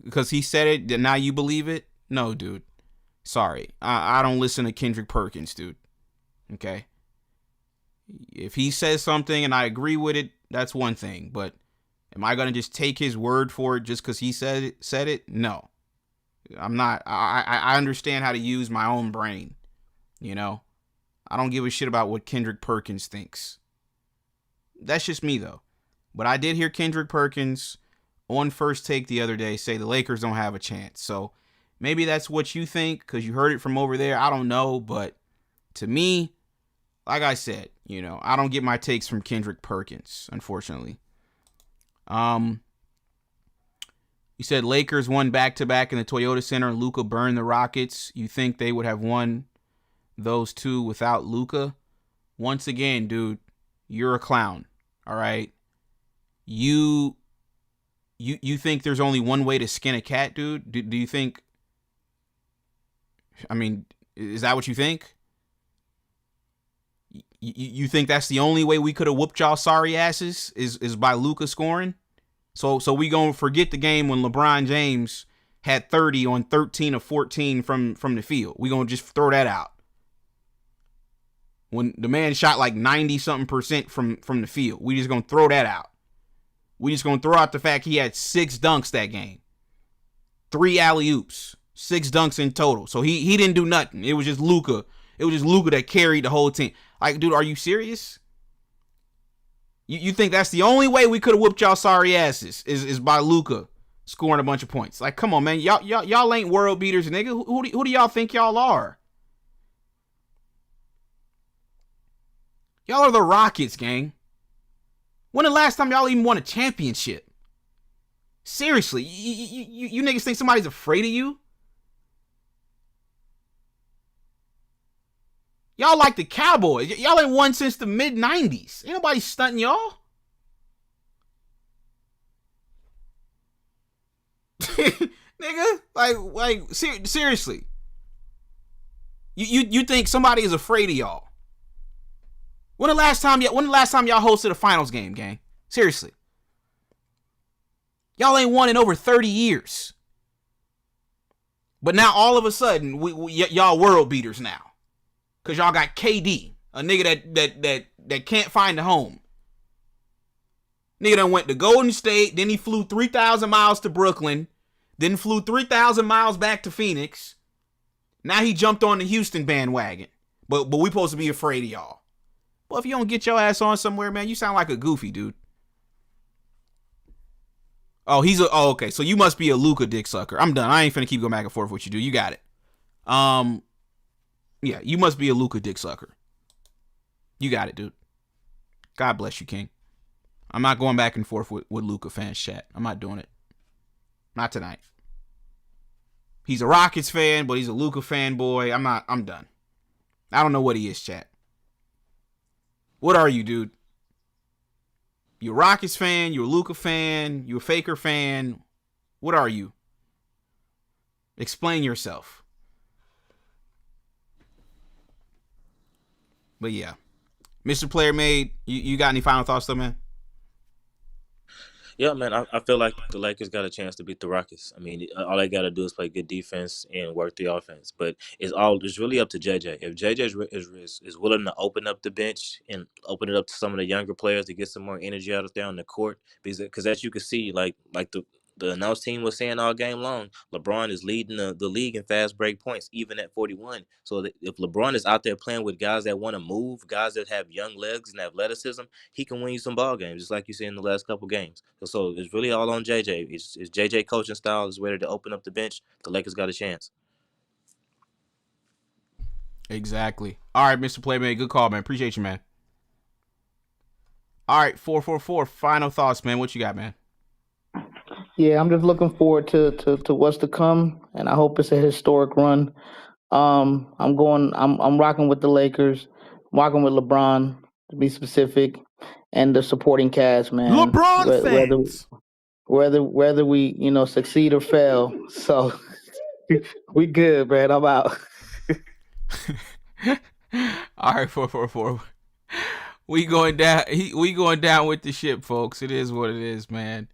Because he said it, and now you believe it? No, dude. Sorry. I don't listen to Kendrick Perkins, dude. Okay? If he says something and I agree with it, that's one thing. But am I going to just take his word for it just because he said it? No. I'm not. I understand how to use my own brain. You know? I don't give a shit about what Kendrick Perkins thinks. That's just me, though. But I did hear Kendrick Perkins on First Take the other day say the Lakers don't have a chance. So maybe that's what you think because you heard it from over there. I don't know. But to me, like I said, you know, I don't get my takes from Kendrick Perkins, unfortunately. You said Lakers won back-to-back in the Toyota Center and Luka burned the Rockets. You think they would have won those two without Luka? Once again, dude, you're a clown. All right? You think there's only one way to skin a cat, dude? Do you think... I mean, is that what you think? You think that's the only way we could have whooped y'all sorry asses is by Luka scoring? So we gonna forget the game when LeBron James had 30 on 13 of 14 from the field. We gonna just throw that out. When the man shot like 90-something% from the field. We just gonna throw that out. We just gonna throw out the fact he had 6 dunks that game. 3 alley-oops. 6 dunks in total. So he didn't do nothing. It was just Luka. It was just Luka that carried the whole team. Like, dude, are you serious? You think that's the only way we could have whooped y'all sorry asses is by Luka scoring a bunch of points? Like, come on, man. Y'all ain't world beaters, nigga. Who do y'all think y'all are? Y'all are the Rockets, gang. When the last time y'all even won a championship? Seriously, you niggas think somebody's afraid of you? Y'all like the Cowboys. Y'all ain't won since the mid-90s. Ain't nobody stunting y'all. nigga. Seriously. You think somebody is afraid of y'all? When the last time y'all hosted a finals game, gang? Seriously. Y'all ain't won in over 30 years. But now all of a sudden, y'all world beaters now. Cause y'all got KD, a nigga that can't find a home. Nigga done went to Golden State, then he flew 3,000 miles to Brooklyn, then flew 3,000 miles back to Phoenix. Now he jumped on the Houston bandwagon. But we supposed to be afraid of y'all. Well, if you don't get your ass on somewhere, man, you sound like a goofy, dude. Oh, okay. So you must be a Luka dick sucker. I'm done. I ain't finna keep going back and forth with you, dude. You got it. Yeah, you must be a Luka dick sucker. You got it, dude. God bless you, King. I'm not going back and forth with Luka fans chat. I'm not doing it. Not tonight. He's a Rockets fan, but he's a Luka fanboy. I'm done. I don't know what he is, chat. What are you, dude? You a Rockets fan? You a Luka fan? You a Faker fan? What are you? Explain yourself. But yeah. Mr. Player Made, you got any final thoughts though, man? Yeah, man, I feel like the Lakers got a chance to beat the Rockets. I mean, all they got to do is play good defense and work the offense. But it's really up to JJ. If JJ is willing to open up the bench and open it up to some of the younger players to get some more energy out of there on the court, because as you can see, like the announced team was saying all game long, LeBron is leading the league in fast break points, even at 41. So if LeBron is out there playing with guys that want to move, guys that have young legs and athleticism, he can win you some ball games, just like you see in the last couple games. So it's really all on JJ. It's JJ coaching style is ready to open up the bench. The Lakers got a chance. Exactly. All right, Mr. Playmate, good call, man. Appreciate you, man. All right, 444. Final thoughts, man. What you got, man? Yeah, I'm just looking forward to what's to come, and I hope it's a historic run. I'm rocking with the Lakers, I'm rocking with LeBron to be specific, and the supporting cast, man. LeBron fans. Whether we succeed or fail, so we good, man. I'm out. All right, 444. We going down. We going down with the ship, folks. It is what it is, man.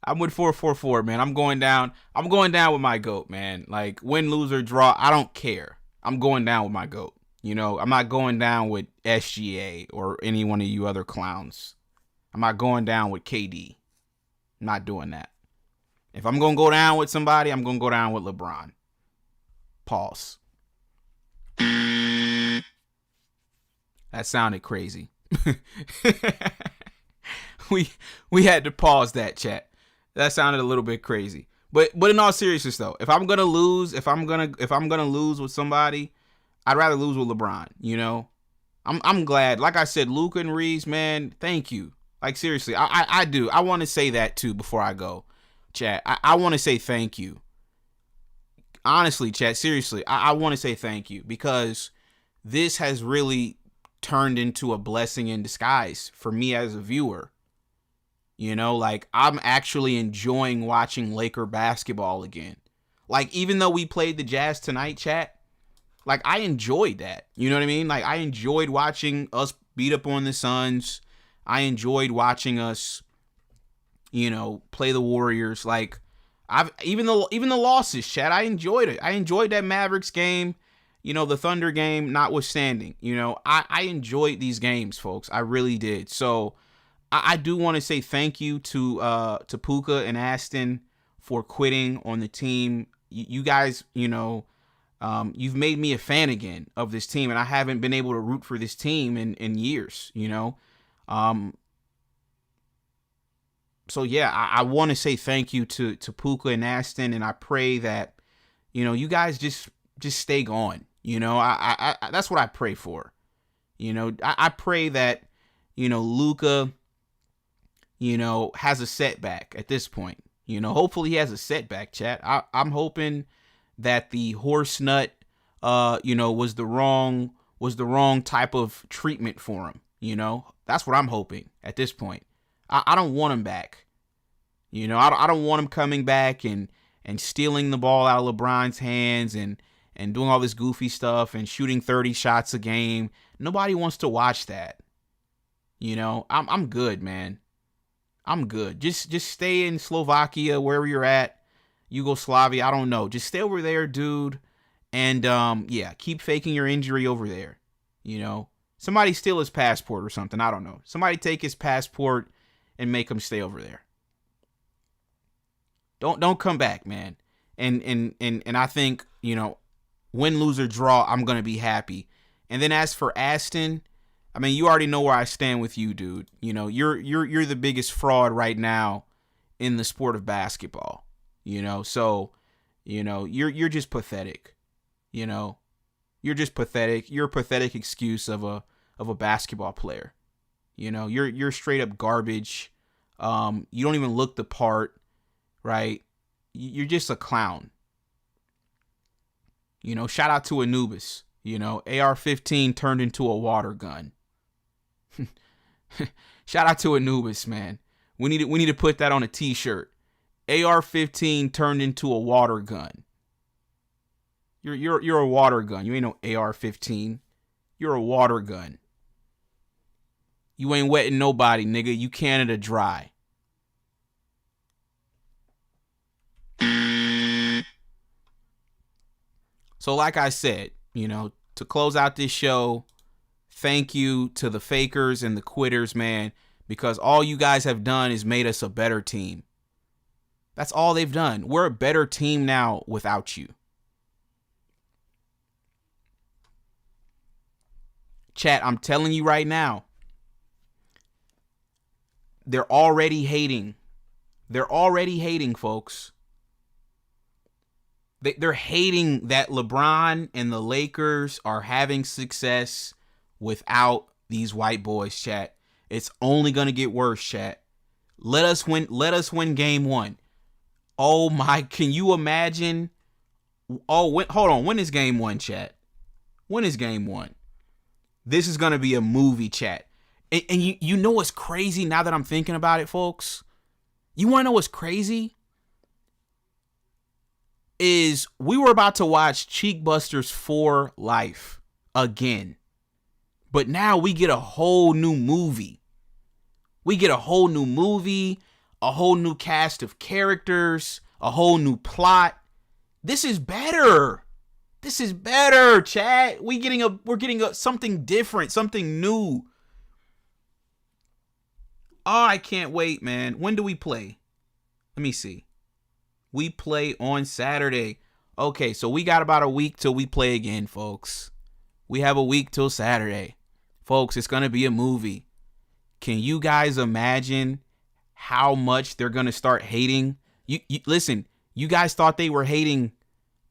I'm with 444, man. I'm going down. I'm going down with my GOAT, man. Like, win, lose, or draw, I don't care. I'm going down with my GOAT. I'm not going down with SGA or any one of you other clowns. I'm not going down with KD. I'm not doing that. If I'm going to go down with somebody, I'm going to go down with LeBron. Pause. That sounded crazy. We had to pause that, chat. That sounded a little bit crazy. But in all seriousness though, if I'm gonna lose with somebody, I'd rather lose with LeBron. I'm glad. Like I said, Luka and Reeves, man, thank you. Like seriously, I do. I want to say that too before I go, chat. I want to say thank you. Honestly, chat, seriously, I want to say thank you because this has really turned into a blessing in disguise for me as a viewer. Like I'm actually enjoying watching Laker basketball again. Like even though we played the Jazz tonight, chat, like I enjoyed that. You know what I mean? Like I enjoyed watching us beat up on the Suns. I enjoyed watching us, play the Warriors. Like even the losses, chat, I enjoyed it. I enjoyed that Mavericks game, the Thunder game notwithstanding. I enjoyed these games, folks. I really did. So I do want to say thank you to Puka and Aston for quitting on the team. You guys, you've made me a fan again of this team, and I haven't been able to root for this team in years, So yeah, I want to say thank you to Puka and Aston, and I pray that, you guys just stay gone. I that's what I pray for. I pray that, Luka, has a setback at this point. Hopefully he has a setback, chat. I'm hoping that the horse nut, was the wrong type of treatment for him. That's what I'm hoping at this point. I don't want him back. I don't want him coming back and and stealing the ball out of LeBron's hands and doing all this goofy stuff and shooting 30 shots a game. Nobody wants to watch that. You know, I'm good, man. I'm good. Just stay in Slovakia, wherever you're at. Yugoslavia, I don't know. Just stay over there, dude. And yeah, keep faking your injury over there. You know, somebody steal his passport or something. I don't know. Somebody take his passport and make him stay over there. Don't come back, man. And I think, you know, win, lose, or draw, I'm gonna be happy. And then as for Aston, I mean, you already know where I stand with you, dude. You know, you're the biggest fraud right now in the sport of basketball. You know, so, you know, you're just pathetic. You know, you're just pathetic. You're a pathetic excuse of a basketball player. You know, you're straight up garbage. You don't even look the part, right? You're just a clown. You know, shout out to Anubis. You know, AR-15 turned into a water gun. Shout out to Anubis, man. We need to put that on a t-shirt. AR-15 turned into a water gun. You're a water gun. You ain't no AR-15. You're a water gun. You ain't wetting nobody, nigga. You Canada dry. So like I said, you know, to close out this show, thank you to the fakers and the quitters, man, because all you guys have done is made us a better team. That's all they've done. We're a better team now without you. Chat, I'm telling you right now, they're already hating. They're already hating, folks. They're hating that LeBron and the Lakers are having success without these white boys, chat. It's only going to get worse, chat. Let us win game 1. Oh my, can you imagine? Hold on. When is game 1, chat? When is game 1? This is going to be a movie, chat. And you know what's crazy now that I'm thinking about it, folks? You want to know what's crazy? Is we were about to watch Cheekbusters 4 Life again. But now we get a whole new movie. We get a whole new movie, a whole new cast of characters, a whole new plot. This is better. This is better, chat. We're getting something different, something new. Oh, I can't wait, man. When do we play? Let me see. We play on Saturday. Okay, so we got about a week till we play again, folks. We have a week till Saturday. Folks, it's going to be a movie. Can you guys imagine how much they're going to start hating? You listen, you guys thought they were hating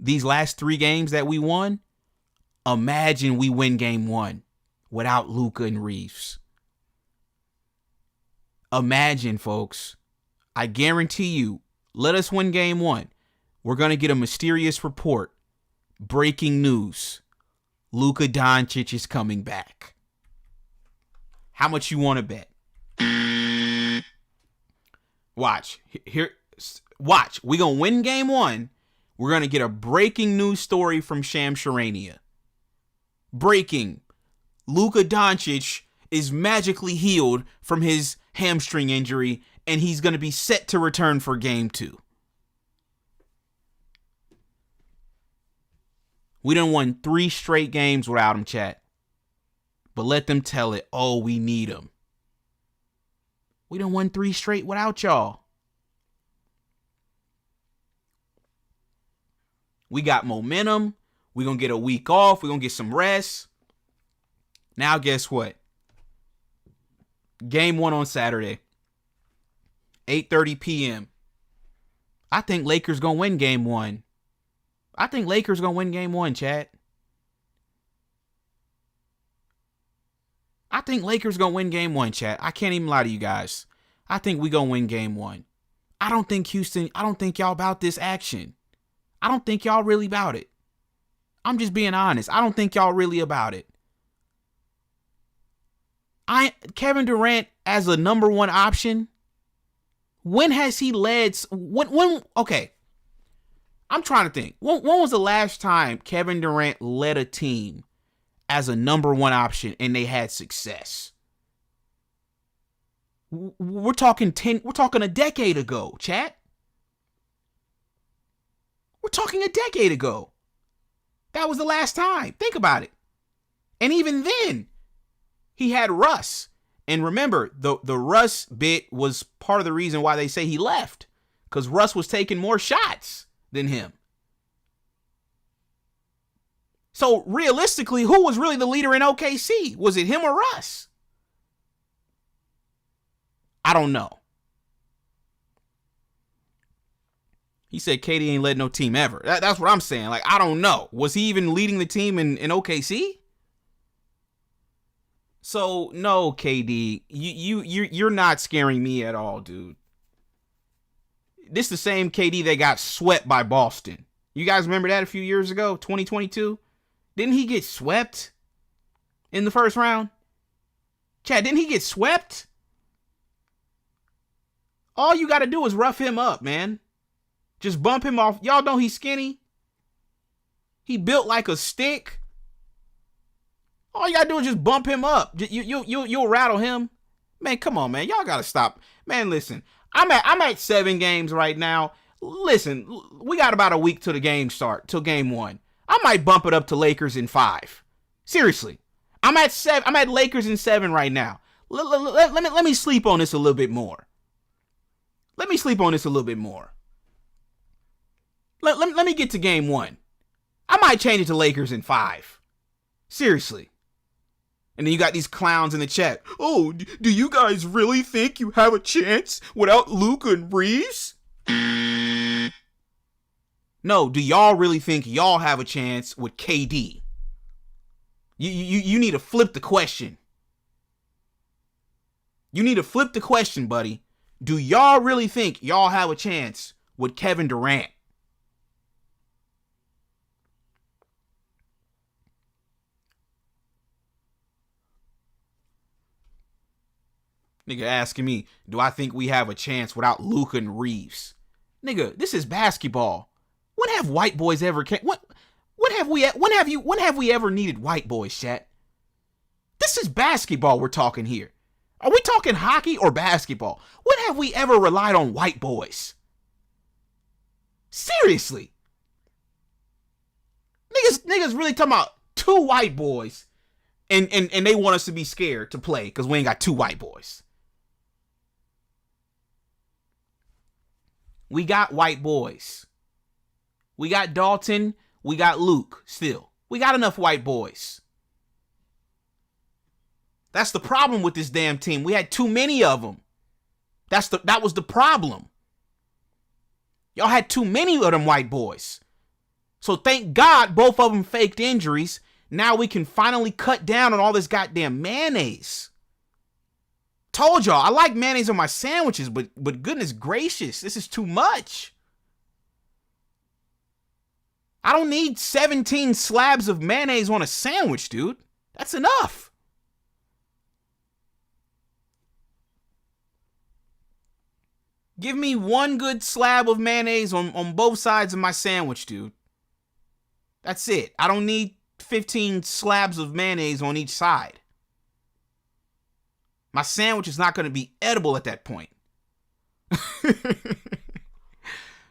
these last 3 games that we won? Imagine we win game 1 without Luka and Reeves. Imagine, folks. I guarantee you, let us win game 1. We're going to get a mysterious report. Breaking news. Luka Doncic is coming back. How much you want to bet? Watch. Watch. We're going to win game 1. We're going to get a breaking news story from Sham Sharania. Breaking. Luka Doncic is magically healed from his hamstring injury, and he's going to be set to return for game 2. We done won 3 straight games without him, chat. But let them tell it, oh, we need him. We done won 3 straight without y'all. We got momentum. We're going to get a week off. We're going to get some rest. Now, guess what? Game 1 on Saturday. 8:30 p.m. I think Lakers going to win game 1. I think Lakers going to win game 1, chat. I think Lakers going to win game 1, chat. I can't even lie to you guys. I think we going to win game 1. I don't think y'all about this action. I don't think y'all really about it. I'm just being honest. I don't think y'all really about it. Kevin Durant as a number 1 option. When has he led? Okay. I'm trying to think. When was the last time Kevin Durant led a team as a number one option and they had success? We're talking a decade ago, chat. We're talking a decade ago. That was the last time. Think about it. And even then, he had Russ. And remember, the Russ bit was part of the reason why they say he left. Because Russ was taking more shots than him. So realistically, who was really the leader in OKC? Was it him or Russ? I don't know. He said KD ain't led no team ever. That's what I'm saying. Like, I don't know. Was he even leading the team in OKC? So no, KD, you're not scaring me at all, dude. This is the same KD that got swept by Boston. You guys remember that a few years ago, 2022? Didn't he get swept in the first round? Chad, didn't he get swept? All you got to do is rough him up, man. Just bump him off. Y'all know he's skinny. He built like a stick. All you got to do is just bump him up. You'll rattle him. Man, come on, man. Y'all got to stop. Man, listen. I'm at 7 games right now. Listen, we got about a week till the game start, till game 1. I might bump it up to Lakers in 5. Seriously. I'm at 7. I'm at Lakers in 7 right now. Let me sleep on this a little bit more. Let me get to game 1. I might change it to Lakers in 5. Seriously. And then you got these clowns in the chat. Oh, do you guys really think you have a chance without Luka and Reeves? No, do y'all really think y'all have a chance with KD? You need to flip the question. You need to flip the question, buddy. Do y'all really think y'all have a chance with Kevin Durant? Nigga asking me, do I think we have a chance without Luka and Reeves? Nigga, this is basketball. When have white boys ever when have we ever needed white boys, chat? This is basketball we're talking here. Are we talking hockey or basketball? When have we ever relied on white boys? Seriously. Niggas really talking about 2 white boys and they want us to be scared to play because we ain't got 2 white boys. We got white boys. We got Dalton. We got Luke still. We got enough white boys. That's the problem with this damn team. We had too many of them. That was the problem. Y'all had too many of them white boys. So thank God both of them faked injuries. Now we can finally cut down on all this goddamn mayonnaise. Told y'all, I like mayonnaise on my sandwiches, but goodness gracious, this is too much. I don't need 17 slabs of mayonnaise on a sandwich, dude. That's enough. Give me 1 good slab of mayonnaise on both sides of my sandwich, dude. That's it. I don't need 15 slabs of mayonnaise on each side. My sandwich is not going to be edible at that point.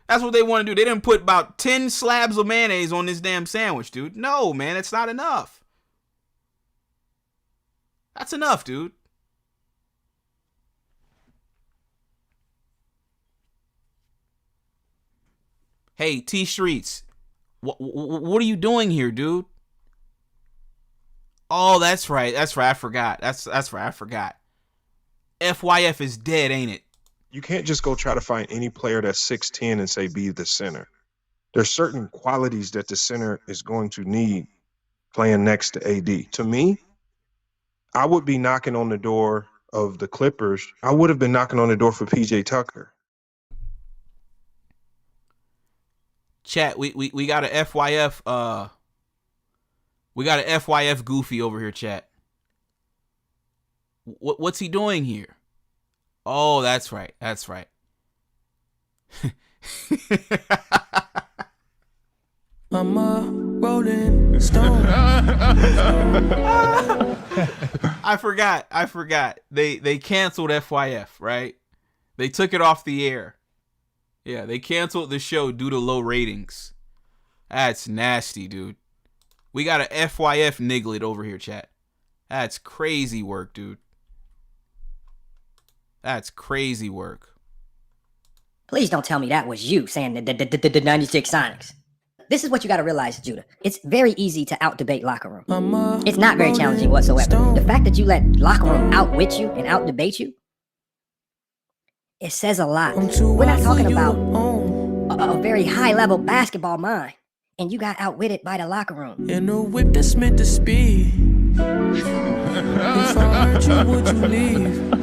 That's what they want to do. They didn't put about 10 slabs of mayonnaise on this damn sandwich, dude. No, man, it's not enough. That's enough, dude. Hey, T Streets, what are you doing here, dude? Oh, that's right. I forgot. That's right. I forgot. FYF is dead, ain't it? You can't just go try to find any player that's 6'10" and say be the center. There's certain qualities that the center is going to need playing next to AD. To me, I would be knocking on the door of the Clippers. I would have been knocking on the door for PJ Tucker. Chat, we got a FYF we got an FYF goofy over here, chat. What's he doing here? Oh, that's right. That's right. I'm a rolling stone. I forgot. They canceled FYF, right? They took it off the air. Yeah, they canceled the show due to low ratings. That's nasty, dude. We got a FYF niglet over here, chat. That's crazy work, dude. That's crazy work. Please don't tell me that was you saying the 96 Sonics. This is what you got to realize, Judah. It's very easy to out-debate locker room. It's not very challenging whatsoever. The fact that you let locker room outwit you and out-debate you, it says a lot. We're not talking about a very high-level basketball mind, and you got outwitted by the locker room. In a whip that's meant to speed. If I hurt you, would you leave?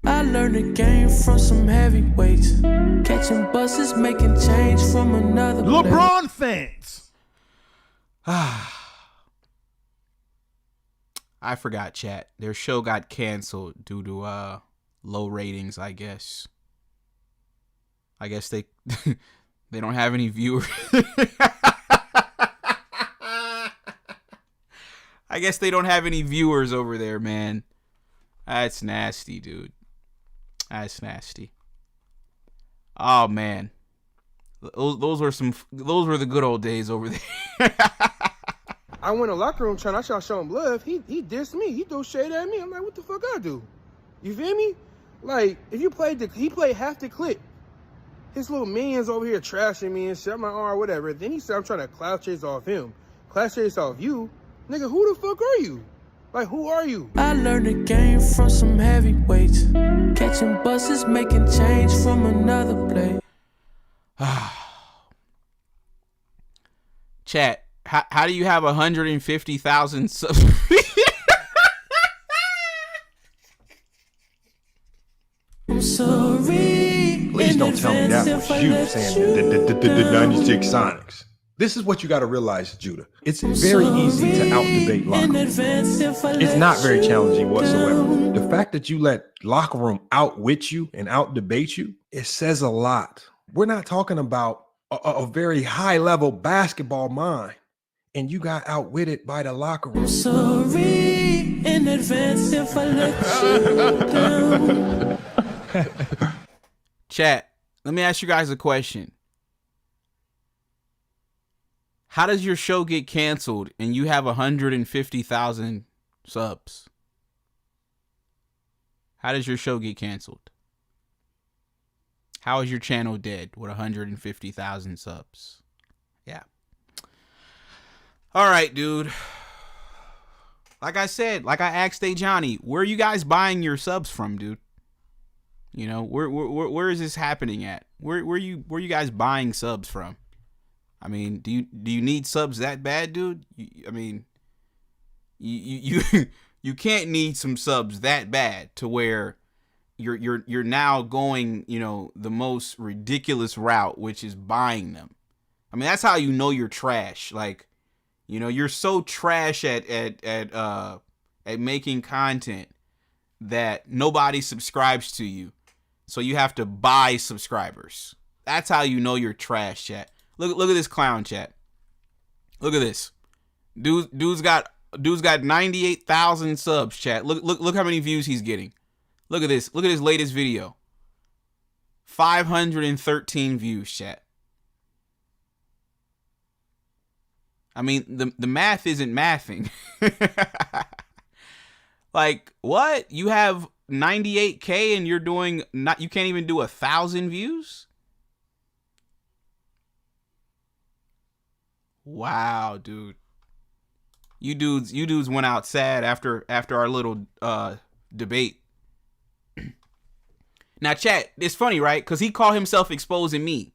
I learned the game from some heavyweights. Catching buses, making change from another LeBron fans. I forgot, chat. Their show got canceled due to low ratings, I guess. I guess they they don't have any viewers. I guess they don't have any viewers over there, man. That's nasty, dude. That's nasty. Oh man, those were the good old days over there. I went in the locker room trying to show him love. He dissed me. He threw shade at me. I'm like, what the fuck I do? You feel me? Like, if you he played half the clip. His little minions over here trashing me and shit. I'm like, all right, whatever. Then he said I'm trying to cloud chase off him. Cloud chase off you? Nigga, who the fuck are you? Like, who are you? I learned the game from some heavyweights. Catching buses, making change from another place. Chat, how do you have 150,000 subs? I'm sorry. Please don't tell me that was you saying the 96 Sonics. This is what you got to realize, Judah. It's very easy to out-debate locker room. It's not very challenging whatsoever. The fact that you let locker room outwit you and out-debate you, it says a lot. We're not talking about a very high-level basketball mind, and you got outwitted by the locker room. I'm sorry in advance if I let you down. Chat, let me ask you guys a question. How does your show get canceled and you have 150,000 subs? How does your show get canceled? How is your channel dead with 150,000 subs? Yeah. All right, dude. Like I said, like I asked Johnny, where are you guys buying your subs from, dude? You know, where is this happening at? Where you guys buying subs from? I mean, do you need subs that bad, dude? I mean, you can't need some subs that bad to where you're now going, you know, the most ridiculous route, which is buying them. I mean, that's how you know you're trash. Like, you know, you're so trash at making content that nobody subscribes to you, so you have to buy subscribers. That's how you know you're trash, chat. Look at this clown, chat. Look at this. Dude's got 98,000 subs, chat. Look how many views he's getting. Look at this. Look at his latest video. 513 views, chat. I mean, the math isn't mathing. Like, what? You have 98K and you're doing you can't even do 1,000 views? Wow, dude. You dudes went out sad after our little debate. Now, chat, it's funny, right? Because he called himself exposing me.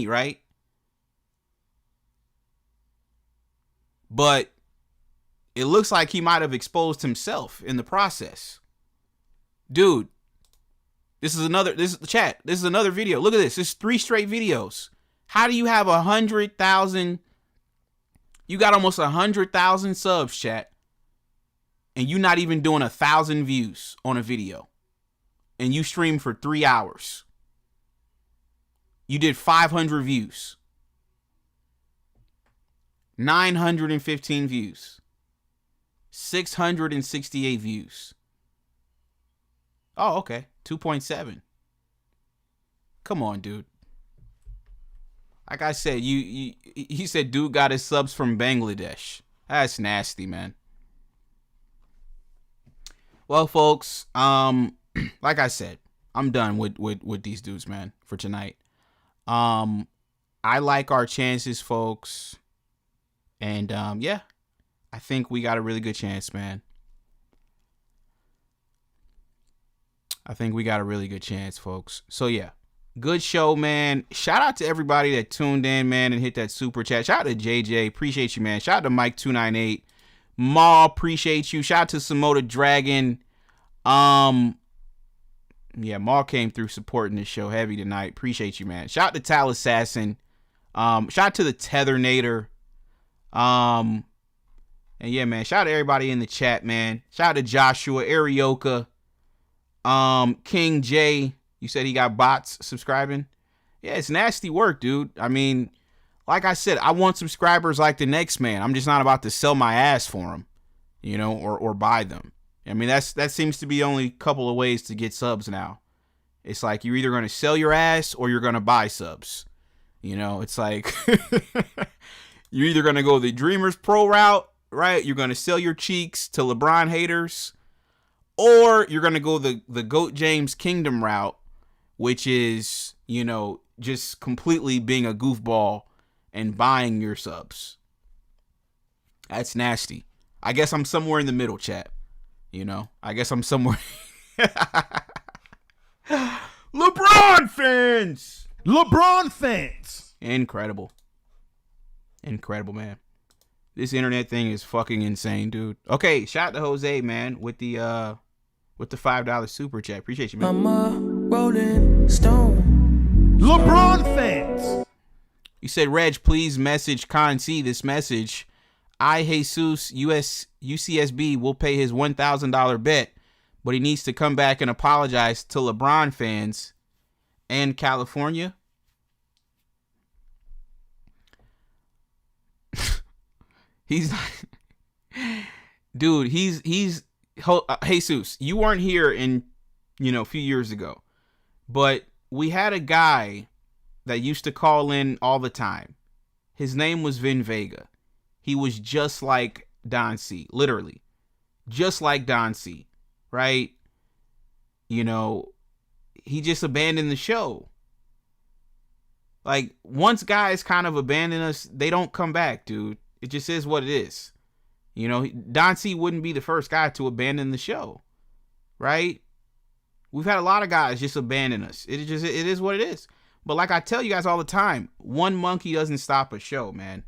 Right? But it looks like he might have exposed himself in the process. Dude, this is another video. Look at this. This is 3 straight videos. How do you have 100,000? You got almost 100,000 subs, chat, and you not even doing 1,000 views on a video, and you stream for 3 hours. You did 500 views. 915 views. 668 views. Oh, okay. 2.7. Come on, dude. Like I said, he said dude got his subs from Bangladesh. That's nasty, man. Well, folks, like I said, I'm done with these dudes, man, for tonight. I like our chances, folks. And yeah, I think we got a really good chance, man. I think we got a really good chance, folks. So yeah, good show, man. Shout out to everybody that tuned in, man, and hit that super chat. Shout out to JJ, appreciate you, man. Shout out to Mike298, Ma, appreciate you. Shout out to Samoda Dragon. Yeah, Ma came through supporting this show heavy tonight. Appreciate you, man. Shout out to Tal Assassin. Shout out to the Tethernator. And yeah, man, shout out to everybody in the chat, man. Shout out to Joshua, Arioka, King J. You said he got bots subscribing. Yeah, it's nasty work, dude. I mean, like I said, I want subscribers like the next man. I'm just not about to sell my ass for them, you know, or buy them. I mean, that seems to be only a couple of ways to get subs now. It's like you're either going to sell your ass or you're going to buy subs. You know, it's like you're either going to go the Dreamers Pro route, right? You're going to sell your cheeks to LeBron haters, or you're going to go the GOAT James Kingdom route, which is, you know, just completely being a goofball and buying your subs. That's nasty. I guess I'm somewhere in the middle, chat. You know, I guess I'm somewhere. LeBron fans! LeBron fans! Incredible. Incredible, man. This internet thing is fucking insane, dude. Okay, shout out to Jose, man, with the $5 super chat. Appreciate you, man. I'm a rolling stone. LeBron fans! You said, Reg, please message Con C this message. Jesus UCSB will pay his $1,000 bet, but he needs to come back and apologize to LeBron fans and California. He's not, dude. He's Jesus. You weren't here in, you know, a few years ago, but we had a guy that used to call in all the time. His name was Vin Vega. He was just like Don C, literally, just like Don C, right? You know, he just abandoned the show. Like, once guys kind of abandon us, they don't come back, dude. It just is what it is. You know, Don C wouldn't be the first guy to abandon the show, right? We've had a lot of guys just abandon us. It is what it is. But like I tell you guys all the time, one monkey doesn't stop a show, man.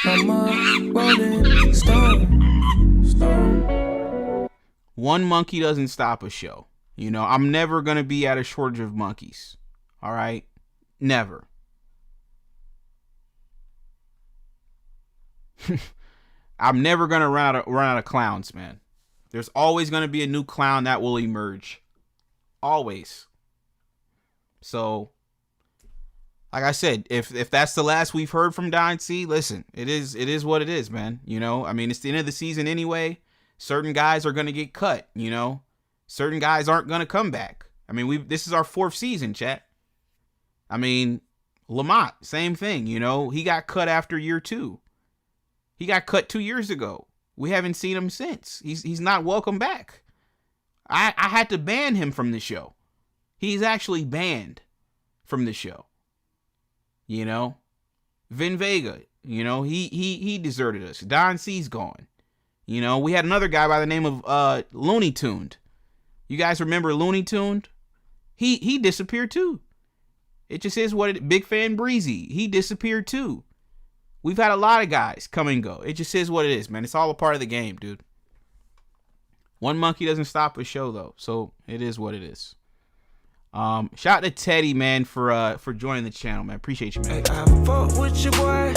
I'm a rolling stone. One monkey doesn't stop a show. You know, I'm never going to be at a shortage of monkeys. All right? Never. I'm never going to run out of clowns, man. There's always going to be a new clown that will emerge. Always. So, like I said, if that's the last we've heard from Don C, listen, it is what it is, man. You know, I mean, it's the end of the season anyway. Certain guys are going to get cut, you know. Certain guys aren't going to come back. I mean, this is our 4th season, chat. I mean, Lamont, same thing, you know. He got cut after year 2. He got cut 2 years ago. We haven't seen him since. He's not welcome back. I had to ban him from the show. He's actually banned from the show. You know, Vin Vega, you know, he deserted us. Don C's gone. You know, we had another guy by the name of Looney Tuned. You guys remember Looney Tuned? He disappeared too. It just is what it. Big Fan Breezy, he disappeared too. We've had a lot of guys come and go. It just is what it is, man. It's all a part of the game, dude. One monkey doesn't stop a show though, so it is what it is. Shout out to Teddy, man, for joining the channel, man. Appreciate you, man. I fuck with your boy.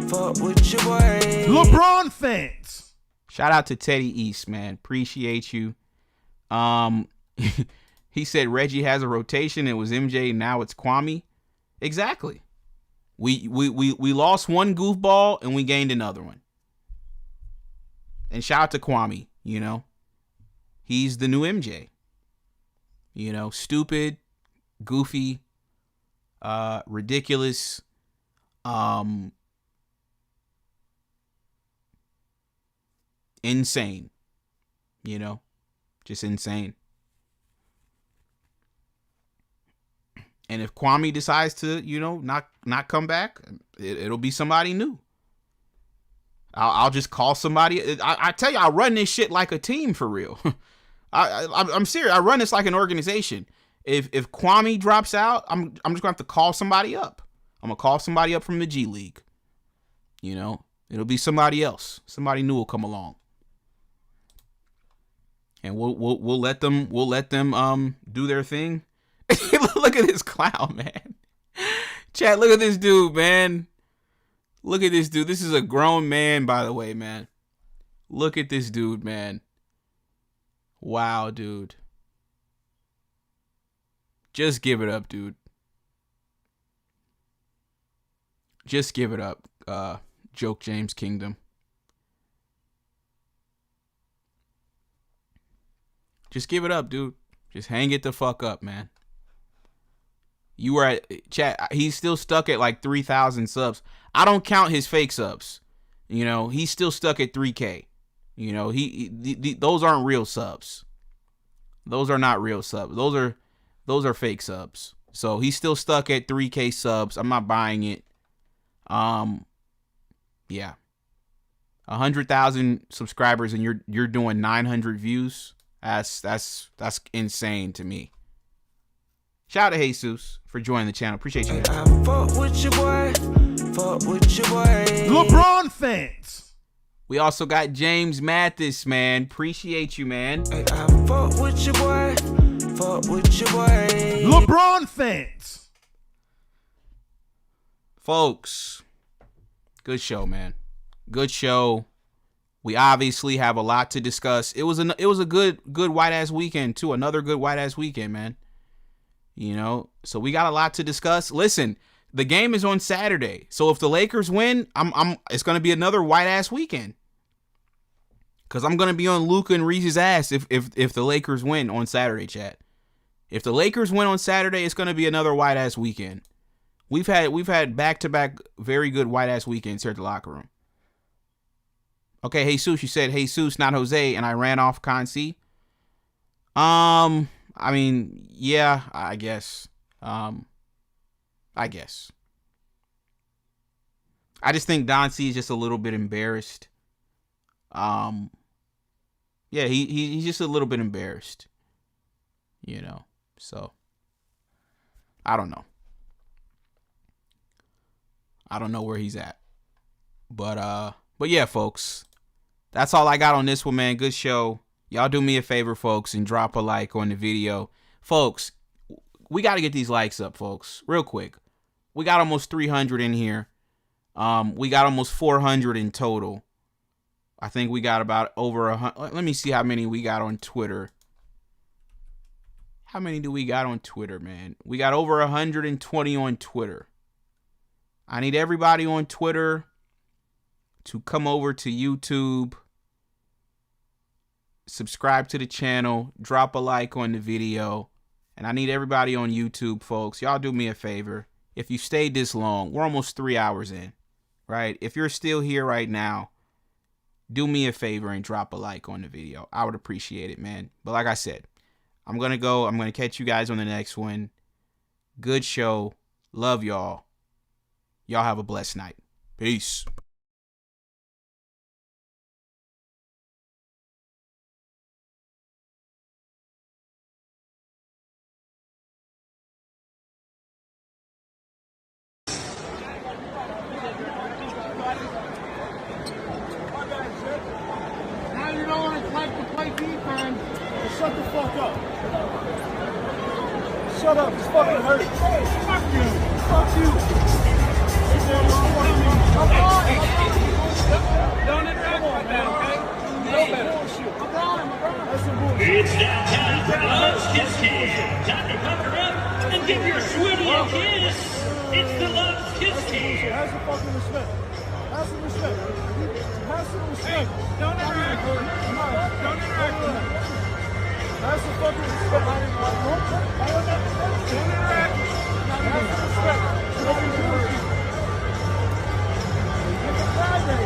Fuck with your boy. LeBron fans. Shout out to Teddy East, man. Appreciate you. He said Reggie has a rotation. It was MJ, now it's Kwame. Exactly. We lost one goofball and we gained another one. And shout out to Kwame, you know. He's the new MJ. You know, stupid, goofy, ridiculous, insane. You know, just insane. And if Kwame decides to, you know, not come back, it'll be somebody new. I'll just call somebody. I tell you, I run this shit like a team for real. I'm serious. I run this like an organization. If Kwame drops out, I'm just gonna have to call somebody up. I'm gonna call somebody up from the G League. You know, it'll be somebody else. Somebody new will come along, and we'll let them do their thing. Look at this clown, man. Chat, look at this dude, man. Look at this dude. This is a grown man, by the way, man. Look at this dude, man. Wow, dude. Just give it up, dude. Just give it up, Joke James Kingdom. Just give it up, dude. Just hang it the fuck up, man. You were at chat. He's still stuck at like 3,000 subs. I don't count his fake subs. You know, he's still stuck at 3K. You know, those aren't real subs. Those are not real subs. Those are fake subs. So he's still stuck at 3K subs. I'm not buying it. Yeah. 100,000 subscribers and you're doing 900 views. That's insane to me. Shout out to Jesus for joining the channel. Appreciate you. Fuck with your boy. Fuck with your boy. LeBron fans. We also got James Mathis, man. Appreciate you, man. Fuck with your boy. Fuck with your boy. LeBron fans. Folks, good show, man. Good show. We obviously have a lot to discuss. It was a good white ass weekend too. Another good white ass weekend, man. You know, so we got a lot to discuss. Listen, the game is on Saturday. So if the Lakers win, it's going to be another white ass weekend. Cuz I'm going to be on Luka and Reese's ass if the Lakers win on Saturday, chat. If the Lakers win on Saturday, it's going to be another white ass weekend. We've had back-to-back very good white ass weekends here at the locker room. Okay, Jesus, you said Jesus, not Jose, and I ran off Conci. I mean, yeah, I guess. I just think Doncic is just a little bit embarrassed. Yeah, he's just a little bit embarrassed. You know, so I don't know. I don't know where he's at. But yeah, folks. That's all I got on this one, man. Good show. Y'all do me a favor, folks, and drop a like on the video. Folks, we got to get these likes up, folks, real quick. We got almost 300 in here. We got almost 400 in total. I think we got about over 100. Let me see how many we got on Twitter. How many do we got on Twitter, man? We got over 120 on Twitter. I need everybody on Twitter to come over to YouTube, subscribe to the channel, drop a like on the video, and I need everybody on YouTube, folks. Y'all do me a favor. If you stayed this long, we're almost 3 hours in, right? If you're still here right now, do me a favor and drop a like on the video. I would appreciate it, man. But like I said, I'm going to go. I'm going to catch you guys on the next one. Good show. Love y'all. Y'all have a blessed night. Peace. Now you don't want to play defense. Shut the fuck up. Shut up. It's fucking hurt. Fuck you. Fuck you. Don't interact like that, okay? You know better. It's downtown. Let's kiss. Time to pucker up and give your sweetie a kiss. personal shit. Don't interact with him. Don't interact with him. That's the fucking respect. Don't interact. That's the respect. Don't be rude. It's a Friday.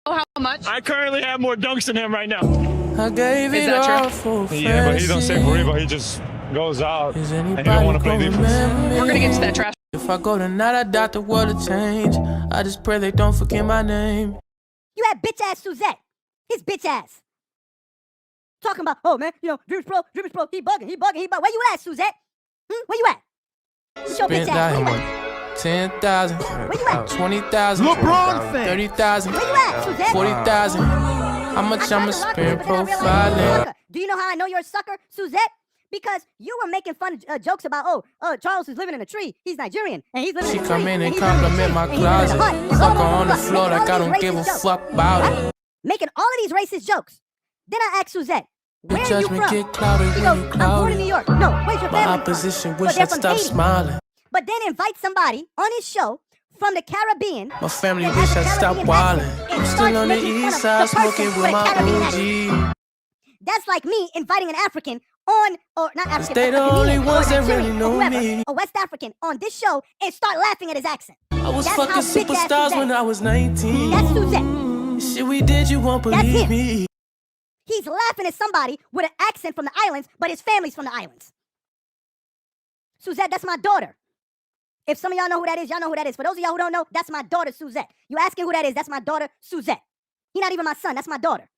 How much? I currently have more dunks than him right now. I gave Is it that all true? for Yeah, but he don't say for but he just goes out and he don't want to play defense. We're gonna get to that trash. If I go tonight, I doubt the world will change. I just pray they don't forget my name. You had bitch ass Suzette. His bitch ass. Talking about, oh man, you know, Dribbs Pro, he bugging. Where you at, Suzette? Where you at? What's your bitch Spent ass? out Where you here at? 10,000, Where you at? 20,000, LeBron fan. 30,000, Where you at, Suzette? 40,000. How much I'ma spend profiling? Do you know how I know you're a sucker, Suzette? Because you were making fun jokes about, Charles is living in a tree. He's Nigerian, and he's living She in a tree. come in and he's living in a compliment tree, my and he's living in a closet. hut. Fuck her on the floor like I don't give a fuck about it. Making all of these racist jokes. Then I asked Suzette, where are you Judgment from? get clouded He when goes, you I'm born in clouded. New York. No, where's your My family opposition from? wish Well, they're I'd from stop Haiti. smiling. But then invite somebody on his show from the Caribbean. My family that wish has a I'd stop Caribbean wilding. accent and I'm starts still on the making fun east of side the person smoking with with a my Caribbean accent. OG. That's like me inviting an African on, or not African, they a the only Ghanaian or ones that Nigerian really know or whoever, me. a West African on this show and start laughing at his accent. I was That's fucking how bitch-ass superstars Suzette when is. I was 19. That's Suzette. Shit we did, you won't That's believe him. me. He's laughing at somebody with an accent from the islands, but his family's from the islands. Suzette, that's my daughter. If some of y'all know who that is, y'all know who that is. For those of y'all who don't know, that's my daughter, Suzette. You asking who that is, that's my daughter, Suzette. He's not even my son, that's my daughter.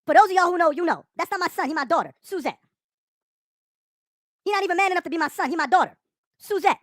For those of y'all who know, you know. That's not my son, he's my daughter, Suzette. He's not even man enough to be my son, he's my daughter, Suzette.